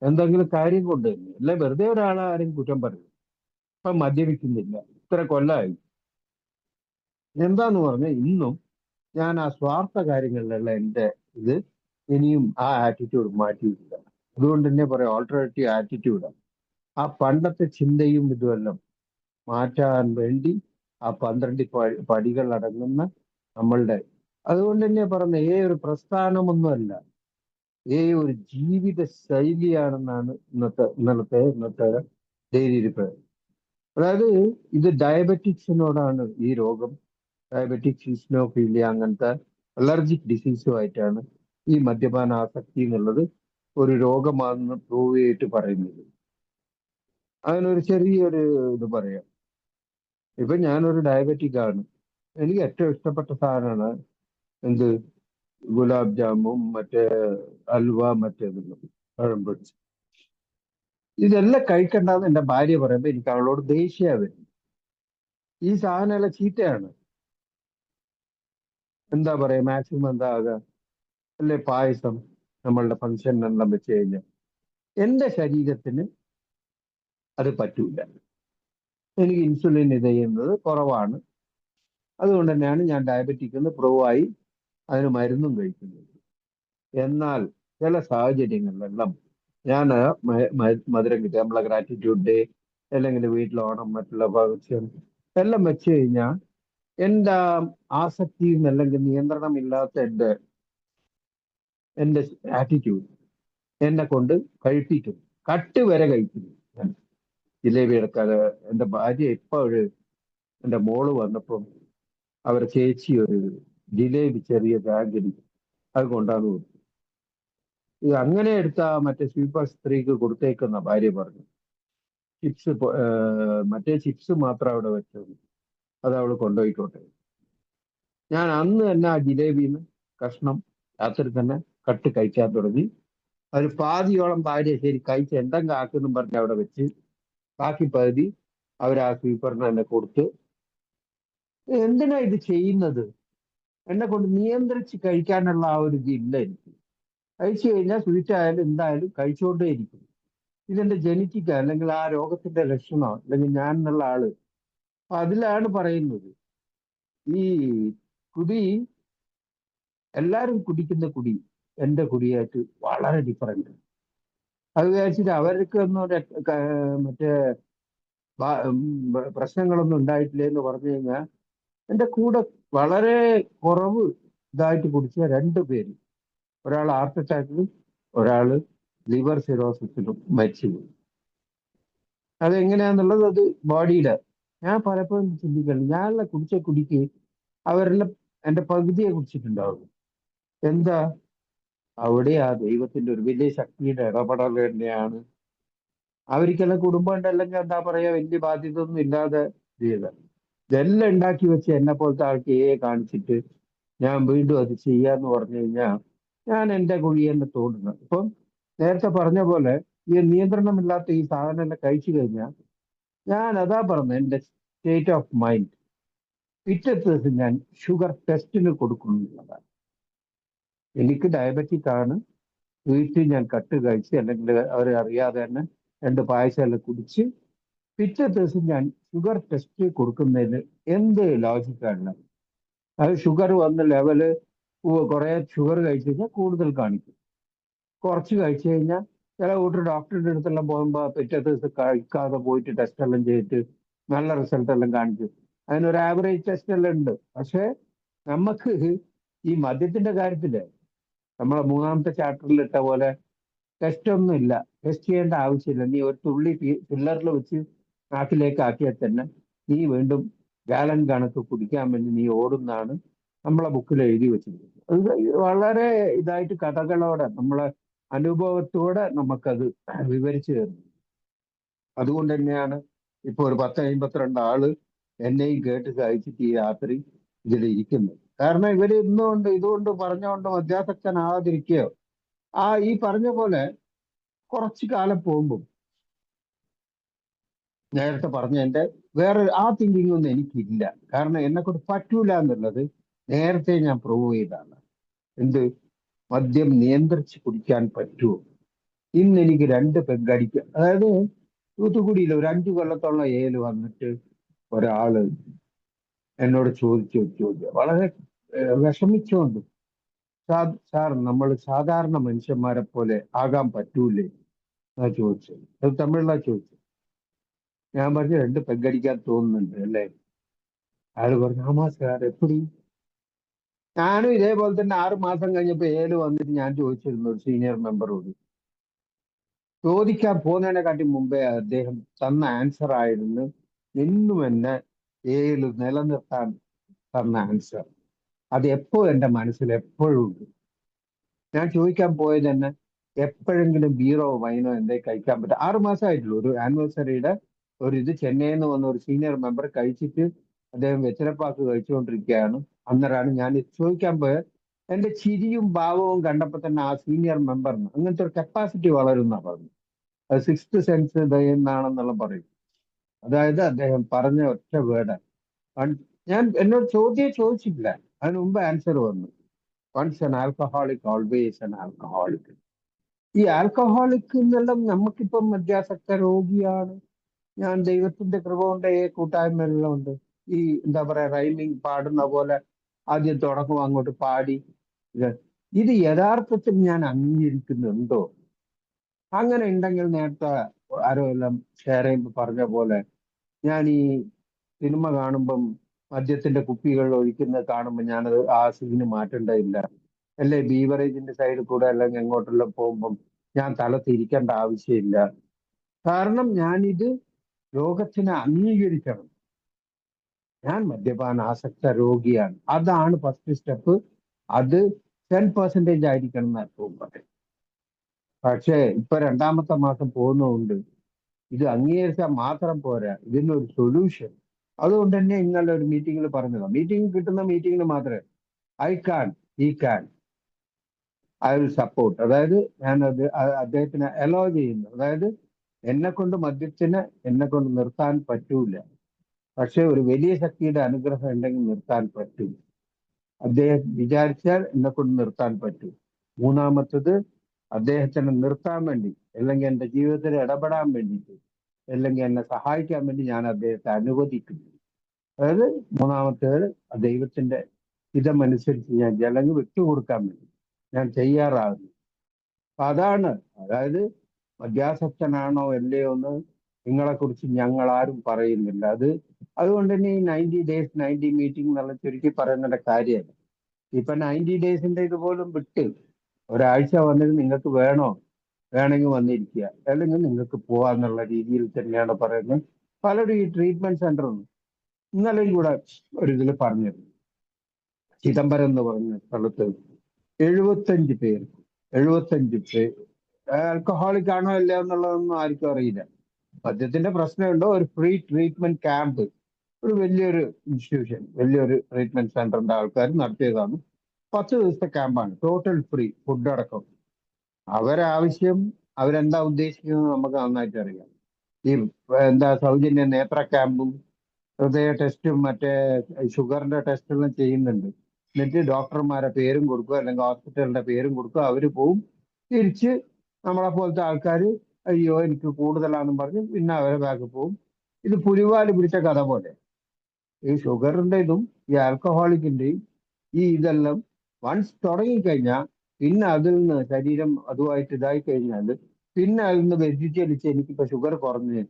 എന്തെങ്കിലും കാര്യം കൊണ്ട് തന്നെ, അല്ലെ വെറുതെ ഒരാളെ ആരും കുറ്റം പറയും. ഇപ്പൊ മദ്യപിക്കുന്നില്ല, ഇത്ര കൊല്ലമായി. എന്താന്ന് പറഞ്ഞാൽ ഇന്നും ഞാൻ ആ സ്വാർത്ഥ കാര്യങ്ങളിലുള്ള എൻ്റെ ഇത് ഇനിയും ആ ആറ്റിറ്റ്യൂഡ് മാറ്റിയിട്ടില്ല. അതുകൊണ്ട് തന്നെ പറയാം, ഓൾട്ടർനേറ്റീവ് ആറ്റിറ്റ്യൂഡാണ്. ആ പണ്ടത്തെ ചിന്തയും ഇതുമെല്ലാം മാറ്റാൻ വേണ്ടി ആ 12 പടികൾ അടങ്ങുന്ന നമ്മളുടെ, അതുകൊണ്ട് തന്നെ പറഞ്ഞ ഒരു പ്രസ്ഥാനമൊന്നുമല്ല, ഒരു ജീവിത ശൈലിയാണെന്നാണ് ഇന്നത്തെ ഡെയിലി. അതായത് ഇത് ഡയബറ്റിക്സിനോടാണ് ഈ രോഗം, ഡയബറ്റിക് ഈസ്നോഫീലിയ അങ്ങനത്തെ അലർജിക് ഡിസീസുമായിട്ടാണ് ഈ മദ്യപാന ആസക്തി എന്നുള്ളത് ഒരു രോഗമാണെന്ന് പ്രൂവ് ചെയ്തിട്ട് പറയുന്നത്. അതിനൊരു ചെറിയൊരു ഇത് പറയാം. ഇപ്പൊ ഞാനൊരു ഡയബറ്റിക് ആണ്, എനിക്ക് ഏറ്റവും ഇഷ്ടപ്പെട്ട സാധനമാണ് എന്ത്, ഗുലാബ് ജാമും മറ്റേ അൽവ, മറ്റേതെല്ലാം പഴംപൊരി. ഇതെല്ലാം കഴിക്കണ്ടെന്ന് എൻ്റെ ഭാര്യ പറയുമ്പോൾ എനിക്ക് അവളോട് ദേഷ്യ വരും. ഈ സാധനമെല്ലാം ചീത്തയാണ്. എന്താ പറയാ, മാക്സിമം എന്താ ആകുക, അല്ലെ പായസം നമ്മളുടെ ഫംഗ്ഷനിലെല്ലാം വെച്ച് കഴിഞ്ഞാൽ എൻ്റെ ശരീരത്തിന് അത് പറ്റൂല. എനിക്ക് ഇൻസുലിൻ ഇത് ചെയ്യുന്നത് കുറവാണ്. അതുകൊണ്ട് തന്നെയാണ് ഞാൻ ഡയബറ്റിക് എന്ന് പ്രൂവ് ആയി അതിന് മരുന്നും കഴിക്കുന്നത്. എന്നാൽ ചില സാഹചര്യങ്ങളിലെല്ലാം ഞാൻ മധുരം കിട്ടുക, നമ്മളെ ഗ്രാറ്റിറ്റ്യൂഡ് ഡേ അല്ലെങ്കിൽ വീട്ടിൽ ഓണം മറ്റുള്ള ഫംഗ്ഷൻ എല്ലാം വെച്ച് കഴിഞ്ഞാൽ എൻ്റെ ആസക്തിയും അല്ലെങ്കിൽ നിയന്ത്രണമില്ലാത്ത എൻ്റെ ആറ്റിറ്റ്യൂഡ് എന്നെ കൊണ്ട് കഴിപ്പിക്കും. കട്ട് വരെ കഴിക്കുന്നു ഞാൻ. ജിലേബി എടുക്കാതെ എൻ്റെ ഭാര്യ ഇപ്പോഴ് എൻ്റെ മോള് വന്നപ്പം അവരുടെ ചേച്ചി ഒരു ജിലേബി ചെറിയ ബാഗിൽ അത് കൊണ്ടാന്ന് കൊടുത്തു. ഇത് അങ്ങനെ എടുത്ത മറ്റേ സ്വീപ്പർ സ്ത്രീക്ക് കൊടുത്തേക്കുന്ന ഭാര്യ പറഞ്ഞു. ചിപ്സ് മറ്റേ ചിപ്സ് മാത്രം അവിടെ വെച്ചത്, അത് അവൾ കൊണ്ടുപോയിക്കോട്ടെ. ഞാൻ അന്ന് തന്നെ ആ ജിലേബിന്ന് കഷ്ണം രാത്രി തന്നെ കട്ട് കഴിക്കാൻ തുടങ്ങി. ഒരു പാതിയോളം ഭാര്യ ശരി കഴിച്ച് എന്തെങ്കിലും ആക്കുന്നും പറഞ്ഞ് അവിടെ വെച്ച് ബാക്കി പകുതി അവർ ആ സ്വീപ്പറിന് തന്നെ കൊടുത്ത്. എന്തിനാ ഇത് ചെയ്യുന്നത്? എന്നെ കൊണ്ട് നിയന്ത്രിച്ച് കഴിക്കാനുള്ള ആ ഒരു ഇതില്ല എനിക്ക്. കഴിച്ചു കഴിഞ്ഞാൽ സ്വീറ്റ് ആയാലും എന്തായാലും കഴിച്ചുകൊണ്ടേ ഇരിക്കും. ഇതെന്റെ ജനറ്റിക്ക അല്ലെങ്കിൽ ആ രോഗത്തിന്റെ ലക്ഷണമോ അല്ലെങ്കിൽ ഞാൻ എന്നുള്ള ആള്. അപ്പൊ അതിലാണ് പറയുന്നത് ഈ കുടി, എല്ലാരും കുടിക്കുന്ന കുടി എന്റെ കുടിയായിട്ട് വളരെ ഡിഫറൻറ്റ്. അത് വിചാരിച്ചിട്ട് അവർക്ക് ഒന്നും മറ്റേ പ്രശ്നങ്ങളൊന്നും ഉണ്ടായിട്ടില്ല എന്ന് പറഞ്ഞു കഴിഞ്ഞാൽ എന്റെ കൂടെ വളരെ കുറവ് ഇതായിട്ട് കുടിച്ച 2 പേര്, ഒരാൾ ഹാർട്ട് അറ്റാക്കിലും ഒരാള് ലിവർ സിറോസിസിലും മരിച്ചുപോയി. അതെങ്ങനെയാന്നുള്ളത് അത് ബോഡിയുടെ. ഞാൻ പലപ്പോഴും ചിന്തിക്കണം, ഞാനുള്ള കുടിച്ച കുടിക്ക് അവരെല്ലാം എന്റെ പകുതിയെ കുടിച്ചിട്ടുണ്ടാവും. എന്താ അവിടെ ആ ദൈവത്തിന്റെ ഒരു വലിയ ശക്തിയുടെ ഇടപെടൽ തന്നെയാണ്. അവർക്കെല്ലാം കുടുംബം ഉണ്ടല്ലെങ്കിൽ എന്താ പറയാ, വലിയ ബാധ്യത ഒന്നും ഇല്ലാതെ ചെയ്ത ഇതെല്ലാം ഉണ്ടാക്കി വെച്ച് എന്നെ പോലത്തെ ആൾക്ക് കാണിച്ചിട്ട് ഞാൻ വീണ്ടും അത് ചെയ്യാന്ന് പറഞ്ഞു കഴിഞ്ഞാൽ ഞാൻ എന്റെ കുഴി തന്നെ തോന്നുന്നത്. ഇപ്പം നേരത്തെ പറഞ്ഞ പോലെ ഈ നിയന്ത്രണമില്ലാത്ത ഈ സാധനം എന്നെ കഴിച്ചു കഴിഞ്ഞാൽ ഞാൻ അതാ പറഞ്ഞത്, എന്റെ സ്റ്റേറ്റ് ഓഫ് മൈൻഡ് പിറ്റത്തെ ദിവസം ഞാൻ ഷുഗർ ടെസ്റ്റിന് കൊടുക്കുന്നുള്ളതാണ്. എനിക്ക് ഡയബറ്റിക് ആണ്, വീട്ടിൽ ഞാൻ കട്ട് കഴിച്ച് അല്ലെങ്കിൽ അവർ അറിയാതെ തന്നെ 2 പായസം എല്ലാം കുടിച്ച് പിറ്റേ ദിവസം ഞാൻ ഷുഗർ ടെസ്റ്റ് കൊടുക്കുന്നതിന് എന്ത് ലോജിക്കാണ്? അത് ഷുഗർ വന്ന ലെവല് കുറെ ഷുഗർ കഴിച്ചു കഴിഞ്ഞാൽ കൂടുതൽ കാണിക്കും, കുറച്ച് കഴിച്ചു കഴിഞ്ഞാൽ ചില കൂട്ടർ ഡോക്ടറുടെ അടുത്തെല്ലാം പോകുമ്പോൾ പിറ്റേ ദിവസം കഴിക്കാതെ പോയിട്ട് ടെസ്റ്റ് എല്ലാം ചെയ്തിട്ട് നല്ല റിസൾട്ട് എല്ലാം കാണിച്ചു. അതിനൊരു ആവറേജ് ടെസ്റ്റ് എല്ലാം ഉണ്ട്. പക്ഷെ നമുക്ക് ഈ മദ്യത്തിന്റെ കാര്യത്തില് നമ്മളെ 3ാമത്തെ ചാപ്റ്ററിൽ ഇട്ട പോലെ ടെസ്റ്റ് ഒന്നും ഇല്ല, ടെസ്റ്റ് ചെയ്യേണ്ട ആവശ്യമില്ല. നീ ഒരു തുള്ളി ഫില്ലറിൽ വെച്ച് നാട്ടിലേക്ക് ആക്കിയാൽ തന്നെ നീ വീണ്ടും ഗാലൻ കണക്ക് കുടിക്കാൻ വേണ്ടി നീ ഓടുന്നാണ് നമ്മളെ ബുക്കിൽ എഴുതി വെച്ചിരിക്കുന്നത്. അത് വളരെ ഇതായിട്ട് കഥകളോടെ നമ്മളെ അനുഭവത്തോടെ നമുക്കത് വിവരിച്ചു തരുന്നു. അതുകൊണ്ട് തന്നെയാണ് ഇപ്പൊ ഒരു 10-52 ആള് എന്നെയും കേട്ട് സഹിച്ചിട്ട് ഈ രാത്രി ഇതിലിരിക്കുന്നത്. കാരണം ഇവര് ഇതുകൊണ്ട് പറഞ്ഞുകൊണ്ട് മദ്യാസക്തനാകാതിരിക്കുകയോ ഈ പറഞ്ഞ പോലെ കുറച്ചു കാലം പോകുമ്പോൾ നേരത്തെ പറഞ്ഞ എന്റെ വേറെ ആ തിങ്കിങ് ഒന്നും എനിക്കില്ല. കാരണം എന്നെ കൊണ്ട് പറ്റൂല എന്നുള്ളത് നേരത്തെ ഞാൻ പ്രൂവ് ചെയ്താണ്. എന്ത് മദ്യം നിയന്ത്രിച്ച് കുടിക്കാൻ പറ്റുമോ? ഇന്ന് എനിക്ക് 2 പെഗ് അതായത് തൂത്തുക്കുടിയിൽ ഒരു 5 കൊല്ലത്തോളം ഏല് വന്നിട്ട് ഒരാള് എന്നോട് ചോദിച്ചു വളരെ വിഷമിച്ചുകൊണ്ട്, സാർ നമ്മൾ സാധാരണ മനുഷ്യന്മാരെ പോലെ ആകാൻ പറ്റൂലേ എന്നാ ചോദിച്ചത്. അത് തമിഴിലാ ചോദിച്ചത്. ഞാൻ പറഞ്ഞു 2 പെഗ് തോന്നുന്നുണ്ട് അല്ലേ? അയാൾ പറഞ്ഞു ആമാ സാർ എപ്പടി. ഞാനും ഇതേപോലെ തന്നെ 6 മാസം കഴിഞ്ഞപ്പോ ഏല് വന്നിട്ട് ഞാൻ ചോദിച്ചിരുന്നു ഒരു സീനിയർ മെമ്പറോട്. ചോദിക്കാൻ പോകുന്നതിനെക്കാട്ടി മുമ്പേ അദ്ദേഹം തന്ന ആൻസർ ആയിരുന്നു എന്നും എന്നെ ഏല് നിലനിർത്താൻ തന്ന ആൻസർ. അത് എന്റെ മനസ്സിൽ എപ്പോഴും ഉണ്ട്. ഞാൻ ചോദിക്കാൻ പോയത് തന്നെ എപ്പോഴെങ്കിലും ബീറോ വൈനോ എന്തേ കഴിക്കാൻ പറ്റും. 6 മാസമായിട്ടുള്ളൂ. ഒരു ആനിവേഴ്സറിയുടെ ഇത് ചെന്നൈയിൽ നിന്ന് വന്ന ഒരു സീനിയർ മെമ്പർ കഴിച്ചിട്ട് അദ്ദേഹം വെച്ചിരപ്പാക്ക് കഴിച്ചുകൊണ്ടിരിക്കുകയാണ്. അന്നേരമാണ് ഞാൻ ചോദിക്കാൻ പോയത്. എന്റെ ചിരിയും ഭാവവും കണ്ടപ്പോൾ തന്നെ ആ സീനിയർ മെമ്പറിന് അങ്ങനത്തെ ഒരു കപ്പാസിറ്റി വളരുന്ന പറഞ്ഞു. അത് 6th സെൻസ് എന്നാണെന്നുള്ള പറയും. അതായത് അദ്ദേഹം പറഞ്ഞ ഒറ്റ വേർഡ് ഞാൻ എന്നോട് ചോദിച്ചിട്ടില്ല, അതിന് മുമ്പ് ആൻസർ വന്നു. Once an alcoholic always an alcoholic. ഈ ആൽക്കഹോളിക് എന്നെല്ലാം നമുക്കിപ്പം മദ്യാസക്ത രോഗിയാണ്, ഞാൻ ദൈവത്തിന്റെ കൃപ കൊണ്ട് ഈ കൂട്ടായ്മയെല്ലാം ഉണ്ട്. ഈ എന്താ പറയാ റൈമിങ് പാടുന്ന പോലെ ആദ്യം തുടക്കം അങ്ങോട്ട് പാടി ഇത് ഇത് യഥാർത്ഥത്തിൽ ഞാൻ അംഗീകരിക്കുന്നുണ്ടോ? അങ്ങനെ ഉണ്ടെങ്കിൽ നേരത്തെ ആരോ എല്ലാം ഷെയർ ചെയ്യുമ്പോൾ പറഞ്ഞ പോലെ ഞാൻ ഈ സിനിമ കാണുമ്പം മദ്യത്തിന്റെ കുപ്പികൾ ഒഴിക്കുന്നത് കാണുമ്പോൾ ഞാനത് ആ സീന് മാറ്റേണ്ടതില്ല. അല്ലെ ബീവറേജിന്റെ സൈഡിൽ കൂടെ അല്ലെങ്കിൽ എങ്ങോട്ടെല്ലാം പോകുമ്പം ഞാൻ തല തിരിക്കേണ്ട ആവശ്യമില്ല. കാരണം ഞാനിത് ലോകത്തിനെ അംഗീകരിക്കണം. ഞാൻ മദ്യപാന ആസക്ത രോഗിയാണ്. അതാണ് ഫസ്റ്റ് സ്റ്റെപ്പ്. അത് 10% ആയിരിക്കണം എന്ന് എപ്പോഴും പറയും. പക്ഷേ ഇപ്പൊ 2ാമത്തെ മാസം പോകുന്നതുകൊണ്ട് ഇത് അംഗീകരിച്ചാൽ മാത്രം പോരാ, ഇതിനൊരു സൊല്യൂഷൻ. അതുകൊണ്ട് തന്നെ ഇന്നലെ ഒരു മീറ്റിംഗിൽ പറഞ്ഞതാണ്, മീറ്റിംഗ് കിട്ടുന്ന മീറ്റിംഗിന് മാത്രമേ ഐ വിൽ സപ്പോർട്ട്. അതായത് ഞാനത് അദ്ദേഹത്തിന് അലോ ചെയ്യുന്നു. അതായത് എന്നെ കൊണ്ട് നിർത്താൻ പറ്റൂല, പക്ഷെ ഒരു വലിയ ശക്തിയുടെ അനുഗ്രഹം ഉണ്ടെങ്കിൽ നിർത്താൻ പറ്റും. അദ്ദേഹം വിചാരിച്ചാൽ എന്നെ കൊണ്ട് നിർത്താൻ പറ്റും. മൂന്നാമത്തത്, അദ്ദേഹത്തിനെ നിർത്താൻ വേണ്ടി അല്ലെങ്കിൽ എൻ്റെ ജീവിതത്തിൽ ഇടപെടാൻ വേണ്ടിയിട്ട് അല്ലെങ്കിൽ എന്നെ സഹായിക്കാൻ വേണ്ടി ഞാൻ അദ്ദേഹത്തെ അനുവദിക്കും. അതായത് മൂന്നാമത്തേത്, ദൈവത്തിന്റെ ഹിതമനുസരിച്ച് ഞാൻ അല്ലെങ്കിൽ വിട്ടുകൊടുക്കാൻ വേണ്ടി ഞാൻ തയ്യാറാകുന്നു. അപ്പൊ അതാണ്, അതായത് മദ്യാസക്തനാണോ അല്ലയോ എന്ന് നിങ്ങളെ കുറിച്ച് ഞങ്ങൾ ആരും പറയുന്നില്ല. അതുകൊണ്ട് തന്നെ ഈ 90 days 90 മീറ്റിംഗ് എന്നുള്ള ചുരുക്കി പറയുന്നതിന്റെ കാര്യമല്ല. ഇപ്പൊ 90 days ഇതുപോലും വിട്ട് ഒരാഴ്ച വന്നിട്ട് നിങ്ങൾക്ക് വേണമെങ്കിൽ വന്നിരിക്കുക, അല്ലെങ്കിൽ നിങ്ങൾക്ക് പോവാന്നുള്ള രീതിയിൽ തന്നെയാണ് പറയുന്നത്. പലരും ഈ ട്രീറ്റ്മെന്റ് സെന്ററും ഇന്നലെയും കൂടെ ഒരു ഇതിൽ പറഞ്ഞിരുന്നു. ചിദംബരം എന്ന് പറഞ്ഞ സ്ഥലത്ത് 75 പേർ ആൽക്കഹോളിക് ആണോ അല്ല എന്നുള്ളതൊന്നും ആർക്കും അറിയില്ല. മദ്യത്തിന്റെ പ്രശ്നമുണ്ടോ, ഒരു ഫ്രീ ട്രീറ്റ്മെന്റ് ക്യാമ്പ്, ഒരു വലിയൊരു ഇൻസ്റ്റിറ്റ്യൂഷൻ, വലിയൊരു ട്രീറ്റ്മെന്റ് സെന്ററിന്റെ ആൾക്കാർ നടത്തിയതാണ്. 10 ദിവസത്തെ ക്യാമ്പാണ്, ടോട്ടൽ ഫ്രീ, ഫുഡ് അടക്കം. അവരെന്താ ഉദ്ദേശിക്കുന്നത് നമുക്ക് നന്നായിട്ട് അറിയാം. ഈ സൗജന്യ നേത്ര ക്യാമ്പും ഹൃദയ ടെസ്റ്റും മറ്റേ ഷുഗറിന്റെ ടെസ്റ്റെല്ലാം ചെയ്യുന്നുണ്ട്. എന്നിട്ട് ഡോക്ടർമാരെ പേരും കൊടുക്കുക, അല്ലെങ്കിൽ ഹോസ്പിറ്റലിന്റെ പേരും കൊടുക്കുക. അവര് പോവും, തിരിച്ച് നമ്മളെ പോലത്തെ ആൾക്കാർ അയ്യോ എനിക്ക് കൂടുതലാണെന്ന് പറഞ്ഞ് പിന്നെ അവരെ ബാക്ക് പോവും. ഇത് പുലിവാല് പിടിച്ച കഥ പോലെ. ഈ ഷുഗറിന്റെ ഇതും ഈ ആൽക്കഹോളിക്കിന്റെയും ഇതെല്ലാം വൺസ് തുടങ്ങിക്കഴിഞ്ഞാൽ പിന്നെ അതിൽ നിന്ന് ശരീരം അതുമായിട്ട് ഇതായി കഴിഞ്ഞാൽ പിന്നെ അതിൽ നിന്ന് വ്യതിചലിച്ച് എനിക്കിപ്പോ ഷുഗർ കുറഞ്ഞ്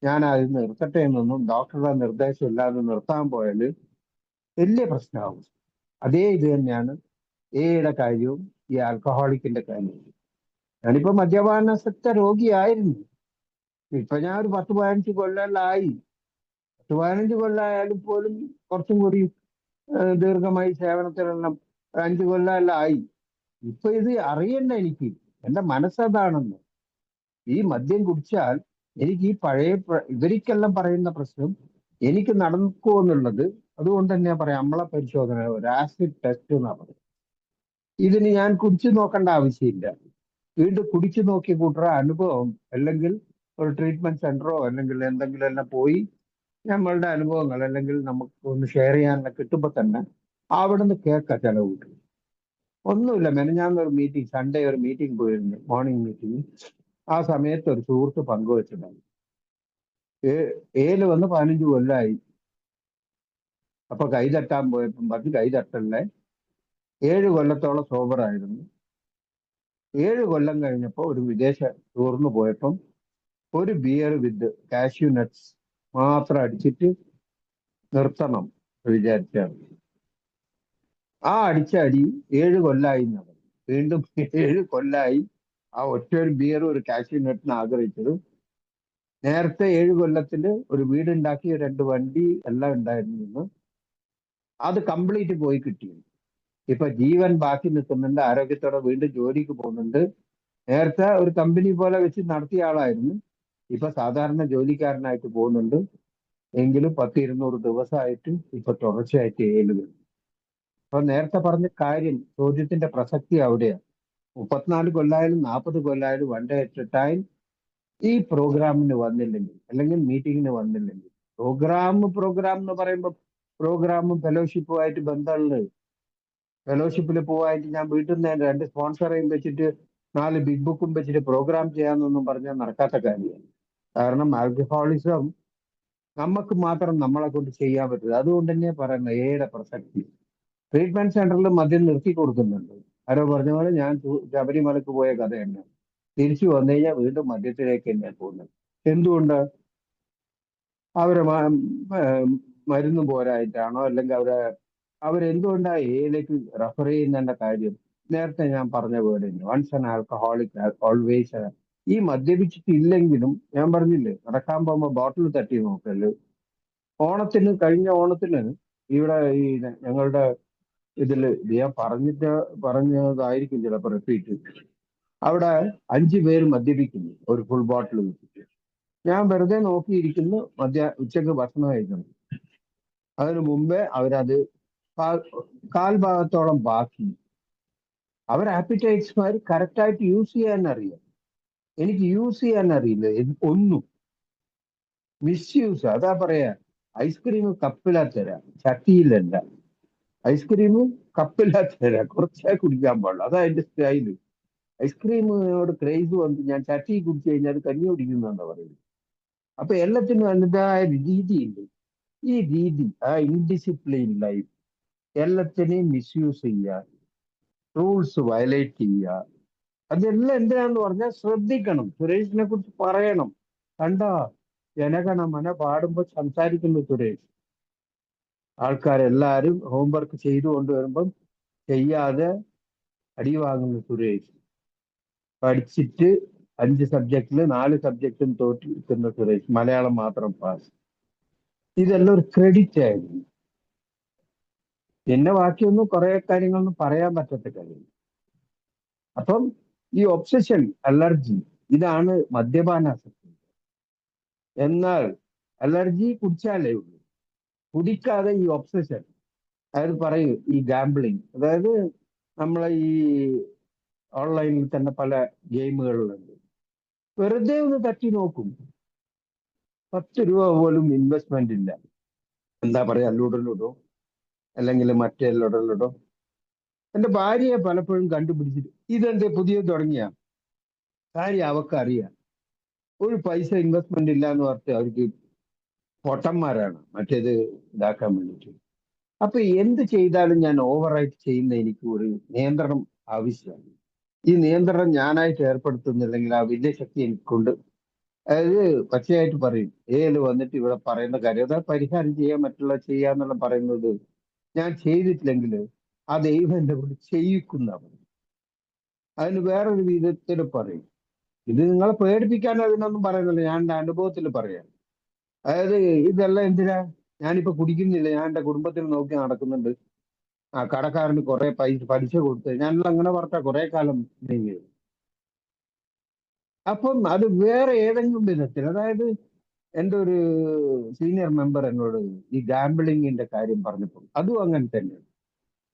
ഞാൻ അതിൽ നിർത്തട്ടെ എന്നൊന്നും ഡോക്ടറുടെ നിർദ്ദേശം ഇല്ലാതെ നിർത്താൻ പോയാൽ വലിയ പ്രശ്നമാകും. അതേ ഇത് തന്നെയാണ് എയുടെ കാര്യവും ഈ ആൽക്കഹോളിക്കിന്റെ കാര്യവും. ഞാനിപ്പോ മദ്യപാനാസക്ത രോഗിയായിരുന്നു. ഇപ്പൊ ഞാൻ ഒരു 10-15 കൊല്ലമായി. 10-15 കൊല്ലമായാലും പോലും കുറച്ചും കൂടി ദീർഘമായി സേവനത്തിലെല്ലാം 5 കൊല്ലമെല്ലാം ആയി. ഇപ്പൊ ഇത് അറിയണ്ട എനിക്ക്, എന്റെ മനസ്സതാണെന്ന്. ഈ മദ്യം കുടിച്ചാൽ എനിക്ക് ഈ ഇവർക്കെല്ലാം പറയുന്ന പ്രശ്നം എനിക്ക് നടക്കുമെന്നുള്ളത്. അതുകൊണ്ട് തന്നെ പറയാം, നമ്മളെ പരിശോധന ഒരു ആസിഡ് ടെസ്റ്റ് എന്നാണ് പറയുന്നത്. ഇതിന് ഞാൻ കുടിച്ചു നോക്കേണ്ട ആവശ്യമില്ല. വീണ്ടും കുടിച്ചു നോക്കി കൂട്ടുന്ന അനുഭവം, അല്ലെങ്കിൽ ഒരു ട്രീറ്റ്മെന്റ് സെന്ററോ അല്ലെങ്കിൽ എന്തെങ്കിലും എല്ലാം പോയി നമ്മളുടെ അനുഭവങ്ങൾ അല്ലെങ്കിൽ നമുക്ക് ഒന്ന് ഷെയർ ചെയ്യാനൊക്കെ കിട്ടുമ്പോൾ തന്നെ അവിടുന്ന് കേൾക്കാം ചിലവ് കിട്ടും. ഒന്നുമില്ല, മെനഞ്ഞാന്നൊരു മീറ്റിംഗ്, സൺഡേ ഒരു മീറ്റിംഗ് പോയിരുന്നു, മോർണിംഗ് മീറ്റിംഗ്. ആ സമയത്ത് ഒരു സുഹൃത്ത് പങ്കുവച്ചിട്ടുണ്ടായിരുന്നു. ഏല് വന്ന് 15 കൊല്ലമായി. അപ്പൊ കൈ തട്ടാൻ പോയപ്പം പറഞ്ഞ് കൈ തട്ടല്ലേ, 7 കൊല്ലത്തോളം സോബറായിരുന്നു. 7 കൊല്ലം കഴിഞ്ഞപ്പോ ഒരു വിദേശ ടൂറിന് പോയപ്പം ഒരു ബിയർ വിത്ത് കാഷ്യൂ നട്ട്സ് മാത്രം അടിച്ചിട്ട് നിർത്തണം വിചാരിച്ചാണ്. ആ അടിച്ച അടി 7 കൊല്ലായി എന്നാണ്. വീണ്ടും 7 കൊല്ലായി ആ ഒറ്റ ഒരു ബിയർ ഒരു കാഷ്യൂ നട്ടിന് ആഗ്രഹിച്ചത്. നേരത്തെ 7 കൊല്ലത്തില് ഒരു വീടുണ്ടാക്കി 2 വണ്ടി എല്ലാം ഉണ്ടായിരുന്നു. അത് കംപ്ലീറ്റ് പോയി കിട്ടി. ഇപ്പൊ ജീവൻ ബാക്കി നിൽക്കുന്നുണ്ട്, ആരോഗ്യത്തോടെ വീണ്ടും ജോലിക്ക് പോകുന്നുണ്ട്. നേരത്തെ ഒരു കമ്പനി പോലെ വെച്ച് നടത്തിയ ആളായിരുന്നു, ഇപ്പൊ സാധാരണ ജോലിക്കാരനായിട്ട് പോകുന്നുണ്ട്. എങ്കിലും 10-200 ദിവസമായിട്ട് ഇപ്പൊ തുടർച്ചയായിട്ട് 7 വരും. അപ്പൊ നേരത്തെ പറഞ്ഞ കാര്യം, ചോദ്യത്തിന്റെ പ്രസക്തി അവിടെയാണ്. 34 കൊല്ലായാലും 40 കൊല്ലായാലും one day at a time ഈ പ്രോഗ്രാമിന് വന്നില്ലെങ്കിൽ അല്ലെങ്കിൽ മീറ്റിങ്ങിന് വന്നില്ലെങ്കിൽ, പ്രോഗ്രാം എന്ന് പറയുമ്പോൾ പ്രോഗ്രാമും ഫെലോഷിപ്പുമായിട്ട് ബന്ധമുള്ളത്. ഫെലോഷിപ്പിൽ പോവായിട്ട് ഞാൻ വീട്ടിൽ നിന്ന് 2 സ്പോൺസറേയും വെച്ചിട്ട് 4 ബിഗ് ബുക്കും വെച്ചിട്ട് പ്രോഗ്രാം ചെയ്യാന്നൊന്നും പറഞ്ഞാൽ നടക്കാത്ത കാര്യമാണ്. കാരണം ആൽക്കഹോളിസം നമുക്ക് മാത്രം നമ്മളെ കൊണ്ട് ചെയ്യാൻ പറ്റില്ല. അതുകൊണ്ട് തന്നെ പറയുന്നത് എയുടെ പ്രസക്തി. ട്രീറ്റ്മെന്റ് സെന്ററിൽ മദ്യം നിർത്തി കൊടുക്കുന്നുണ്ട്. ആരോ പറഞ്ഞ പോലെ ഞാൻ ശബരിമലക്ക് പോയ കഥ തന്നെ. തിരിച്ചു വന്നു കഴിഞ്ഞാൽ വീണ്ടും മദ്യത്തിലേക്ക് തന്നെ പോകുന്നത്. എന്തുകൊണ്ട്? അവരെ മരുന്ന് പോരായിട്ടാണോ, അല്ലെങ്കിൽ അവരെന്തുകൊണ്ടാ എയിലേക്ക് റെഫർ ചെയ്യുന്നതിന്റെ കാര്യം? നേരത്തെ ഞാൻ പറഞ്ഞ വേർഡിന് വൺസ് ആൻ ആൽക്കഹോളിക് ഓൾവേസ്. ഈ മദ്യപിച്ചിട്ടില്ലെങ്കിലും ഞാൻ പറഞ്ഞില്ലേ, നടക്കാൻ പോകുമ്പോ ബോട്ടിൽ തട്ടി നോക്കല്. കഴിഞ്ഞ ഓണത്തിന് ഇവിടെ ഈ ഞങ്ങളുടെ ഇതില് ഞാൻ പറഞ്ഞതായിരിക്കും ചിലപ്പോൾ റിപ്പീറ്റ്. അവിടെ 5 പേര് മദ്യപിക്കുന്നു ഒരു ഫുൾ ബോട്ടിൽ വെച്ചിട്ട്. ഞാൻ വെറുതെ നോക്കിയിരിക്കുന്നു. ഉച്ചക്ക് ഭക്ഷണം കഴിക്കണം. അതിനു മുമ്പേ അവരത് കാൽഭാഗത്തോളം ബാക്കി. അവർ ആപ്പിറ്റൈറ്റ്സ്മാർ കറക്റ്റായിട്ട് യൂസ് ചെയ്യാൻ അറിയാം. എനിക്ക് യൂസ് ചെയ്യാൻ അറിയില്ല ഒന്നും. മിസ്യൂസ്. അതാ പറയാ, ഐസ്ക്രീം കപ്പിലാ തരാം, ചട്ടിയിലല്ല. ഐസ്ക്രീം കപ്പിലാ തരാം, കുറച്ചേ കുടിക്കാൻ പാടുള്ളൂ. അതാ എന്റെ സ്റ്റൈല്. ഐസ്ക്രീമിനോട് ക്രേസ് വന്ന് ഞാൻ ചട്ടി കുടിച്ചു കഴിഞ്ഞാൽ അത് കഞ്ഞി കുടിക്കുന്നെന്നാ പറയുന്നത്. അപ്പൊ എല്ലാത്തിനും അതിൻ്റെതായ രീതിയുണ്ട്. ഈ രീതി, ആ ഇൻഡിസിപ്ലിൻ ലൈഫ്, എല്ലാത്തിനെയും മിസ്യൂസ് ചെയ്യുക, റൂൾസ് വയലേറ്റ് ചെയ്യുക, അതെല്ലാം എന്തിനാന്ന് പറഞ്ഞാൽ ശ്രദ്ധിക്കണം. സുരേഷിനെ കുറിച്ച് പറയണം. കണ്ടോ, ജനഗണമന പാടുമ്പോ സംസാരിക്കുന്നു സുരേഷ്. ആൾക്കാരെല്ലാരും ഹോംവർക്ക് ചെയ്തു കൊണ്ടുവരുമ്പം ചെയ്യാതെ അടി വാങ്ങുന്നു സുരേഷ്. പഠിച്ചിട്ട് 5 സബ്ജക്റ്റില് 4 സബ്ജക്റ്റും തോറ്റിരിക്കുന്ന സുരേഷ്. മലയാളം മാത്രം പാസ്. ഇതെല്ലാം ഒരു ക്രെഡിറ്റ് ആയിരുന്നു. പിന്നെ ബാക്കിയൊന്നും കുറെ കാര്യങ്ങളൊന്നും പറയാൻ പറ്റാത്ത കാര്യം. അപ്പം ഈ ഒബ്സഷൻ, അലർജി, ഇതാണ് മദ്യപാനാസക്തി. എന്നാൽ അലർജി കുടിച്ചാലേ ഉള്ളൂ. കുടിക്കാതെ ഈ ഒബ്സഷൻ, അതായത് പറയൂ ഈ ഗാംബ്ലിങ്, അതായത് നമ്മളെ ഈ ഓൺലൈനിൽ തന്നെ പല ഗെയിമുകളിലുണ്ട്. വെറുതെ ഒന്ന് തട്ടി നോക്കും, 10 രൂപ പോലും ഇൻവെസ്റ്റ്മെന്റ് ഇല്ല. എന്താ പറയാ, ലുഡോ അല്ലെങ്കിൽ മറ്റേ ലുഡോ. എന്റെ ഭാര്യയെ പലപ്പോഴും കണ്ടുപിടിച്ചിട്ട് ഇതെന്ത് പുതിയ തുടങ്ങിയ കാര്യം അവർക്ക് അറിയാം. ഒരു പൈസ ഇൻവെസ്റ്റ്മെന്റ് ഇല്ല എന്ന് പറഞ്ഞിട്ട് അവർക്ക് പൊട്ടന്മാരാണ് മറ്റേത് ഇതാക്കാൻ വേണ്ടിയിട്ട്. അപ്പൊ എന്ത് ചെയ്താലും ഞാൻ ഓവറായിട്ട് ചെയ്യുന്ന എനിക്ക് ഒരു നിയന്ത്രണം ആവശ്യമാണ്. ഈ നിയന്ത്രണം ഞാനായിട്ട് ഏർപ്പെടുത്തുന്നില്ലെങ്കിൽ ആ വലിയ ശക്തി എനിക്കുണ്ട്. അതായത് പച്ചയായിട്ട് പറയും, ഏല് വന്നിട്ട് ഇവിടെ പറയുന്ന കാര്യം അതായത് പരിഹാരം ചെയ്യാൻ മറ്റുള്ള ചെയ്യാന്നുള്ള പറയുന്നത് ഞാൻ ചെയ്തിട്ടില്ലെങ്കിൽ ആ ദൈവം എന്റെ കൂടെ ചെയ്യിക്കുന്നവൻ. അതിന് വേറൊരു വിധത്തിൽ പറയും. ഇത് നിങ്ങളെ പേടിപ്പിക്കാൻ അതിനൊന്നും പറയുന്നില്ല, ഞാൻ എൻ്റെ അനുഭവത്തിൽ പറയാം. അതായത് ഇതെല്ലാം എന്തിനാ, ഞാനിപ്പോ കുടിക്കുന്നില്ല, ഞാൻ എൻ്റെ കുടുംബത്തിൽ നോക്കി നടക്കുന്നുണ്ട്. ആ കടക്കാരന് കുറെ പലിശ കൊടുത്ത് ഞാനെല്ലാം അങ്ങനെ പറഞ്ഞ കുറെ കാലം നീങ്ങി. അപ്പം അത് വേറെ ഏതെങ്കിലും വിധത്തിൽ, അതായത് എൻ്റെ ഒരു സീനിയർ മെമ്പർ എന്നോട് ഈ ഗാംബിളിങ്ങിന്റെ കാര്യം പറഞ്ഞപ്പോൾ അതും അങ്ങനെ തന്നെ.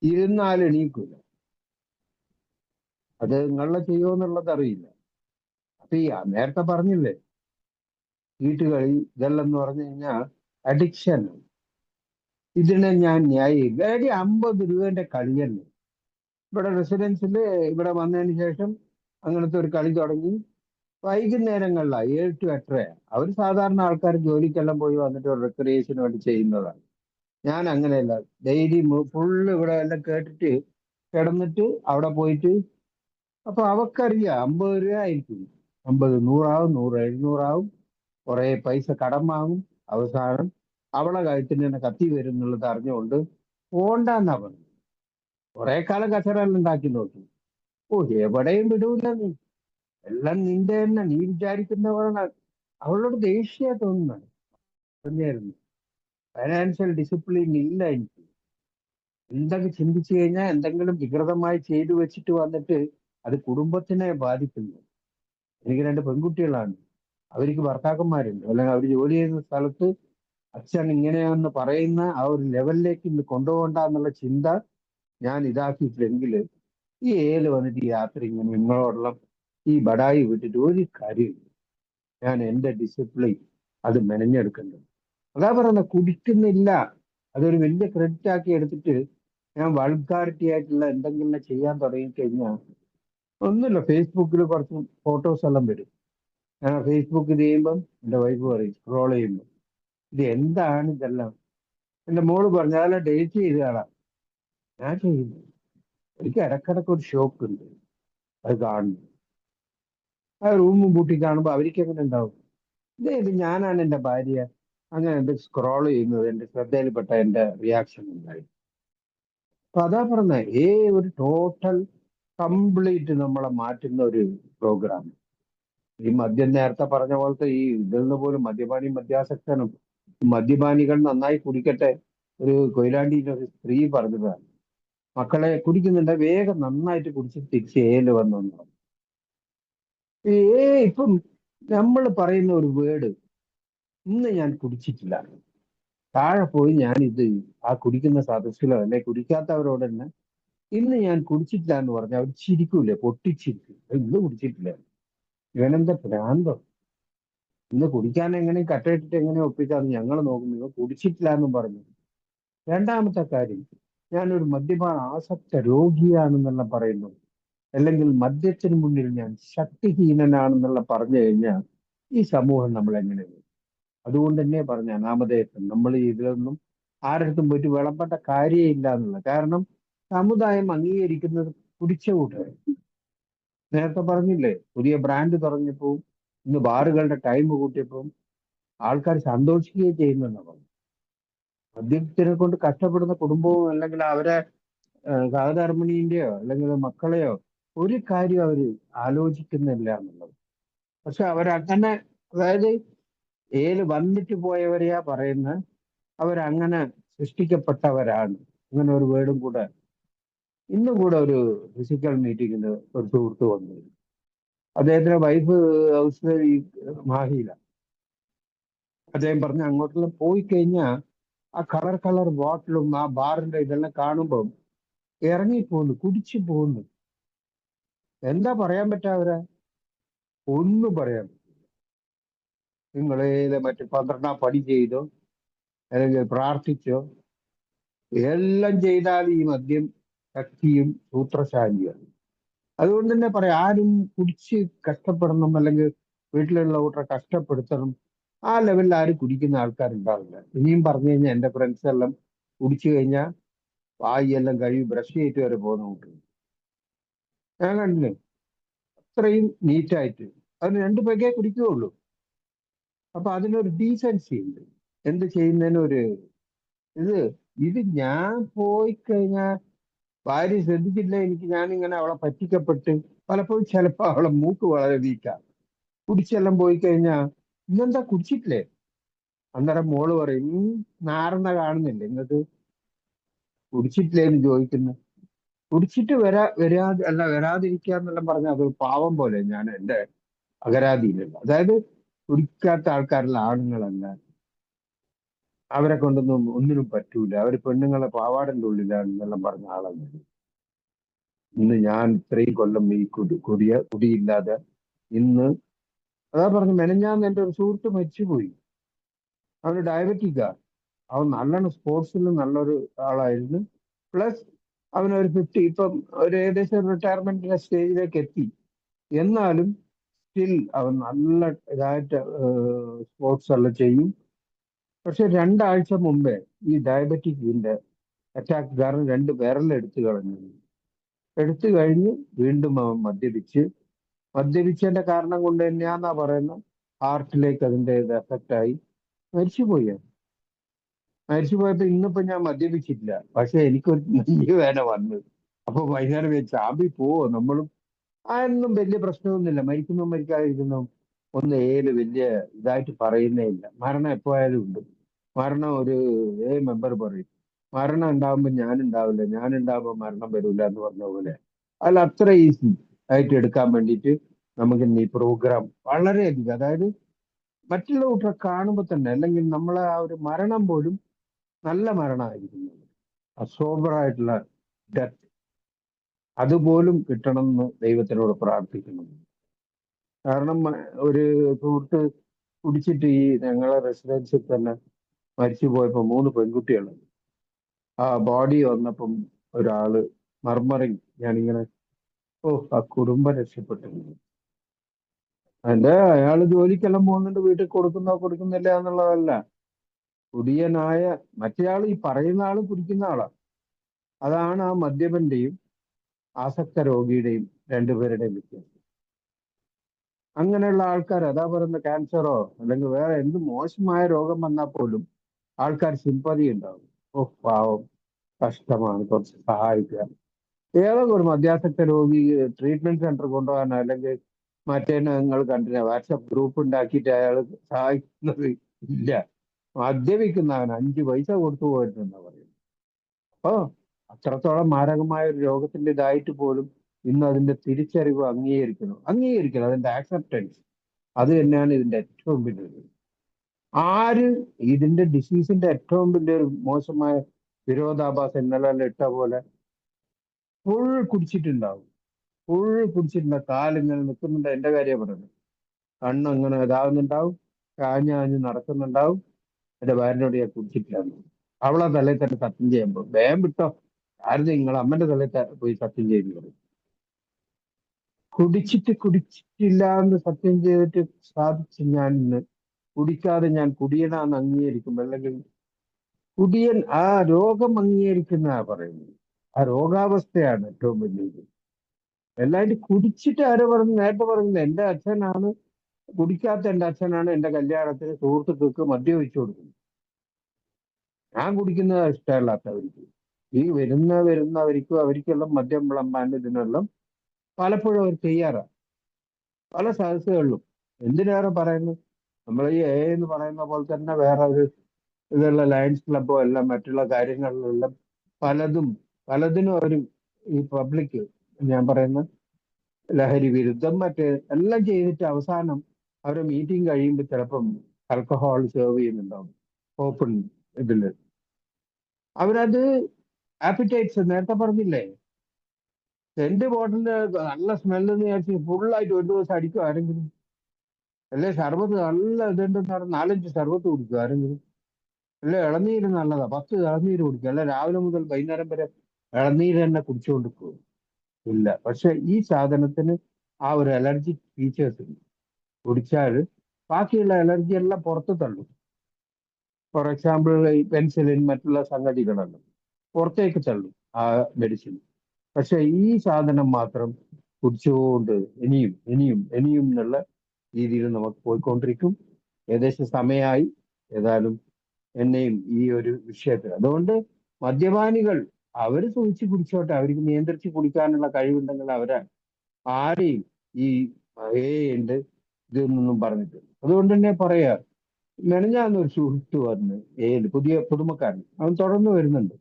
ഇരുന്നാലും എണീക്കൂല. അത് നിങ്ങളെ ചെയ്യുമെന്നുള്ളത് അറിയില്ല. അപ്പൊ ഈ നേരത്തെ പറഞ്ഞില്ലേ, വീട്ടുകളി ഇതെല്ലാം എന്ന് പറഞ്ഞു കഴിഞ്ഞാൽ അഡിക്ഷൻ. ഇതിനെ ഞാൻ അതായത് 50 രൂപന്റെ കളിയല്ലേ. ഇവിടെ റെസിഡൻസില് ഇവിടെ വന്നതിന് ശേഷം അങ്ങനത്തെ ഒരു കളി തുടങ്ങി. വൈകുന്നേരങ്ങളിലാണ് 7 to 8. അവർ സാധാരണ ആൾക്കാർ ജോലിക്കെല്ലാം പോയി വന്നിട്ട് ഒരു റെക്രിയേഷന് വേണ്ടി ചെയ്യുന്നതാണ്. ഞാൻ അങ്ങനെയല്ല. ഡെയിലി ഫുള്ള് ഇവിടെ എല്ലാം കേട്ടിട്ട് കിടന്നിട്ട് അവിടെ പോയിട്ട്. അപ്പൊ അവക്കറിയാം 50 രൂപ ആയിരിക്കും, 50 100 100 700 കുറെ പൈസ കടം വാങ്ങും. അവസാനം അവളെ കഴുത്തിന് തന്നെ കത്തി വരും എന്നുള്ളത് അറിഞ്ഞുകൊണ്ട് പോണ്ടെന്നാ പറഞ്ഞു. കുറെ കാലം കച്ചറെല്ലാം ഉണ്ടാക്കി നോക്കി. ഓ, എവിടെയും വിടൂല നീ, എല്ലാം നിന്റെ തന്നെ, നീ വിചാരിക്കുന്നവളാണ്. അവളോട് ദേഷ്യ തോന്നുന്നത് പറഞ്ഞായിരുന്നു. ഫൈനാൻഷ്യൽ ഡിസിപ്ലിൻ ഇല്ല എനിക്ക്. എന്തൊക്കെ ചിന്തിച്ചു കഴിഞ്ഞാൽ എന്തെങ്കിലും വികൃതമായി ചെയ്തു വെച്ചിട്ട് വന്നിട്ട് അത് കുടുംബത്തിനെ ബാധിക്കുന്നു. എനിക്ക് 2 പെൺകുട്ടികളാണ്. അവർക്ക് ഭർത്താക്കന്മാരുണ്ട്, അല്ലെങ്കിൽ അവർ ജോലി ചെയ്യുന്ന സ്ഥലത്ത് അച്ഛൻ ഇങ്ങനെയാണെന്ന് പറയുന്ന ആ ഒരു ലെവലിലേക്ക് ഇന്ന് കൊണ്ടുപോകണ്ട എന്നുള്ള ചിന്ത ഞാൻ ഇതാക്കിയിട്ടില്ലെങ്കിൽ ഈ വന്നിട്ട് ഈ യാത്ര ഇങ്ങനെ നിങ്ങളോടുള്ള ഈ ബടായി വിട്ടിട്ട് ഒരു കാര്യമില്ല. ഞാൻ എൻ്റെ ഡിസിപ്ലിൻ അത് മെനഞ്ഞെടുക്കേണ്ടത്. അതാ പറയുന്നത്, കുടിക്കുന്നില്ല അതൊരു വലിയ ക്രെഡിറ്റ് ആക്കി എടുത്തിട്ട് ഞാൻ വൾഗാരിറ്റി ആയിട്ടുള്ള എന്തെങ്കിലും ചെയ്യാൻ തുടങ്ങിക്കഴിഞ്ഞാൽ ഒന്നുമില്ല, ഫേസ്ബുക്കിൽ കുറച്ച് ഫോട്ടോസ് എല്ലാം വരും. ഞാൻ ഫേസ്ബുക്ക് ഇത് ചെയ്യുമ്പം എൻ്റെ വൈഫ് പറയും സ്ക്രോൾ ചെയ്യുമ്പോൾ ഇത് എന്താണ് ഇതെല്ലാം. എൻ്റെ മോള് പറഞ്ഞു അതെല്ലാം ഡേറ്റ് ചെയ്ത് കാണാം. ഞാൻ ചെയ്യുന്നു. എനിക്ക് ഇടക്കിടക്ക് ഒരു ഷോക്ക് ഉണ്ട് അത് കാണുന്നു. ആ റൂമും പൂട്ടി കാണുമ്പോൾ അവർക്ക് എങ്ങനെ ഉണ്ടാവും? ഇത് ഞാനാണ് എൻ്റെ ഭാര്യ അങ്ങനെ എന്ത് സ്ക്രോൾ ചെയ്യുന്നത് എൻ്റെ ശ്രദ്ധയിൽപ്പെട്ട എൻ്റെ റിയാക്ഷൻ ഉണ്ടായി. അപ്പൊ അതാ പറഞ്ഞ ഒരു ടോട്ടൽ കംപ്ലീറ്റ് നമ്മളെ മാറ്റുന്ന ഒരു പ്രോഗ്രാം. ഈ മദ്യം നേരത്തെ പറഞ്ഞ പോലത്തെ ഈ ഇതിൽ നിന്ന് പോലും മദ്യാസക്തനും മദ്യപാനികൾ നന്നായി കുടിക്കട്ടെ. ഒരു കൊയിലാണ്ടിയിൽ ഒരു സ്ത്രീ പറഞ്ഞതാണ് മക്കളെ കുടിക്കുന്നുണ്ട് വേഗം നന്നായിട്ട് കുടിച്ച് തിരിച്ച് ഏല് വന്നു. ഇപ്പം നമ്മൾ പറയുന്ന ഒരു വേർഡ് ഇന്ന് ഞാൻ കുടിച്ചിട്ടില്ല, താഴെ പോയി ഞാൻ ഇത് ആ കുടിക്കുന്ന സദസ്സിലോ അല്ലെ കുടിക്കാത്തവരോട് തന്നെ ഇന്ന് ഞാൻ കുടിച്ചിട്ടില്ല എന്ന് പറഞ്ഞാൽ അവർ ചിരിക്കൂലേ, പൊട്ടിച്ചിരിക്കും. ഇന്ന് കുടിച്ചിട്ടില്ല, ഇവനെന്താ ഭ്രാന്തോ, ഇന്ന് കുടിക്കാൻ എങ്ങനെ കട്ടയിട്ടിട്ട് എങ്ങനെ ഒപ്പിക്കാന്ന് ഞങ്ങൾ നോക്കും, നിങ്ങൾ കുടിച്ചിട്ടില്ല എന്നും പറഞ്ഞു. രണ്ടാമത്തെ കാര്യം, ഞാനൊരു മദ്യപാന ആസക്ത രോഗിയാണെന്നുള്ള പറയുന്നു, അല്ലെങ്കിൽ മദ്യത്തിന് മുന്നിൽ ഞാൻ ശക്തിഹീനനാണെന്നുള്ള പറഞ്ഞു കഴിഞ്ഞാൽ ഈ സമൂഹം നമ്മൾ എങ്ങനെ? അതുകൊണ്ട് തന്നെ പറഞ്ഞ നാമധേയത്വം നമ്മൾ ഇതിലൊന്നും ആരടുത്തും പോയിട്ട് വിളമ്പേണ്ട കാര്യമില്ല എന്നുള്ളത്. കാരണം സമുദായം അംഗീകരിക്കുന്നത് കുടിച്ച കൂട്ടർ. നേരത്തെ പറഞ്ഞില്ലേ, പുതിയ ബ്രാൻഡ് തുടങ്ങിയപ്പോൾ ഇന്ന് ബാറുകളുടെ ടൈം കൂട്ടിയപ്പോൾ ആൾക്കാർ സന്തോഷിക്കുകയും ചെയ്യുന്നെന്നാണ് പറഞ്ഞു. മദ്യത്തിനെ കൊണ്ട് കഷ്ടപ്പെടുന്ന കുടുംബവും അല്ലെങ്കിൽ അവരെ സഹധർമ്മിണിന്റെയോ അല്ലെങ്കിൽ മക്കളെയോ ഒരു കാര്യം അവർ ആലോചിക്കുന്നില്ല എന്നുള്ളത്. പക്ഷെ അവരങ്ങനെ, അതായത് വന്നിട്ട് പോയവരെയാ പറയുന്നത്, അവരങ്ങനെ സൃഷ്ടിക്കപ്പെട്ടവരാണ്. അങ്ങനെ ഒരു വേർഡും കൂടെ ഇന്നും കൂടെ ഒരു ഫിസിക്കൽ മീറ്റിങ്ങിന് ഒരു സുഹൃത്ത് വന്നു. അദ്ദേഹത്തിന്റെ വൈഫ് ഹൗസ് ഈ മാഹിയില. അദ്ദേഹം പറഞ്ഞ അങ്ങോട്ടെല്ലാം പോയി കഴിഞ്ഞാൽ ആ കളർ ബോട്ടിലും ആ ബാറിന്റെ ഇതെല്ലാം കാണുമ്പം ഇറങ്ങിപ്പോന്നു, കുടിച്ചു പോകുന്നു. എന്താ പറയാൻ പറ്റാവരെ? ഒന്നും പറയാൻ പറ്റില്ല. നിങ്ങളേത് മറ്റു 12ാം പടി ചെയ്തോ അല്ലെങ്കിൽ പ്രാർത്ഥിച്ചോ എല്ലാം ചെയ്താൽ ഈ മദ്യം ശക്തിയും സൂത്രശാലിയാണ്. അതുകൊണ്ട് തന്നെ പറയാം, ആരും കുടിച്ച് കഷ്ടപ്പെടണം അല്ലെങ്കിൽ വീട്ടിലുള്ള കൂട്ടറെ കഷ്ടപ്പെടുത്തണം ആ ലെവലിൽ ആരും കുടിക്കുന്ന ആൾക്കാരുണ്ടാവില്ല. ഇനിയും പറഞ്ഞു കഴിഞ്ഞാൽ എൻ്റെ ഫ്രണ്ട്സ് എല്ലാം കുടിച്ചു കഴിഞ്ഞാൽ വായെല്ലാം കഴുകി ബ്രഷ് ചെയ്തിട്ട് വരെ പോകുന്ന കൂട്ടും ഞാൻ കണ്ടില്ലേ. അത്രയും നീറ്റായിട്ട് അതിന് 2 പേക്കേ കുടിക്കുകയുള്ളൂ. അപ്പൊ അതിനൊരു ഡീസൻസി ഉണ്ട്. എന്ത് ചെയ്യുന്നതിനൊരു ഇത് ഞാൻ പോയി കഴിഞ്ഞാൽ ഭാര്യ ശ്രദ്ധിച്ചില്ല, ഞാനിങ്ങനെ അവളെ പറ്റിക്കപ്പെട്ട് പലപ്പോഴും ചിലപ്പോൾ അവളെ മൂക്ക് വളരെ വീക്കാം. കുടിച്ചെല്ലാം പോയി കഴിഞ്ഞാൽ ഇന്നെന്താ കുടിച്ചിട്ടില്ലേ? അന്നേരം മോള് പറയും നാറുന്ന കാണുന്നില്ലേ നിങ്ങൾക്ക്, കുടിച്ചിട്ടില്ലേ എന്ന് ചോദിക്കുന്നു. കുടിച്ചിട്ട് വരാതിരിക്കുക എന്നെല്ലാം പറഞ്ഞാൽ അതൊരു പാവം പോലെ ഞാൻ എൻ്റെ അകരാതിയിലല്ല. അതായത് കുടിക്കാത്ത ആൾക്കാരുള്ള ആണുങ്ങളല്ല, അവരെ കൊണ്ടൊന്നും ഒന്നിനും പറ്റൂല, അവർ പെണ്ണുങ്ങളെ പാവാടൻ്റെ ഉള്ളിലാണെന്നെല്ലാം പറഞ്ഞ ആളാണ്. ഇന്ന് ഞാൻ ഇത്രയും കൊല്ലം ഈ കുടിയില്ലാതെ ഇന്ന് അതാ പറഞ്ഞു. മെനഞ്ഞാന്ന് എൻ്റെ ഒരു സുഹൃത്ത് മരിച്ചുപോയി. അവന് ഡയബറ്റിക്കാ. അവൻ നല്ലോണം സ്പോർട്സിൽ നല്ലൊരു ആളായിരുന്നു. പ്ലസ് അവനൊരു 50 ഇപ്പം ഒരു ഏകദേശം റിട്ടയർമെന്റിന്റെ സ്റ്റേജിലേക്ക് എത്തി. എന്നാലും സ്റ്റിൽ അവൻ നല്ല ഇതായിട്ട് സ്പോർട്സ് എല്ലാം ചെയ്യും. പക്ഷെ 2 ആഴ്ച മുമ്പേ ഈ ഡയബറ്റിക്കിന്റെ അറ്റാക്ക് കാരണം 2 വിരലെടുത്ത് കളഞ്ഞു. എടുത്തു കഴിഞ്ഞ് വീണ്ടും അവൻ മദ്യപിച്ചതിന്റെ കാരണം കൊണ്ട് തന്നെയാന്നാ പറയുന്നത്, ഹാർട്ടിലേക്ക് അതിന്റെ എഫക്റ്റ് ആയി മരിച്ചുപോയി. മരിച്ചുപോയപ്പോ ഇന്നിപ്പോ ഞാൻ മദ്യപിച്ചിട്ടില്ല, പക്ഷെ എനിക്കൊരു നെഞ്ച് വേദന വന്നു. അപ്പൊ വൈകുന്നേരം ചാമ്പി പോവോ നമ്മളും? അതൊന്നും വലിയ പ്രശ്നമൊന്നുമില്ല. മരിക്കുന്നു മരിക്കാതിരിക്കുന്നു ഒന്നും വലിയ ഇതായിട്ട് പറയുന്നേ ഇല്ല. മരണം എപ്പോയാലും ഉണ്ട്. മരണം ഒരു മെമ്പർ പറയും, മരണം ഉണ്ടാവുമ്പോൾ ഞാനുണ്ടാവില്ല, ഞാനുണ്ടാവുമ്പോൾ മരണം വരില്ല എന്ന് പറഞ്ഞ പോലെ അതിൽ അത്ര ഈസി ആയിട്ട് എടുക്കാൻ വേണ്ടിയിട്ട് നമുക്ക് ഈ പ്രോഗ്രാം വളരെയധികം, അതായത് മറ്റുള്ള കൂട്ടരെ കാണുമ്പോൾ തന്നെ അല്ലെങ്കിൽ നമ്മളെ ആ ഒരു മരണം പോലും നല്ല മരണമായിരിക്കുന്നത്, അസോബറായിട്ടുള്ള ഡെത്ത് അതുപോലും കിട്ടണം എന്ന് ദൈവത്തിനോട് പ്രാർത്ഥിക്കണം. കാരണം ഒരു സുഹൃത്ത് കുടിച്ചിട്ട് ഈ ഞങ്ങളെ റെസിഡൻസിൽ തന്നെ മരിച്ചു പോയപ്പോ 3 പെൺകുട്ടികൾ. ആ ബോഡി വന്നപ്പം ഒരാള് മർമറിങ്, ഞാനിങ്ങനെ ആ കുടുംബം രക്ഷപ്പെട്ടു. അതിന്റെ അയാള് ജോലിക്കെല്ലാം പോകുന്നുണ്ട്, വീട്ടിൽ കൊടുക്കുന്നില്ല എന്നുള്ളതല്ല. കുടിയനായ മറ്റേയാൾ, ഈ പറയുന്ന ആള് കുടിക്കുന്ന ആളാണ്. അതാണ് ആ മദ്യപന്റെയും ആസക്ത രോഗിയുടെയും രണ്ടുപേരുടെയും വ്യത്യാസം. അങ്ങനെയുള്ള ആൾക്കാർ, അതാ പറയുന്ന ക്യാൻസറോ അല്ലെങ്കിൽ വേറെ എന്ത് മോശമായ രോഗം വന്നാൽ പോലും ആൾക്കാർ സിമ്പതി ഉണ്ടാവും. ഓ പാവം, കഷ്ടമാണ്, കുറച്ച് സഹായിക്കുക. ഏതൊക്കെ ഒരു മദ്യാസക്ത രോഗി ട്രീറ്റ്മെന്റ് സെന്റർ കൊണ്ടുപോകാനോ അല്ലെങ്കിൽ മറ്റേ നിങ്ങൾ കണ്ടില്ല വാട്സപ്പ് ഗ്രൂപ്പ് ഉണ്ടാക്കിയിട്ട് അയാൾ സഹായിക്കുന്നത് ഇല്ല. മദ്യപിക്കുന്നവൻ 5 പൈസ കൊടുത്തു പോയിരുന്നെന്നാ പറയുന്നത്. അപ്പോ അത്രത്തോളം മാരകമായ ഒരു രോഗത്തിന്റെ ഇതായിട്ട് പോലും ഇന്ന് അതിന്റെ തിരിച്ചറിവ് അംഗീകരിക്കണം, അതിന്റെ ആക്സെപ്റ്റൻസ്. അത് തന്നെയാണ് ഇതിന്റെ ഏറ്റവും വലിയ ആര് ഇതിന്റെ ഡിസീസിന്റെ ഏറ്റവും വലിയൊരു മോശമായ വിരോധാഭാസം ഇന്നലെ ഇട്ട പോലെ ഫുൾ കുടിച്ചിട്ടുണ്ടാവും. കാലിങ്ങനെ നിൽക്കുന്നുണ്ട്. എന്റെ കാര്യം പറയുന്നത്, കണ്ണ് അങ്ങനെ ഇതാവുന്നുണ്ടാവും, കാഞ്ഞാഞ്ഞ് നടക്കുന്നുണ്ടാവും. എന്റെ ഭാര്യനോട് ഞാൻ കുടിച്ചിട്ടില്ല, അവളെ തലയിൽ തന്നെ സത്യം ചെയ്യുമ്പോൾ വേഗം വിട്ടോ, ആരും നിങ്ങൾ അമ്മന്റെ തലയിൽ പോയി സത്യം ചെയ്യുന്നത്. കുടിച്ചിട്ടില്ല എന്ന് സത്യം ചെയ്തിട്ട് സാധിച്ച് ഞാൻ ഇന്ന് കുടിക്കാതെ ഞാൻ കുടിയനാന്ന് അംഗീകരിക്കുമ്പോൾ, അല്ലെങ്കിൽ കുടിയൻ ആ രോഗം അംഗീകരിക്കുന്ന പറയുന്നത്, ആ രോഗാവസ്ഥയാണ് ഏറ്റവും വലിയത്. എല്ലാവരും കുടിച്ചിട്ട് ആരോ പറഞ്ഞു, നേരത്തെ പറയുന്നത് എന്റെ അച്ഛനാണ് കുടിക്കാത്ത, എന്റെ അച്ഛനാണ് എന്റെ കല്യാണത്തിന് സുഹൃത്തുക്കൾക്ക് മദ്യം വെച്ചു കൊടുക്കുന്നത്. ഞാൻ കുടിക്കുന്നത് ഇഷ്ടമല്ലാത്തവർക്ക്, ഈ വരുന്നവർക്കും അവർക്കെല്ലാം മദ്യം വിളമ്പാൻ ഇതിനെല്ലാം പലപ്പോഴും അവർ ചെയ്യാറാണ്, പല സദസ്സുകളിലും. എന്തിനേറെ പറയുന്നു, നമ്മൾ ഈ എന്ന് പറയുന്ന പോലെ തന്നെ വേറെ ഒരു ഇതുള്ള ലയൺസ് ക്ലബോ എല്ലാം മറ്റുള്ള കാര്യങ്ങളിലെല്ലാം പലതിനും അവർ ഈ പബ്ലിക്, ഞാൻ പറയുന്ന ലഹരി വിരുദ്ധം മറ്റേ എല്ലാം ചെയ്തിട്ട് അവസാനം അവരെ മീറ്റിംഗ് കഴിയുമ്പോൾ ചിലപ്പം ആൽക്കഹോൾ സെർവ് ചെയ്യുന്നുണ്ടാവും ഓപ്പൺ ഇതില്. അവരത് ആപ്പിറ്റൈറ്റ്സ് നേരത്തെ പറഞ്ഞില്ലേ, സെന്റ് ബോട്ടിലിന്റെ നല്ല സ്മെല്ലെന്ന് വിചാരിച്ച് ഫുള്ളായിട്ട് ഒരു ദിവസം അടിക്കും ആരെങ്കിലും? അല്ലെ സർബത്ത് നല്ല ഇതുണ്ടെന്ന് പറഞ്ഞാൽ 4-5 സർബത്ത് കുടിക്കും ആരെങ്കിലും? അല്ലെ ഇളനീര് നല്ലതാ, 10 ഇളനീര് കുടിക്കും. അല്ലെ രാവിലെ മുതൽ വൈകുന്നേരം വരെ ഇളനീര് തന്നെ കുടിച്ചുകൊണ്ടിരിക്കും? ഇല്ല. പക്ഷെ ഈ സാധനത്തിന് ആ ഒരു അലർജിക് ഫീച്ചേഴ്സ് ഉണ്ട്. കുടിച്ചാൽ ബാക്കിയുള്ള അലർജി എല്ലാം പുറത്ത് തള്ളും. ഫോർ എക്സാമ്പിൾ ഈ പെൻസിലിൻ മറ്റുള്ള സംഗതികളെല്ലാം പുറത്തേക്ക് തള്ളും ആ മെഡിസിൻ. പക്ഷെ ഈ സാധനം മാത്രം കുടിച്ചുകൊണ്ട് ഇനിയും ഇനിയും ഇനിയും എന്നുള്ള രീതിയിൽ നമുക്ക് പോയിക്കൊണ്ടിരിക്കും. ഏകദേശം സമയമായി ഏതായാലും എന്നെയും ഈ ഒരു വിഷയത്തിൽ. അതുകൊണ്ട് മദ്യപാനികൾ അവര് സൂക്ഷിച്ച് കുടിച്ചോട്ടെ, അവർക്ക് നിയന്ത്രിച്ച് കുടിക്കാനുള്ള കഴിവുണ്ടെങ്കിൽ അവരെ ആരെയും ഈ ഉണ്ട് ഇതൊന്നും പറഞ്ഞിട്ട്. അതുകൊണ്ട് തന്നെ പറയാ, മെനഞ്ഞാന്നൊരു സുഹൃത്ത് വന്ന് പുതിയ പുതുമക്കാരൻ, അവൻ തുടർന്ന് വരുന്നുണ്ട്,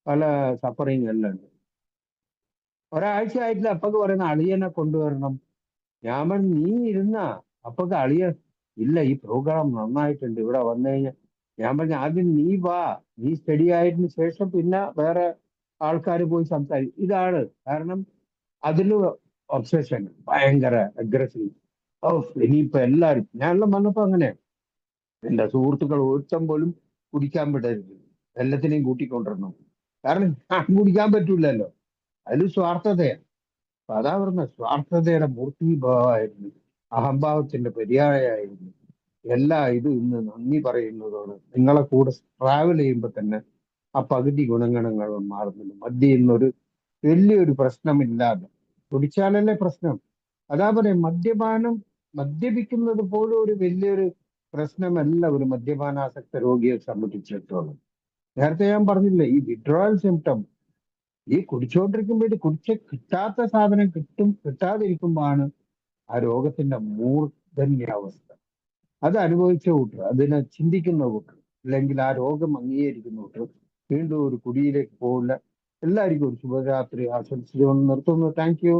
പല സഫറിങ് എല്ലാം ഉണ്ട്. ഒരാഴ്ച ആയിട്ടില്ല, അപ്പൊക്ക് പറയുന്ന അളിയനെ കൊണ്ടുവരണം. ഞാൻ പറഞ്ഞു നീ ഇരുന്ന, അപ്പൊക്ക് അളിയൻ ഇല്ല, ഈ പ്രോഗ്രാം നന്നായിട്ടുണ്ട്, ഇവിടെ വന്നു കഴിഞ്ഞാൽ. ഞാൻ പറഞ്ഞു ആദ്യം നീ വാ, നീ സ്റ്റഡി ആയതിനു ശേഷം പിന്നെ വേറെ ആൾക്കാർ പോയി സംസാരിക്കും. ഇതാണ് കാരണം, അതിന് ഒബ്സഷൻ ഭയങ്കര അഗ്രസീവ്. ഓ ഇനിയിപ്പോ എല്ലാവരും, ഞാനെല്ലാം വന്നപ്പോ അങ്ങനെ എന്റെ സുഹൃത്തുക്കൾ ഒരുത്തം പോലും കുടിക്കാൻ വിടരുത്, എല്ലാത്തിനെയും കൂട്ടിക്കൊണ്ടിരണം. കാരണം ഞാൻ കുടിക്കാൻ പറ്റൂലല്ലോ, അതിൽ സ്വാർത്ഥതയാണ്. അപ്പൊ അതാ പറഞ്ഞ സ്വാർത്ഥതയുടെ മൂർത്തീഭാവമായിരുന്നു, അഹംഭാവത്തിന്റെ പര്യായമായിരുന്നു. ഇത് ഇന്ന് നന്ദി പറയുന്നതാണ്. നിങ്ങളെ കൂടെ ട്രാവൽ ചെയ്യുമ്പോൾ തന്നെ ആ പകുതി ഗുണഗണങ്ങൾ മാറുന്നുണ്ട്. മദ്യം ഇന്നൊരു വലിയൊരു പ്രശ്നമില്ലാതെ, കുടിച്ചാലല്ലേ പ്രശ്നം. അതാ പറയും, മദ്യപിക്കുന്നത് പോലും ഒരു വലിയൊരു പ്രശ്നമല്ല ഒരു മദ്യപാനാസക്ത രോഗിയെ സംബന്ധിച്ചിടത്തോളം. നേരത്തെ ഞാൻ പറഞ്ഞില്ലേ, ഈ വിഡ്രോവൽ സിംറ്റം, ഈ കുടിച്ചുകൊണ്ടിരിക്കുമ്പോൾ ഇത് കിട്ടാത്ത സാധനം കിട്ടാതിരിക്കുമ്പോഴാണ് ആ രോഗത്തിന്റെ മൂർധന്യാവസ്ഥ. അത് അനുഭവിച്ച കൂട്ടർ, അതിനെ ചിന്തിക്കുന്ന കൂട്ടർ, അല്ലെങ്കിൽ ആ രോഗം അംഗീകരിക്കുന്ന കൂട്ടർ വീണ്ടും ഒരു കുടിയിലേക്ക് പോകില്ല. എല്ലാവർക്കും ഒരു ശുഭരാത്രി ആശംസിച്ചുകൊണ്ട് നിർത്തുന്നു. Thank you.